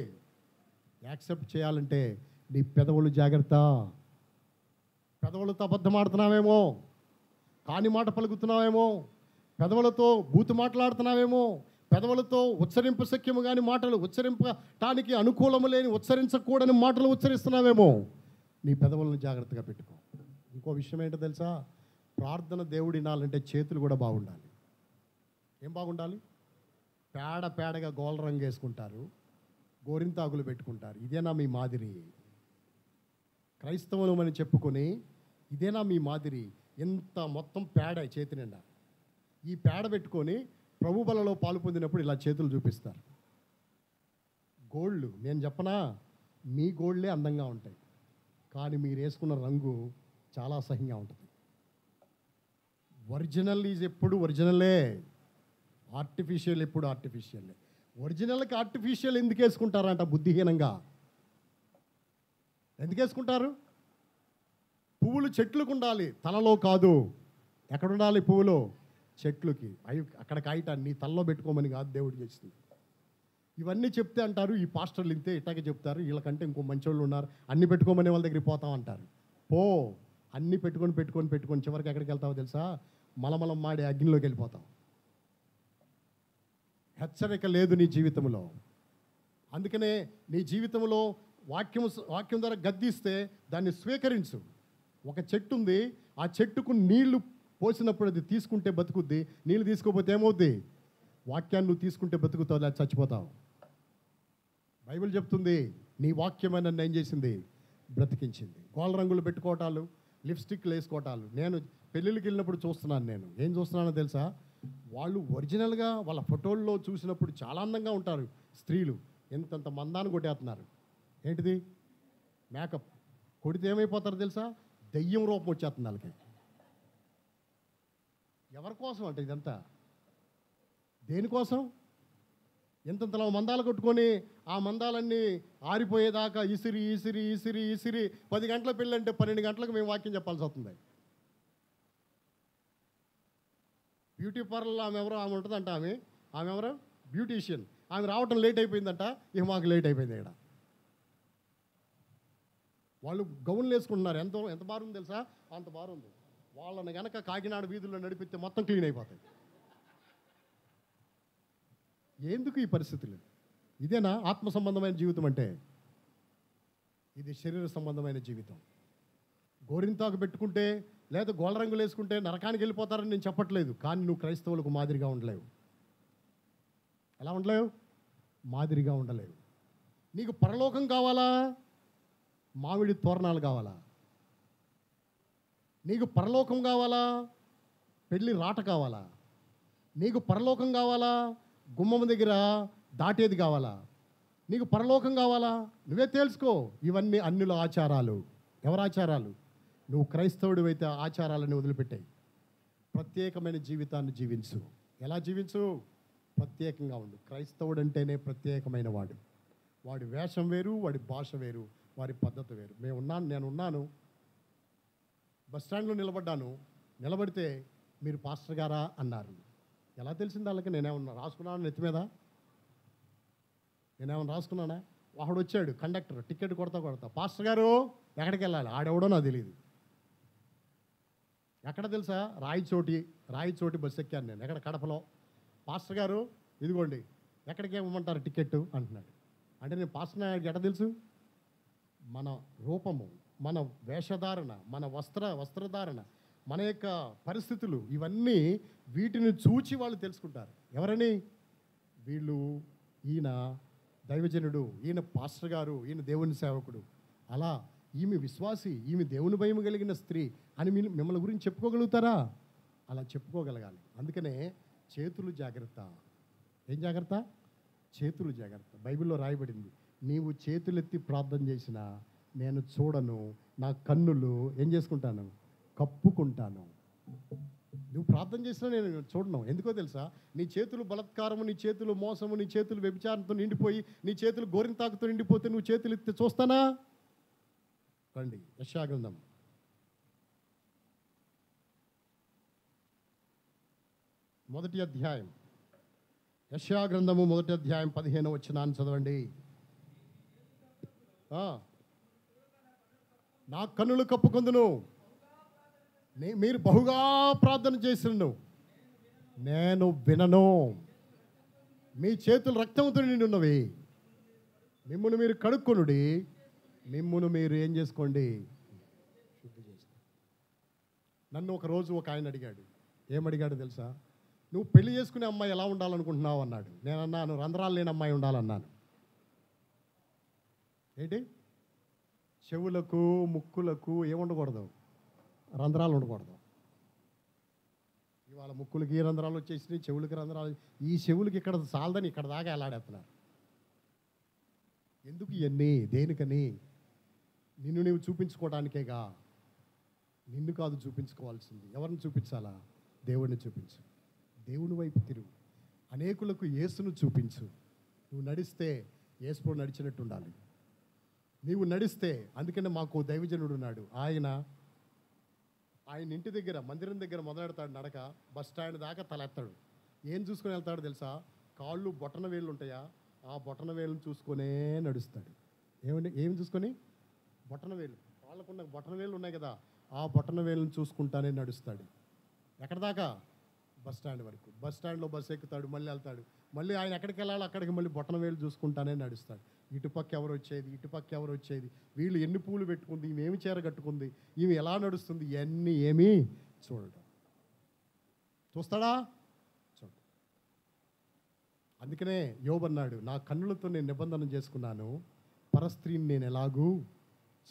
A: యాక్సెప్ట్ చేయాలంటే నీ పెదవులు జాగ్రత్త. పెదవులతో అబద్ధం ఆడుతున్నావేమో, కాని మాట పలుకుతున్నావేమో, పెదవులతో బూతు మాట్లాడుతున్నావేమో, పెదవులతో ఉచ్చరింప శక్యము కాని మాటలు, ఉచ్చరింపటానికి అనుకూలము లేని, ఉచ్చరించకూడని మాటలు ఉచ్చరిస్తున్నావేమో. నీ పెదవులను జాగ్రత్తగా పెట్టుకో. ఇంకో విషయం ఏంటో తెలుసా? ప్రార్థన దేవుడు వినాలంటే చేతులు కూడా బాగుండాలి. ఏం బాగుండాలి? పేడగా గోల రంగు వేసుకుంటారు, గోరింతాకులు పెట్టుకుంటారు. ఇదేనా మీ మాదిరి? క్రైస్తవులు అని చెప్పుకొని ఇదేనా మీ మాదిరి? ఇంత మొత్తం పేడ చేతి నిండా, ఈ పేడ పెట్టుకొని ప్రభు బలలో పాలు పొందినప్పుడు ఇలా చేతులు చూపిస్తారు. గోళ్ళు నేను చెప్పనా, మీ గోళ్ళే అందంగా ఉంటాయి, కానీ మీరు వేసుకున్న రంగు చాలా అసహ్యంగా ఉంటుంది. ఒరిజినల్ ఈజ్ ఎప్పుడు ఒరిజినలే, ఆర్టిఫిషియల్ ఎప్పుడు ఆర్టిఫిషియల్లే. ఒరిజినల్కి ఆర్టిఫిషియల్ ఎందుకు వేసుకుంటారంట బుద్ధిహీనంగా? ఎందుకు వేసుకుంటారు? పువ్వులు చెట్లకు ఉండాలి, తలలో కాదు. ఎక్కడ ఉండాలి పువ్వులు? చెట్లుకి. అవి అక్కడ కాయటాన్ని నీ తలలో పెట్టుకోమని కాదు దేవుడు చేసింది. ఇవన్నీ చెప్తే అంటారు ఈ పాస్టర్లు ఇంతే ఇట్లాగే చెప్తారు, వీళ్ళకంటే ఇంకో మంచోళ్ళు ఉన్నారు, అన్ని పెట్టుకోమని వాళ్ళ దగ్గరికి పోతాం అంటారు. పో, అన్ని పెట్టుకొని చివరికి ఎక్కడికి వెళ్తావో తెలుసా? మలమలం మాడి అగ్నిలోకి వెళ్ళిపోతాం. హెచ్చరిక లేదు నీ జీవితంలో. అందుకనే నీ జీవితంలో వాక్యం ద్వారా గద్దిస్తే దాన్ని స్వీకరించు. ఒక చెట్టు ఉంది, ఆ చెట్టుకు నీళ్లు పోసినప్పుడు అది తీసుకుంటే బతుకుద్ది, నీళ్ళు తీసుకోకపోతే ఏమవుద్ది? వాక్యాన్ని నువ్వు తీసుకుంటే బతుకుతావు, లేదా చచ్చిపోతావు. బైబిల్ చెప్తుంది, నీ వాక్యమే నన్ను ఏం చేసింది? బ్రతికించింది. గోళ్ళ రంగులు పెట్టుకోవటాలు, లిప్స్టిక్లు వేసుకోవటాలు. నేను పెళ్ళిళ్ళకి వెళ్ళినప్పుడు చూస్తున్నాను. నేను ఏం చూస్తున్నానో తెలుసా? వాళ్ళు ఒరిజినల్గా వాళ్ళ ఫోటోల్లో చూసినప్పుడు చాలా అందంగా ఉంటారు స్త్రీలు. ఎంతంత మందాన్ని కొట్టేస్తున్నారు. ఏంటిది? మేకప్ కొడితే ఏమైపోతారో తెలుసా? దెయ్యం రూపం వచ్చేస్తుంది వాళ్ళకి. ఎవరి కోసం అంటే ఇదంతా? దేనికోసం? ఎంతంతలా మందాలు కొట్టుకొని ఆ మందాలన్నీ ఆరిపోయేదాకా ఇసిరి 10 గంటల పెళ్ళి అంటే 12 గంటలకు మేము వాక్యం చెప్పాల్సి వస్తుంది. బ్యూటీ పార్లర్లో ఆమె ఉంటుందంట. ఆమె ఎవరు? బ్యూటీషియన్. ఆమె రావటం లేట్ అయిపోయిందంట. ఇక మాకు లేట్ అయిపోయింది. ఇక్కడ వాళ్ళు గౌన్లు వేసుకుంటున్నారు. ఎంత బారుంది తెలుసా? అంత బారుంది. వాళ్ళని గనక కాకినాడ వీధుల్లో నడిపిస్తే మొత్తం క్లీన్ అయిపోతాయి. ఎందుకు ఈ పరిస్థితులు? ఇదేనా ఆత్మ సంబంధమైన జీవితం అంటే? ఇది శరీర సంబంధమైన జీవితం. గోరింతాకు పెట్టుకుంటే లేదా గోళ్ళ రంగులు వేసుకుంటే నరకానికి వెళ్ళిపోతారని నేను చెప్పట్లేదు, కానీ నువ్వు క్రైస్తవులకు మాదిరిగా ఉండలేవు. ఎలా ఉండలేవు? మాదిరిగా ఉండలేవు. నీకు పరలోకం కావాలా? మామిడి తోరణాలు కావాలా? నీకు పరలోకం కావాలా? పెళ్ళి రాట కావాలా? నీకు పరలోకం కావాలా? గుమ్మం దగ్గర దాటేది కావాలా? నీకు పరలోకం కావాలా? నువ్వే తెలుసుకో. ఇవన్నీ అన్యుల ఆచారాలు. ఎవరి ఆచారాలు? నువ్వు క్రైస్తవుడు అయితే ఆచారాలను వదిలిపెట్టాయి. ప్రత్యేకమైన జీవితాన్ని జీవించు. ఎలా జీవించు? ప్రత్యేకంగా ఉండు. క్రైస్తవుడు అంటేనే ప్రత్యేకమైన వాడు. వాడి వేషం వేరు, వాడి భాష వేరు, వారి పద్ధతి వేరు. నేనున్నాను బస్ స్టాండ్లో నిలబడితే మీరు పాస్టర్ గారా అన్నారు. ఎలా తెలిసింది వాళ్ళకి? నేనేమన్నా రాసుకున్నాను నెత్తి మీద? నేనేమన్నా రాసుకున్నానా? వాడు వచ్చాడు కండక్టర్, టికెట్ కొడతా పాస్టర్ గారు ఎక్కడికి వెళ్ళాలి? ఆడెవడో నాకు తెలియదు. ఎక్కడ తెలుసా? రాయిచోటి బస్సు ఎక్కాను నేను. ఎక్కడ? కడపలో. పాస్టర్ గారు ఇదిగోండి, ఎక్కడికి ఇవ్వమంటారు టికెట్ అంటున్నాడు. అంటే నేను పాస్టర్ ఎక్కడ తెలుసు? మన రూపము, మన వేషధారణ, మన వస్త్రధారణ, మన యొక్క పరిస్థితులు, ఇవన్నీ వీటిని చూచి వాళ్ళు తెలుసుకుంటారు. ఎవరని? వీళ్ళు, ఈయన దైవజనుడు, ఈయన పాస్టర్ గారు, ఈయన దేవుని సేవకుడు, అలా ఈమె విశ్వాసి, ఈమె దేవుని భయం కలిగిన స్త్రీ అని మిమ్మల్ని గురించి చెప్పుకోగలుగుతారా? అలా చెప్పుకోగలగాలి. అందుకనే చేతులు జాగ్రత్త. ఏం జాగ్రత్త? చేతులు జాగ్రత్త. బైబిల్లో రాయబడింది, నీవు చేతులెత్తి ప్రార్థన చేసినా నేను చూడను, నా కన్నులు ఏం చేసుకుంటాను? కప్పుకుంటాను. నువ్వు ప్రార్థన చేసినా నేను చూడను. ఎందుకో తెలుసా? నీ చేతులు బలాత్కారము, నీ చేతులు మోసము, నీ చేతులు వ్యభిచారంతో నిండిపోయి, నీ చేతులు గోరింతాకుతో నిండిపోతే నువ్వు చేతులు ఎత్తి చూస్తానా? రండి, యెషయా గ్రంథం 1వ అధ్యాయం. యెషయా గ్రంథము 1వ అధ్యాయం 15వ వచనాన్ని చదవండి. నా కన్నులు కప్పుకొందును, మీరు బహుగా ప్రార్థన చేసినను నేను వినను. మీ చేతులు రక్తంతో నిండి ఉన్నవి, మిమ్మును మీరు కడుక్కొనుడి, మిమ్మును మీరు ఏం చేసుకోండి, శుద్ధి చేసుకోండి. నన్ను ఒకరోజు ఒక ఆయన అడిగాడు. ఏమడిగాడు తెలుసా? నువ్వు పెళ్లి చేసుకునే అమ్మాయి ఎలా ఉండాలనుకుంటున్నావు అన్నాడు. నేను అన్నాను, రంధ్రాలు లేని అమ్మాయి ఉండాలన్నాను. ఏంటి? చెవులకు ముక్కులకు ఏముండకూడదు, రంధ్రాలు ఉండకూడదు. ఇవాళ ముక్కులకి రంధ్రాలు వచ్చేసినాయి, చెవులకి రంధ్రాలు. ఈ చెవులకి ఇక్కడ సాలదని ఇక్కడ దాకా ఎలాడేస్తున్నారు. ఎందుకు ఇవన్నీ? దేనికని? నిన్ను నీవు చూపించుకోవడానికేగా. నిన్ను కాదు చూపించుకోవాల్సింది. ఎవరిని చూపించాలా? దేవుడిని చూపించు. దేవుని వైపు తిరుగు. అనేకులకు యేసును చూపించు. నువ్వు నడిస్తే యేసు నడిచినట్టు ఉండాలి. నీవు నడిస్తే, అందుకనే మాకు దైవజనుడు ఉన్నాడు. ఆయన ఇంటి దగ్గర, మందిరం దగ్గర మొదలెడతాడు నడక, బస్ స్టాండ్ దాకా తలెత్తాడు. ఏం చూసుకొని వెళ్తాడు తెలుసా? కాళ్ళు బొటన వేళ్ళు ఉంటాయా, ఆ బొటన వేళ్ళను చూసుకొనే నడుస్తాడు. ఏమి చూసుకొని? బొటన వేలు. వాళ్ళకున్న బొటన వేళ్ళు ఉన్నాయి కదా, ఆ బొటన వేళ్ళను చూసుకుంటానే నడుస్తాడు. ఎక్కడ దాకా? బస్ స్టాండ్ వరకు. బస్ స్టాండ్లో బస్సు ఎక్కుతాడు, మళ్ళీ వెళ్తాడు. మళ్ళీ ఆయన ఎక్కడికి వెళ్ళాలో అక్కడికి మళ్ళీ బొటన వేలు చూసుకుంటానే నడుస్తాడు. ఇటుపక్క ఎవరు వచ్చేది, ఇటుపక్క ఎవరు వచ్చేది, వీళ్ళు ఎన్ని పూలు పెట్టుకుంది, ఈమె ఏమి చీర కట్టుకుంది, ఈమె ఎలా నడుస్తుంది, ఇవన్నీ ఏమీ చూడడం. చూస్తాడా? చూడ. అందుకనే యోబు అన్నాడు, నా కన్నులతో నేను నిబంధన చేసుకున్నాను, పరస్త్రీని నేను ఎలాగూ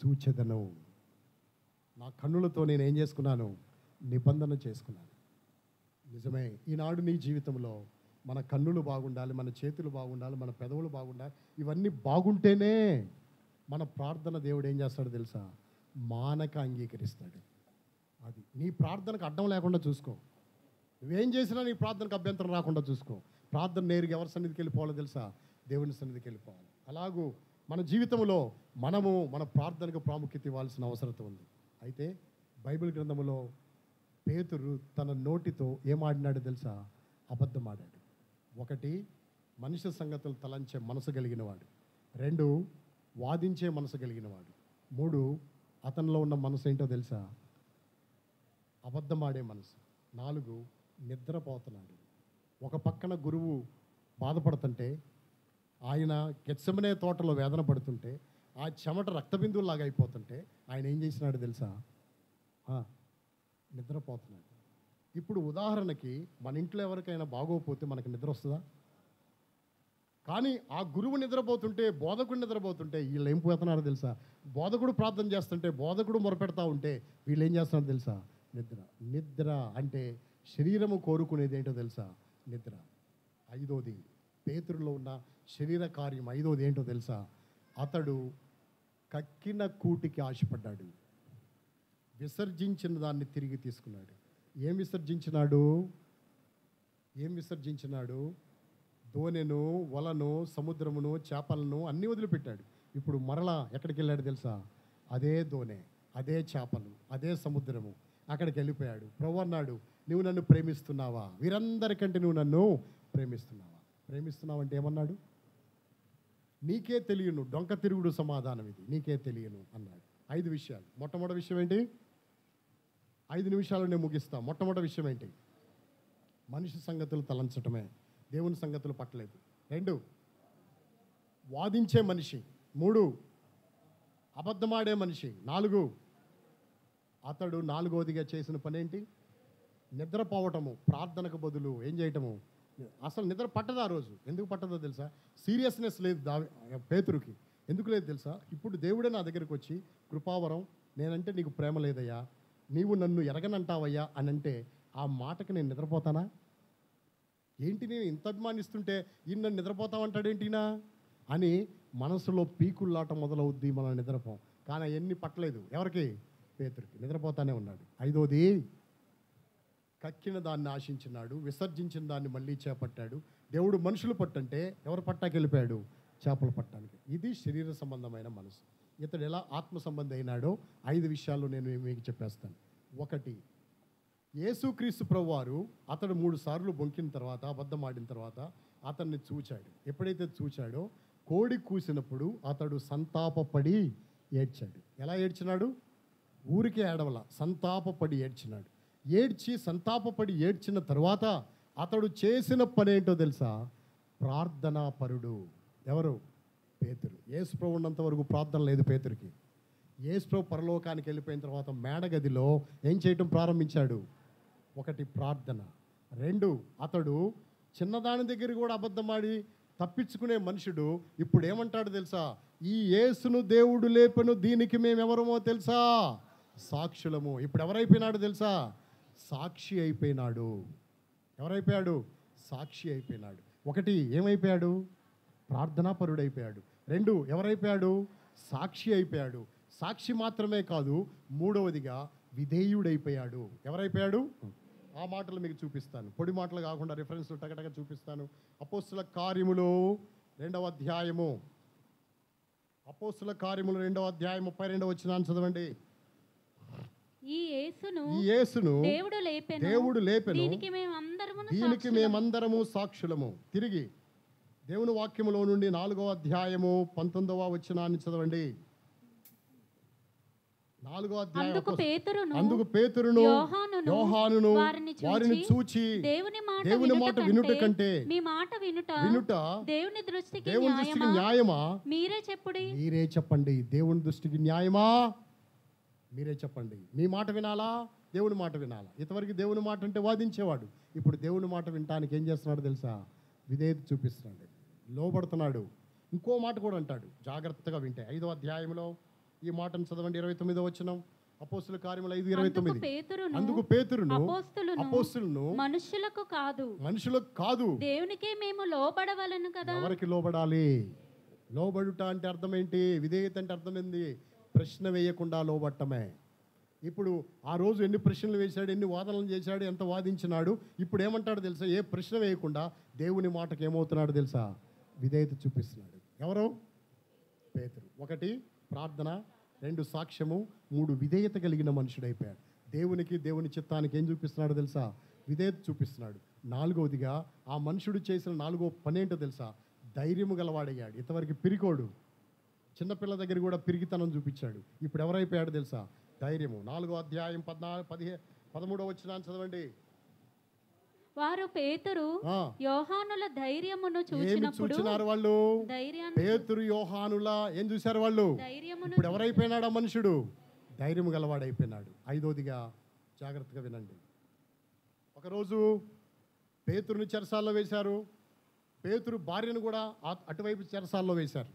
A: చూచెదను. నా కన్నులతో నేను ఏం చేసుకున్నాను? నిబంధన చేసుకున్నాను. నిజమే. ఈనాడు నీ జీవితంలో మన కన్నులు బాగుండాలి, మన చేతులు బాగుండాలి, మన పెదవులు బాగుండాలి. ఇవన్నీ బాగుంటేనే మన ప్రార్థన దేవుడు ఏం చేస్తాడో తెలుసా? మానక అంగీకరిస్తాడు. అది నీ ప్రార్థనకు అడ్డం లేకుండా చూసుకో. నువ్వేం చేసినా నీ ప్రార్థనకు అభ్యంతరం రాకుండా చూసుకో. ప్రార్థన నేరుగా ఎవరి సన్నిధికి వెళ్ళిపోవాలో తెలుసా? దేవుని సన్నిధికి వెళ్ళిపోవాలి. అలాగూ మన జీవితంలో మనము మన ప్రార్థనకు ప్రాముఖ్యత ఇవ్వాల్సిన అవసరం ఉంది. అయితే బైబిల్ గ్రంథంలో పేతురు తన నోటితో ఏమాడినాడు తెలుసా? అబద్ధం ఆడాడు. 1, మనిషి సంగతులు తలంచే మనసు కలిగినవాడు. 2, వాదించే మనసు కలిగినవాడు. 3, అతనిలో ఉన్న మనసు ఏంటో తెలుసా? అబద్ధం ఆడే మనసు. 4, నిద్రపోతున్నాడు. ఒక పక్కన గురువు బాధపడుతుంటే, ఆయన గెత్సెమనే తోటలో వేదన పడుతుంటే, ఆ చెమట రక్తబిందువులాగా అయిపోతుంటే ఆయన ఏం చేసినాడు తెలుసా? నిద్రపోతున్నాడు. ఇప్పుడు ఉదాహరణకి మన ఇంట్లో ఎవరికైనా బాగోపోతే మనకు నిద్ర వస్తుందా? కానీ ఆ గురువు నిద్రపోతుంటే, బోధకుడు నిద్రపోతుంటే వీళ్ళు ఏం పోతున్నారో తెలుసా? బోధకుడు ప్రార్థన చేస్తుంటే, బోధకుడు మొరపెడతా ఉంటే వీళ్ళు ఏం చేస్తున్నారో తెలుసా? నిద్ర. నిద్ర అంటే శరీరము కోరుకునేది ఏంటో తెలుసా? నిద్ర. 5వది పేతురులో ఉన్న శరీర కార్యం. 5వది ఏంటో తెలుసా? అతడు కక్కిన కూటికి ఆశపడ్డాడు, విసర్జించిన దాన్ని తిరిగి తీసుకున్నాడు. ఏం విసర్జించినాడు? దోనెను, వలను, సముద్రమును, చేపలను అన్నీ వదిలిపెట్టాడు. ఇప్పుడు మరలా ఎక్కడికి వెళ్ళాడు తెలుసా? అదే దోనె, అదే చేపలు, అదే సముద్రము, అక్కడికి వెళ్ళిపోయాడు. ప్రభువు అన్నాడు, నువ్వు నన్ను ప్రేమిస్తున్నావా? వీరందరికంటే నువ్వు నన్ను ప్రేమిస్తున్నావా? ప్రేమిస్తున్నావంటే ఏమన్నాడు? నీకే తెలియను, డొంక తిరుగుడు సమాధానం ఇది, నీకే తెలియను అన్నాడు. 5 విషయాలు. మొట్టమొదటి విషయం ఏంటి? 5 నిమిషాలు నేను ముగిస్తా. మొట్టమొదటి విషయం ఏంటి? మనిషి సంగతులు తలంచటమే, దేవుని సంగతులు పట్టలేదు. 2, వాదించే మనిషి. 3, అబద్ధమాడే మనిషి. 4, అతడు 4వదిగా చేసిన పని ఏంటి? నిద్రపోవటము. ప్రార్థనకు బదులు ఏం చేయటము? అసలు నిద్ర పట్టదు ఆ రోజు. ఎందుకు పట్టదో తెలుసా? సీరియస్నెస్ లేదు పేతురుకి. ఎందుకు లేదు తెలుసా? ఇప్పుడు దేవుడే నా దగ్గరికి వచ్చి, కృపావరం, నేనంటే నీకు ప్రేమ లేదయ్యా, నీవు నన్ను ఎరగనంటావయ్యా అని అంటే ఆ మాటకి నేను నిద్రపోతానా? ఏంటి నేను ఇంత అభిమానిస్తుంటే ఈయన నన్ను నిద్రపోతామంటాడేంటినా అని మనసులో పీకుల్లాట మొదలవుద్ది. మనం నిద్రపోం. కానీ అవన్నీ పట్టలేదు. ఎవరికి? పేతురుకి. నిద్రపోతానే ఉన్నాడు. ఐదోది, కక్కిన దాన్ని ఆశించినాడు, విసర్జించిన దాన్ని మళ్ళీ చేపట్టాడు. దేవుడు మనుషులు పట్టంటే ఎవరు పట్టాకి వెళ్ళిపోయాడు? చేపలు పట్టానికి. ఇది శరీర సంబంధమైన మనసు. ఇతడు ఎలా ఆత్మ సంబంధి అయినాడో 5 విషయాలు నేను మీకు చెప్పేస్తాను. 1, యేసుక్రీస్తు ప్రభువారు అతడు 3 సార్లు బొంకిన తర్వాత, అబద్ధం ఆడిన తర్వాత అతన్ని చూచాడు. ఎప్పుడైతే చూచాడో కోడి కూసినప్పుడు అతడు సంతాపపడి ఏడ్చాడు. ఎలా ఏడ్చినాడు? ఊరికే ఏడవల, సంతాపపడి ఏడ్చినాడు. ఏడ్చి సంతాపపడి ఏడ్చిన తర్వాత అతడు చేసిన పని ఏంటో తెలుసా? ప్రార్థనాపరుడు. ఎవరు? పేతురు. యేసుప్రభు ఉన్నంత వరకు ప్రార్థన లేదు పేతురికి. యేసుప్రభు పరలోకానికి వెళ్ళిపోయిన తర్వాత మేడగదిలో ఏం చేయటం ప్రారంభించాడు? 1, ప్రార్థన. 2, అతడు చిన్నదాని దగ్గర కూడా అబద్ధమాడి తప్పించుకునే మనుషుడు ఇప్పుడు ఏమంటాడు తెలుసా? ఈ యేసును దేవుడు లేపెను, దీనికి మేమెవరమో తెలుసా? సాక్షులము. ఇప్పుడు ఎవరైపోయినాడు తెలుసా? సాక్షి అయిపోయినాడు. ఎవరైపోయాడు? సాక్షి అయిపోయినాడు. 1, ఏమైపోయాడు? ప్రార్థనాపరుడు అయిపోయాడు. 2, ఎవరైపోయాడు? సాక్షి అయిపోయాడు. సాక్షి మాత్రమే కాదు, 3వదిగా విధేయుడైపోయాడు. ఎవరైపోయాడు? ఆ మాటలు మీకు చూపిస్తాను. పొడి మాటలు కాకుండా రిఫరెన్స్ టగటగా చూపిస్తాను. అపోస్తుల కార్యములు 2వ అధ్యాయము, అపోస్తుల కార్యములు 2వ అధ్యాయం 32వ వచనాన్ని చదవండి.
C: ఈ యేసును
A: దేవుడు లేపెను,
C: దీనికి
A: మేమందరము సాక్షులము. తిరిగి దేవుని వాక్యములో నుండి 4వ అధ్యాయము 19వ వచనాన్ని చదవండి. 4వ అధ్యాయం. అందుకు పేతురును యోహానును వారిని చూచి దేవుని మాట వినుట కంటే
C: మీ మాట వినుట దేవుని దృష్టికి
A: న్యాయమా?
C: మీరే
A: చెప్పండి. దేవుని దృష్టికి న్యాయమా? మీరే చెప్పండి. మీ మాట వినాలా? దేవుని మాట వినాలా? ఇంతవరకు దేవుని మాట అంటే వాదించేవాడు. ఇప్పుడు దేవుని మాట వినటానికి ఏం చేస్తున్నాడు తెలుసా? విధేయత చూపిస్తున్నాడు, లోబడుతున్నాడు. ఇంకో మాట కూడా అంటాడు, జాగ్రత్తగా వింటే. 5వ అధ్యాయంలో ఈ మాటను చదవండి. 29వ వచనం. అపోస్తుల కార్యములు 5:29. అందుకు పేతురును అపోస్తులను
C: మనుషులకు కాదు దేవునికే మేము లోబడవలెను కదా.
A: ఎవరికి లోబడాలి? లోబడుట అంటే అర్థం ఏంటి? విధేయత అంటే అర్థం ఏంది? ప్రశ్న వేయకుండా లోబట్టమే. ఇప్పుడు ఆ రోజు ఎన్ని ప్రశ్నలు వేశాడు, ఎన్ని వాదనలు చేశాడు, ఎంత వాదించినాడు. ఇప్పుడు ఏమంటాడు తెలుసా? ఏ ప్రశ్న వేయకుండా దేవుని మాటకు ఏమవుతున్నాడు తెలుసా? విధేయత చూపిస్తున్నాడు. ఎవరు? పేతురు. 1, ప్రార్థన. 2, సాక్ష్యము. 3, విధేయత కలిగిన మనుషుడైపోయాడు. దేవునికి, దేవుని చిత్తానికి ఏం చూపిస్తున్నాడు తెలుసా? విధేయత చూపిస్తున్నాడు. 4వదిగా ఆ మనుషుడు చేసిన 4వ పని ఏంటో తెలుసా? ధైర్యము గలవాడయ్యాడు. ఇంతవరకు పిరికోడు, చిన్నపిల్ల దగ్గర కూడా పిరిగితనం చూపించాడు. ఇప్పుడు ఎవరైపోయాడు తెలుసా? ధైర్యము. 4వ అధ్యాయం 13వ వచనాన్ని చదవండి.
C: వారు పేతురు యోహానుల ధైర్యమును చూచినప్పుడు
A: చూచినారు వాళ్ళు. పేతురు యోహానుల ఏం చూశారు వాళ్ళు? ఇప్పుడు ఎవరైపోయినాడు ఆ మనుషుడు? ధైర్యము గలవాడైపోయినాడు. 5వదిగా జాగ్రత్తగా వినండి. ఒకరోజు పేతురుని చెరసాల్లో వేశారు. పేతురు భార్యను కూడా అటువైపు చెరసాల్లో వేశారు.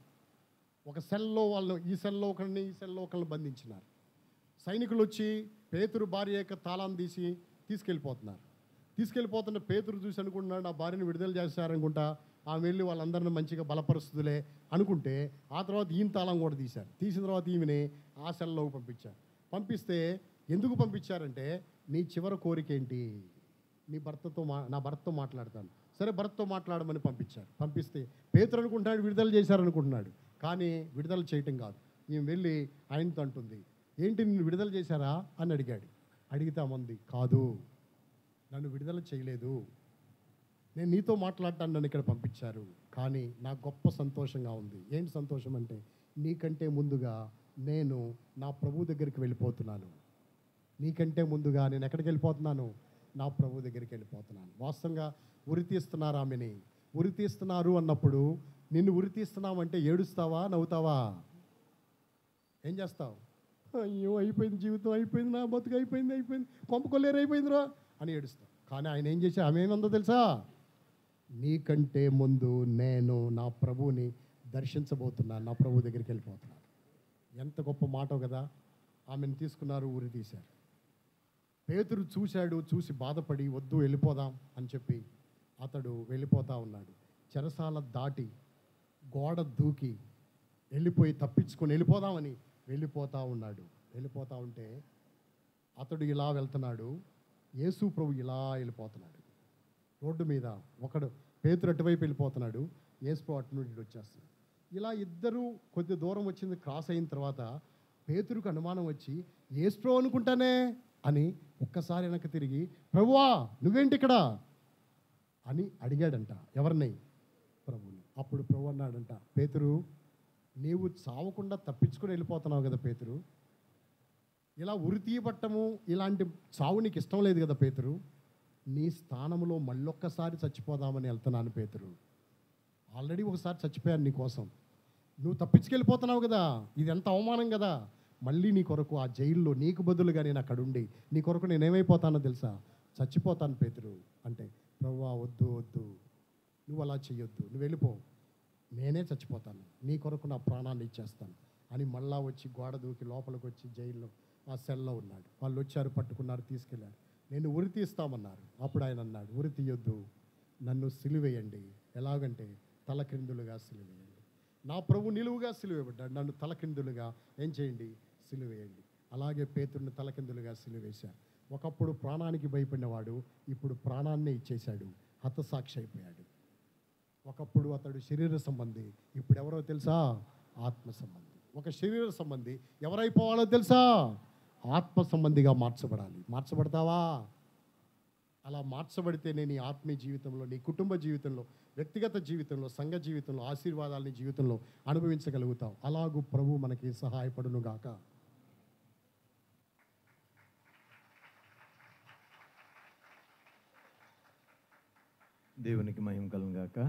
A: ఒక సెల్లో వాళ్ళను, ఈ సెల్లో ఒకరిని, ఈ సెల్లో ఒకరిని బంధించినారు. సైనికులు వచ్చి పేతురు భార్య యొక్క తాళాన్ని తీసి తీసుకెళ్ళిపోతున్న పేతురు చూసి అనుకుంటున్నాడు, నా భార్యను విడుదల చేశారనుకుంటా, ఆమె వెళ్ళి వాళ్ళందరినీ మంచిగా బలపరుస్తుందిలే అనుకుంటే, ఆ తర్వాత ఈయన తాళం కూడా తీశారు. తీసిన తర్వాత ఈమెని ఆ సెల్లోకి పంపించారు. పంపిస్తే ఎందుకు పంపించారంటే, నీ చివరి కోరిక ఏంటి? నా భర్తతో మాట్లాడతాను. సరే, భర్తతో మాట్లాడమని పంపించారు. పంపిస్తే పేతురు అనుకుంటాడు విడుదల చేశారనుకుంటున్నాడు, కానీ విడుదల చేయటం కాదు. ఈమె వెళ్ళి ఆయనతో అంటుంది, ఏంటి నిన్ను విడుదల చేశారా అని అడిగాడు. అడిగితామంది, కాదు, నన్ను విడుదల చేయలేదు, నేను నీతో మాట్లాడటాను నన్ను ఇక్కడ పంపించారు. కానీ నాకు గొప్ప సంతోషంగా ఉంది. ఏంటి సంతోషం అంటే, నీకంటే ముందుగా నేను నా ప్రభు దగ్గరికి వెళ్ళిపోతున్నాను. నీకంటే ముందుగా నేను ఎక్కడికి వెళ్ళిపోతున్నాను? నా ప్రభు దగ్గరికి వెళ్ళిపోతున్నాను. వాస్తవంగా ఉరితీస్తున్నారు ఆమెని. ఉరితీస్తున్నారు అన్నప్పుడు నిన్ను ఉరితీస్తున్నామంటే ఏడుస్తావా, నవ్వుతావా? ఏం చేస్తావు? అయ్యో అయిపోయింది, జీవితం అయిపోయింది, నా బతుకు అయిపోయింది, కొంపకొల్లేరు అయిపోయిందిరా అని ఏడుస్తావు. కానీ ఆయన ఏం చేశా? ఆమె ఏమందో తెలుసా? నీకంటే ముందు నేను నా ప్రభువుని దర్శించబోతున్నాను, నా ప్రభు దగ్గరికి వెళ్ళిపోతున్నాను. ఎంత గొప్ప మాట కదా. ఆమెను తీసుకున్నారు, ఊరి తీశారు. పేతురు చూశాడు, చూసి బాధపడి వద్దు వెళ్ళిపోదాం అని చెప్పి అతడు వెళ్ళిపోతా ఉన్నాడు. చెరసాల దాటి గోడ దూకి వెళ్ళిపోయి తప్పించుకొని వెళ్ళిపోదామని వెళ్ళిపోతా ఉన్నాడు. వెళ్ళిపోతా ఉంటే అతడు ఇలా వెళ్తున్నాడు, యేసు ప్రభు ఇలా వెళ్ళిపోతున్నాడు రోడ్డు మీద. ఒకడు పేతురు అటువైపు వెళ్ళిపోతున్నాడు, యేసు ప్రభు అటు నుండి వచ్చేస్తున్నాడు. ఇలా ఇద్దరు కొద్ది దూరం వచ్చింది, క్రాస్ అయిన తర్వాత పేతురుకు అనుమానం వచ్చి యేసు ప్రభు అనుకుంటానే అని ఒక్కసారి వెనక్కి తిరిగి, ప్రభువా నువ్వేంటి ఇక్కడ అని అడిగాడంట. ఎవరిని? ప్రభుని. అప్పుడు ప్రభు అన్నాడంట, పేతురు నీవు చావకుండా తప్పించుకొని వెళ్ళిపోతున్నావు కదా పేతురు, ఇలా ఉరి తీయబట్టము ఇలాంటి చావు నీకు ఇష్టం లేదు కదా పేతురు, నీ స్థానంలో మళ్ళొక్కసారి చచ్చిపోదామని వెళ్తున్నాను పేతురు. ఆల్రెడీ ఒకసారి చచ్చిపోయాను నీ కోసం, నువ్వు తప్పించుకెళ్ళిపోతున్నావు కదా, ఇది ఎంత అవమానం కదా. మళ్ళీ నీ కొరకు ఆ జైల్లో నీకు బదులుగా నేను అక్కడ ఉండి నీ కొరకు నేనేమైపోతానో తెలుసా, చచ్చిపోతాను పేతురు అంటే, ప్రభువా వద్దు వద్దు, నువ్వు అలా చెయ్యొద్దు, నువ్వు వెళ్ళిపో, నేనే చచ్చిపోతాను, నీ కొరకు నా ప్రాణాన్ని ఇచ్చేస్తాను అని మళ్ళా వచ్చి గోడ దూకి లోపలికి వచ్చి జైల్లో ఆ సెల్లో ఉన్నాడు. వాళ్ళు వచ్చారు, పట్టుకున్నారు, తీసుకెళ్ళారు. నేను ఉరి తీస్తామన్నారు. అప్పుడు ఆయన అన్నాడు, ఉరి తీయొద్దు, నన్ను సిలువేయండి. ఎలాగంటే తలక్రిందులుగా సిలువేయండి. నా ప్రభు నిలువుగా సిలువేయబడ్డాడు, నన్ను తలకిందులుగా ఏం చేయండి, సిలువేయండి. అలాగే పేతురుని తలకిందులుగా సిలువేశారు. ఒకప్పుడు ప్రాణానికి భయపడినవాడు ఇప్పుడు ప్రాణాన్నే ఇచ్చేశాడు, హతసాక్షి అయిపోయాడు. ఒకప్పుడు అతడు శరీర సంబంధి, ఇప్పుడు ఎవరో తెలుసా, ఆత్మ సంబంధి. ఒక శరీర సంబంధి ఎవరైపోవాలో తెలుసా, ఆత్మ సంబంధిగా మార్చబడాలి. మార్చబడతావా? అలా మార్చబడితేనే నీ ఆత్మీయ జీవితంలో, నీ కుటుంబ జీవితంలో, వ్యక్తిగత జీవితంలో, సంఘ జీవితంలో ఆశీర్వాదాలని జీవితంలో అనుభవించగలుగుతావు. అలాగూ ప్రభు మనకి సహాయపడును గాక.
D: దేవునికి మహిమ కలుగును గాక.